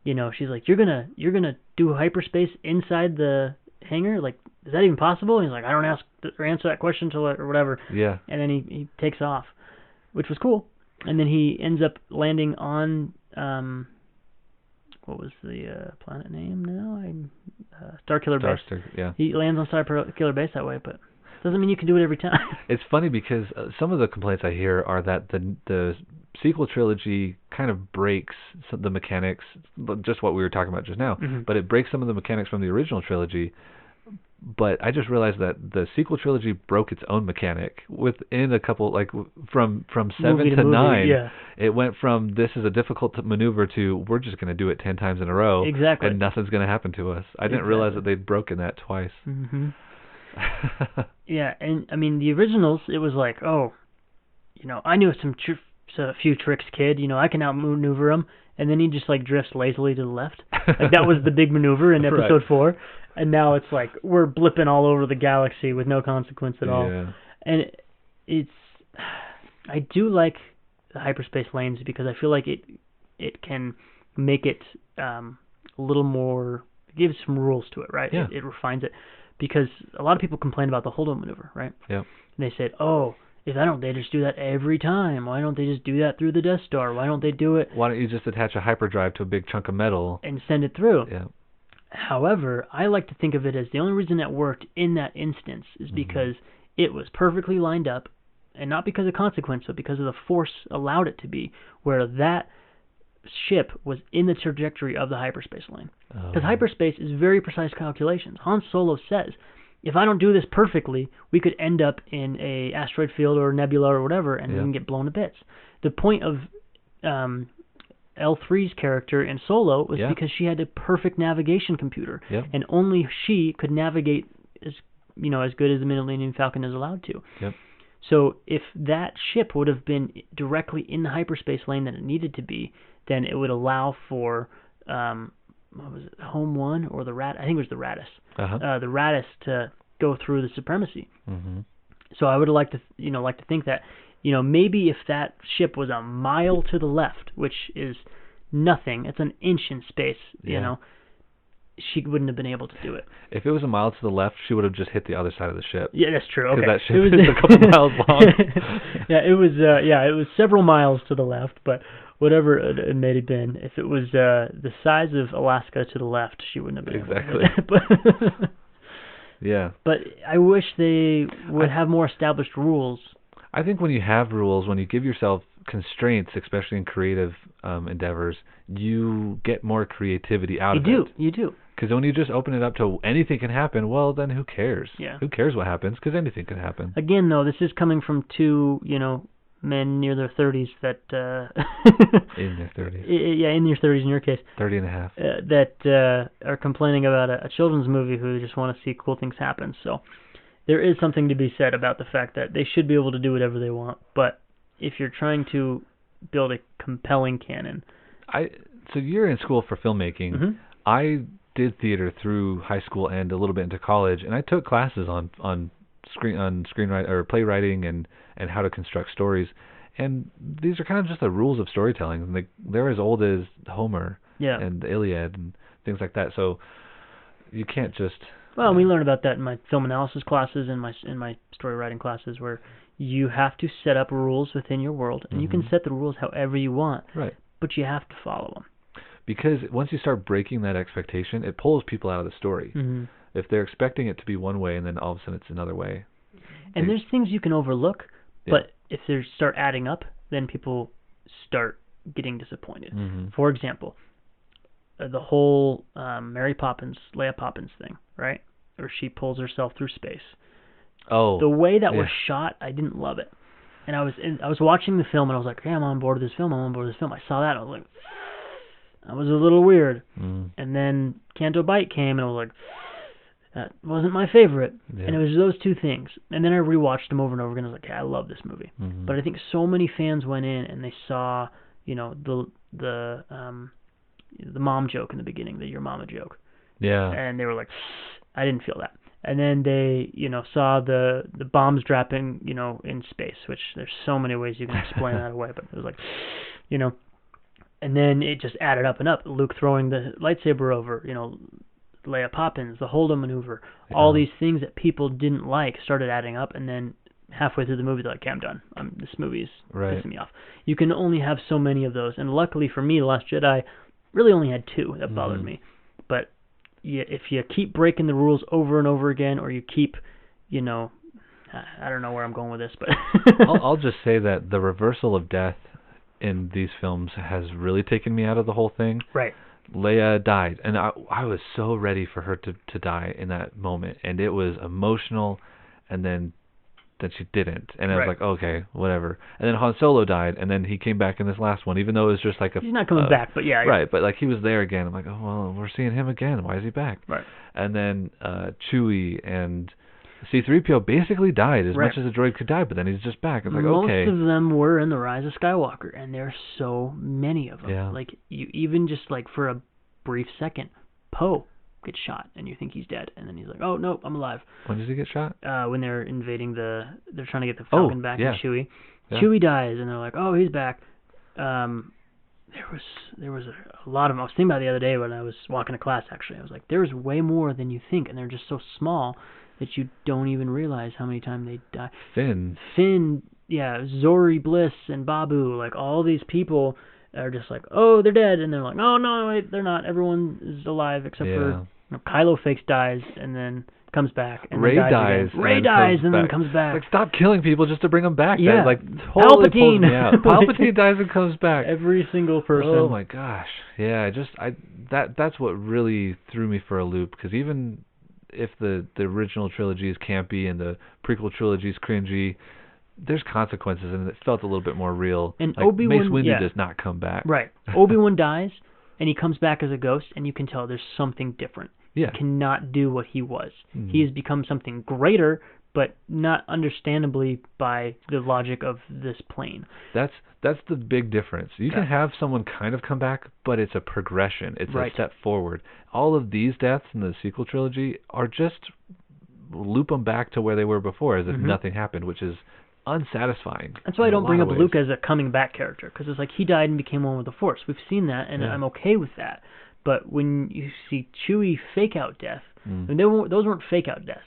you know, she's like, you're gonna do hyperspace inside the hangar? Like, is that even possible? And he's like, I don't answer that question till or whatever. Yeah. And then he takes off, which was cool. And then he ends up landing on what was the planet name now? Starkiller Base. Yeah. He lands on Starkiller Base that way, but doesn't mean you can do it every time. It's funny because some of the complaints I hear are that the sequel trilogy kind of breaks the mechanics, just what we were talking about just now, but it breaks some of the mechanics from the original trilogy. But I just realized that the sequel trilogy broke its own mechanic within a couple, like from 7 to 9. Yeah. It went from this is a difficult maneuver to we're just going to do it 10 times in a row. Exactly. And nothing's going to happen to us. I didn't realize that they'd broken that twice. Yeah, and I mean the originals, it was like, oh, you know, I knew a few tricks, kid. You know, I can outmaneuver him, and then he just like drifts lazily to the left. Like that was the big maneuver in Episode 4. And now it's like we're blipping all over the galaxy with no consequence at all. Yeah. And I do like the hyperspace lanes because I feel like it can make it a little more, give some rules to it, right? Yeah. It refines it. Because a lot of people complain about the hold-on maneuver, right? Yeah. And they said, oh, they just do that every time? Why don't they just do that through the Death Star? Why don't they do it? Why don't you just attach a hyperdrive to a big chunk of metal and send it through? Yeah. However, I like to think of it as the only reason that worked in that instance is because it was perfectly lined up, and not because of consequence, but because of the Force allowed it to be, where that ship was in the trajectory of the hyperspace lane. Because hyperspace is very precise calculations. Han Solo says, if I don't do this perfectly, we could end up in a asteroid field or nebula or whatever, and we can get blown to bits. The point of L3's character in Solo was because she had a perfect navigation computer, and only she could navigate as good as the Millennium Falcon is allowed to. Yep. So if that ship would have been directly in the hyperspace lane that it needed to be, then it would allow for what was it, Home One or the Rat? I think it was the Raddus. The Raddus to go through the supremacy. So I would like to think that maybe if that ship was a mile to the left, which is nothing, it's an inch in space, you know, she wouldn't have been able to do it. If it was a mile to the left, she would have just hit the other side of the ship. Yeah, that's true. Okay. Because that ship is a couple miles long. It was several miles to the left, but whatever it may have been, if it was the size of Alaska to the left, she wouldn't have been able to do it. Yeah. But I wish they would have more established rules. I think when you have rules, when you give yourself constraints, especially in creative endeavors, you get more creativity out of it. You do. Because when you just open it up to anything can happen, well, then who cares? Yeah. Who cares what happens? Because anything can happen. Again, though, this is coming from two, men near their 30s that... in their 30s. Yeah, in your 30s in your case. 30 and a half. That are complaining about a children's movie who just want to see cool things happen. So there is something to be said about the fact that they should be able to do whatever they want. But if you're trying to build a compelling canon... So you're in school for filmmaking. I did theater through high school and a little bit into college, and I took classes on screenwriting or playwriting and how to construct stories. And these are kind of just the rules of storytelling. And they're as old as Homer and the Iliad and things like that. So you can't just... Well, we learned about that in my film analysis classes and in my story writing classes, where you have to set up rules within your world, and you can set the rules however you want. Right. But you have to follow them. Because once you start breaking that expectation, it pulls people out of the story. If they're expecting it to be one way and then all of a sudden it's another way. And there's things you can overlook, but if they start adding up, then people start getting disappointed. For example, the whole Mary Poppins, Leia Poppins thing, right? Or she pulls herself through space. Oh. The way that was yeah. shot, I didn't love it. And I was watching the film, and I was like, hey, I'm on board with this film. I saw that, and I was like, that was a little weird. And then Canto Bight came, and I was like, that wasn't my favorite. Yeah. And it was those two things. And then I rewatched them over and over again. I was like, hey, I love this movie. But I think so many fans went in and they saw, the mom joke in the beginning, the your mama joke. Yeah. And they were like, I didn't feel that. And then they, saw the bombs dropping, in space, which there's so many ways you can explain that away. But it was like, and then it just added up and up. Luke throwing the lightsaber over, Leia Poppins, the Holdo maneuver, all these things that people didn't like started adding up, and then halfway through the movie, they're like, okay, I'm done. This movie's pissing me off. You can only have so many of those, and luckily for me, The Last Jedi really only had 2 that bothered me. But if you keep breaking the rules over and over again, or you keep, I don't know where I'm going with this, but I'll just say that the reversal of death in these films has really taken me out of the whole thing. Right. Leia died, and I was so ready for her to die in that moment, and it was emotional, and then she didn't, and I was like, okay, whatever. And then Han Solo died, and then he came back in this last one, even though it was just like he's not coming back, but yeah. Right, but like he was there again. I'm like, oh well, we're seeing him again. Why is he back? Right. And then Chewie and C-3PO basically died as much as a droid could die, but then he's just back. It's like, okay. Most of them were in The Rise of Skywalker, and there's so many of them. Yeah. Like, you even just, like, for a brief second, Poe gets shot, and you think he's dead, and then he's like, oh, no, I'm alive. When does he get shot? When they're invading they're trying to get the Falcon back yeah. and Chewie. Yeah. Chewie dies, and they're like, oh, he's back. There was a lot of them. I was thinking about it the other day when I was walking to class, actually. I was like, there's way more than you think, and they're just so small that you don't even realize how many times they die. Finn, yeah, Zori Bliss and Babu, like all these people are just like, oh, they're dead, and they're like, oh no, wait, they're not. Everyone is alive except for Kylo Fakes dies and then comes back. And Ray dies. Ray dies and then comes back. Like, stop killing people just to bring them back. Yeah, that, like totally Palpatine. pulls me out. Palpatine dies and comes back. Every single person. Oh my gosh, yeah. That's what really threw me for a loop, because even if the original trilogy is campy and the prequel trilogy is cringy, there's consequences, and it felt a little bit more real. And like, Obi-Wan, Mace Windu does not come back. Right. Obi-Wan dies, and he comes back as a ghost, and you can tell there's something different. Yeah. He cannot do what he was. He has become something greater, but not understandably by the logic of this plane. That's the big difference. You can have someone kind of come back, but it's a progression. It's a step forward. All of these deaths in the sequel trilogy are just loop them back to where they were before, as if nothing happened, which is unsatisfying. That's why I don't bring up Luke as a coming back character, because it's like he died and became one with the Force. We've seen that, and I'm okay with that. But when you see Chewie fake out death, and those weren't fake out deaths.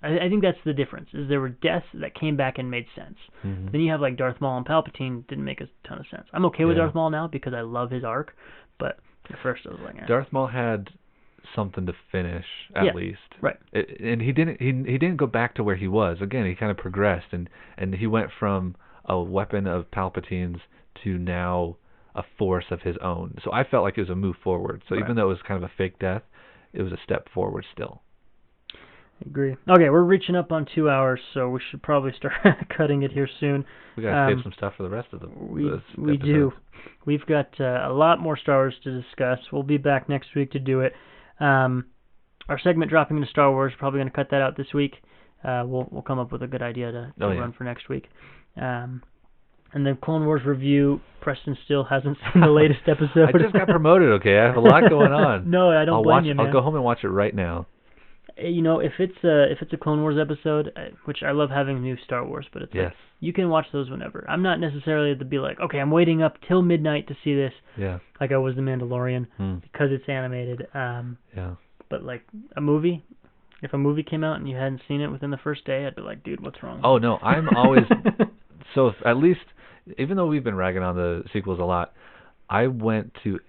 I think that's the difference. Is there were deaths that came back and made sense. Then you have like Darth Maul and Palpatine, didn't make a ton of sense. I'm okay with Darth Maul now because I love his arc, but at first I was like, Darth Maul had something to finish at least. Right. And he didn't go back to where he was. Again, he kind of progressed, and he went from a weapon of Palpatine's to now a force of his own. So I felt like it was a move forward. So even though it was kind of a fake death, it was a step forward still. I agree. Okay, we're reaching up on 2 hours, so we should probably start cutting it here soon. We got to save some stuff for the rest of we do. We've got a lot more Star Wars to discuss. We'll be back next week to do it. Our segment dropping into Star Wars, probably going to cut that out this week. We'll come up with a good idea to run for next week. And the Clone Wars review, Preston still hasn't seen the latest episode. I just got promoted, okay? I have a lot going on. No, I don't blame you, man. I'll go home and watch it right now. You know, if it's a Clone Wars episode, which I love having new Star Wars, but it's like, you can watch those whenever. I'm not necessarily to be like, okay, I'm waiting up till midnight to see this. Yeah. Like I was The Mandalorian because it's animated. But like a movie, if a movie came out and you hadn't seen it within the first day, I'd be like, dude, what's wrong? Oh no, I'm always so at least, even though we've been ragging on the sequels a lot, I went to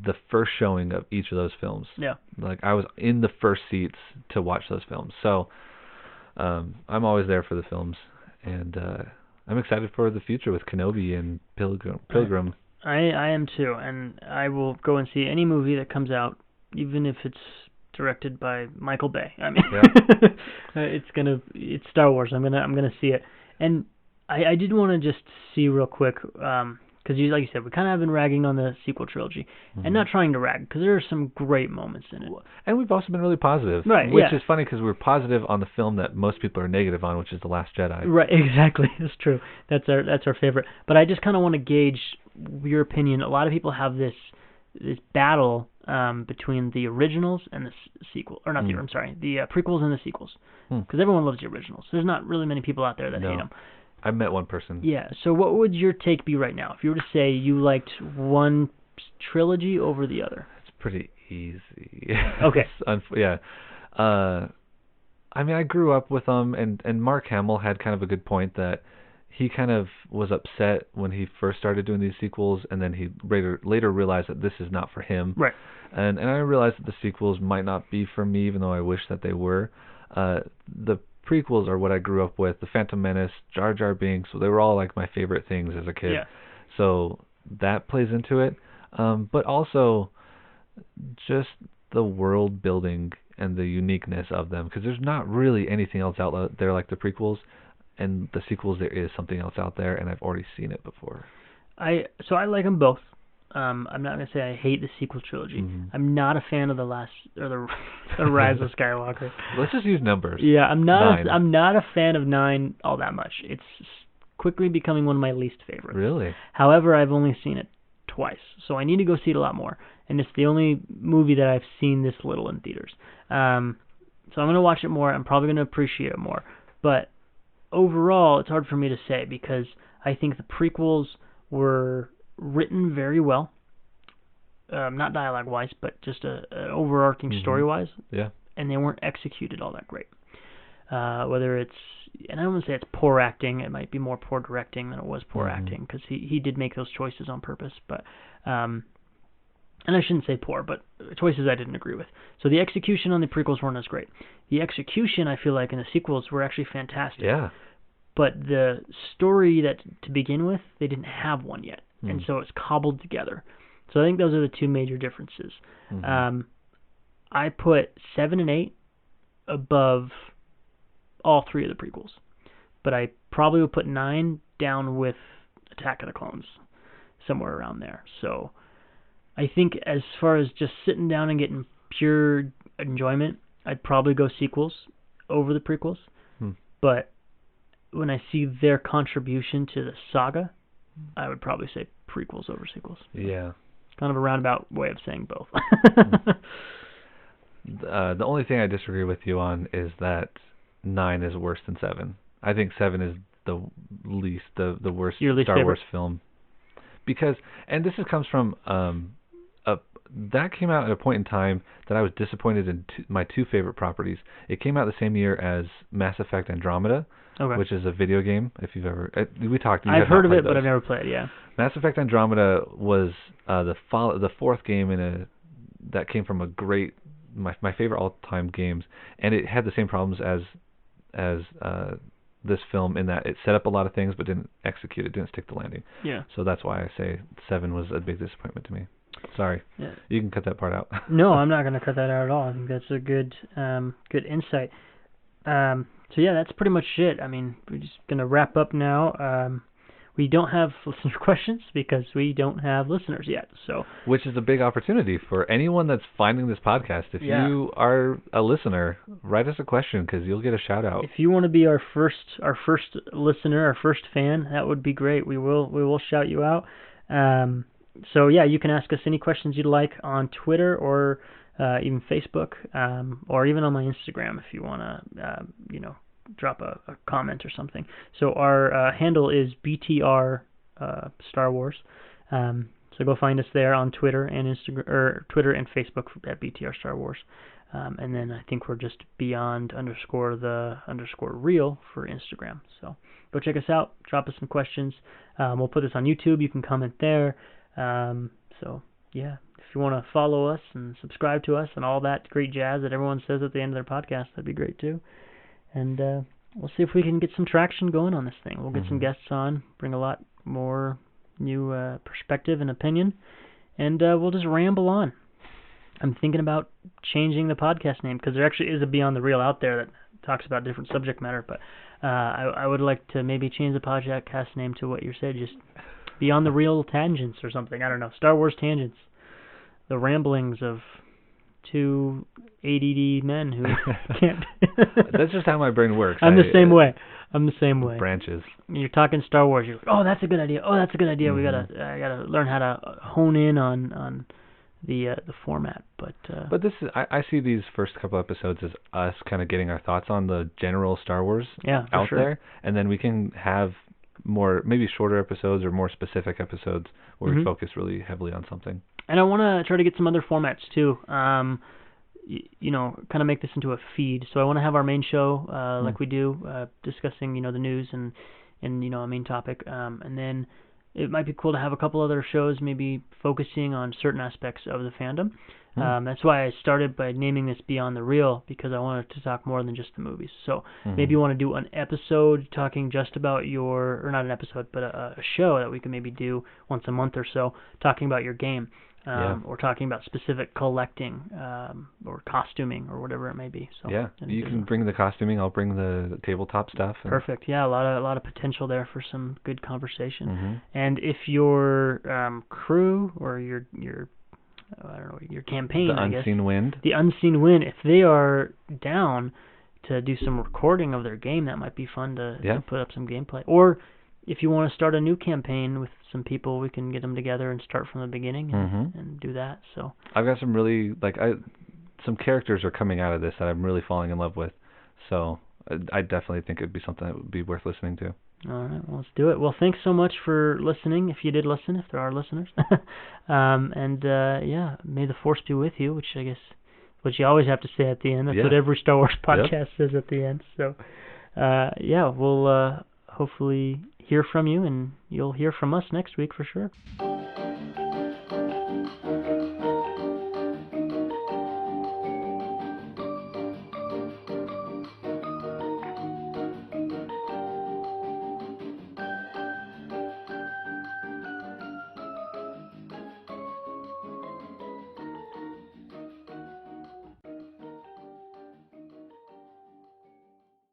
the first showing of each of those films. Yeah. Like I was in the first seats to watch those films. So I'm always there for the films, and I'm excited for the future with Kenobi and Pilgrim. I am too, and I will go and see any movie that comes out, even if it's directed by Michael Bay. I mean, Yeah. it's Star Wars. I'm gonna see it, and I did want to just see real quick, because like you said, we kind of have been ragging on the sequel trilogy, and not trying to rag, because there are some great moments in it. And we've also been really positive, right? Which yeah. is funny because we're positive on the film that most people are negative on, which is The Last Jedi. Right, exactly. It's true. That's our favorite. But I just kind of want to gauge your opinion. A lot of people have this battle between the originals and the sequel, or not the. I'm sorry, the prequels and the sequels, because everyone loves the originals. There's not really many people out there that hate them. I met one person. Yeah. So what would your take be right now if you were to say you liked one trilogy over the other? It's pretty easy. Okay. Yeah. I mean, I grew up with them, and Mark Hamill had kind of a good point that he kind of was upset when he first started doing these sequels, and then he later realized that this is not for him. Right. And I realized that the sequels might not be for me, even though I wish that they were. The prequels are what I grew up with. The Phantom Menace, Jar Jar Binks, so they were all like my favorite things as a kid. Yeah. So that plays into it. But also just the world building and the uniqueness of them, because there's not really anything else out there like the prequels, and the sequels there is something else out there, and I've already seen it before. I like them both. I'm not gonna say I hate the sequel trilogy. I'm not a fan of the Rise of Skywalker. Let's just use numbers. Yeah, I'm not 9. I'm not a fan of 9 all that much. It's quickly becoming one of my least favorites. Really? However, I've only seen it twice, so I need to go see it a lot more. And it's the only movie that I've seen this little in theaters. So I'm gonna watch it more. I'm probably gonna appreciate it more. But overall, it's hard for me to say because I think the prequels were written very well, not dialogue-wise, but just a overarching story-wise. Yeah. And they weren't executed all that great. Whether it's, and I don't want to say it's poor acting, it might be more poor directing than it was poor acting, because he did make those choices on purpose, but, and I shouldn't say poor, but choices I didn't agree with. So the execution on the prequels weren't as great. The execution, I feel like, in the sequels were actually fantastic. Yeah. But the story that, to begin with, they didn't have one yet. And so it's cobbled together. So I think those are the two major differences. I put 7 and 8 above all 3 of the prequels. But I probably would put 9 down with Attack of the Clones, somewhere around there. So I think as far as just sitting down and getting pure enjoyment, I'd probably go sequels over the prequels. But when I see their contribution to the saga, I would probably say prequels over sequels. Yeah. Kind of a roundabout way of saying both. The only thing I disagree with you on is that 9 is worse than 7. I think 7 is the worst Your least Star favorite? Wars film. Because, and this comes from, that came out at a point in time that I was disappointed in my 2 favorite properties. It came out the same year as Mass Effect Andromeda, which is a video game. If you've ever, we talked. I've heard of it, but I've never played it. Yeah. Mass Effect Andromeda was the 4th game that came from a great, my favorite all-time games, and it had the same problems as this film in that it set up a lot of things but didn't execute it, didn't stick the landing. Yeah. So that's why I say 7 was a big disappointment to me. Sorry. Yeah. You can cut that part out. No, I'm not going to cut that out at all. I think that's a good insight. So yeah, that's pretty much it. I mean, we're just going to wrap up now. We don't have listener questions because we don't have listeners yet. So, which is a big opportunity for anyone that's finding this podcast. If you are a listener, write us a question because you'll get a shout out. If you want to be our first listener, our first fan, that would be great. We will shout you out. So yeah, you can ask us any questions you'd like on Twitter or even Facebook, or even on my Instagram if you want to, drop a comment or something. So our handle is BTR Star Wars. So go find us there on Twitter and Instagram, or Twitter and Facebook at BTR Star Wars. And then I think we're just beyond _real for Instagram. So go check us out. Drop us some questions. We'll put this on YouTube. You can comment there. So yeah, if you want to follow us and subscribe to us and all that great jazz that everyone says at the end of their podcast, that'd be great too. And we'll see if we can get some traction going on this thing. We'll get some guests on, bring a lot more new perspective and opinion, and we'll just ramble on. I'm thinking about changing the podcast name because there actually is a Beyond the Reel out there that talks about different subject matter. But I would like to maybe change the podcast name to what you said, just Beyond the Reel Tangents or something. I don't know. Star Wars Tangents. The ramblings of two ADD men who can't. That's just how my brain works. I'm the same way. Branches. You're talking Star Wars. You're like, oh, that's a good idea. Oh, that's a good idea. Mm-hmm. I gotta learn how to hone in on the format. But this is I see these first couple episodes as us kind of getting our thoughts on the general Star Wars out there, and then we can have more, maybe shorter episodes or more specific episodes where we focus really heavily on something. And I want to try to get some other formats too. Kind of make this into a feed. So I want to have our main show, like we do, discussing, the news and a main topic. And then it might be cool to have a couple other shows, maybe focusing on certain aspects of the fandom. That's why I started by naming this Beyond the Reel, because I wanted to talk more than just the movies. So maybe you want to do an episode talking just about or not an episode, but a show that we can maybe do once a month or so, talking about your game. Or talking about specific collecting or costuming or whatever it may be. So you can bring the costuming. I'll bring the tabletop stuff. Perfect. Yeah, a lot of potential there for some good conversation. And if your crew or your I don't know, your campaign, the Unseen Wind, if they are down to do some recording of their game, that might be fun to put up some gameplay. Or if you want to start a new campaign with some people, we can get them together and start from the beginning and do that. So I've got some really some characters are coming out of this that I'm really falling in love with. So I definitely think it'd be something that would be worth listening to. All right, well, let's do it. Well, thanks so much for listening, if you did listen, if there are listeners. May the Force be with you, which I guess what you always have to say at the end. That's what every Star Wars podcast says at the end. So, we'll hopefully hear from you, and you'll hear from us next week for sure.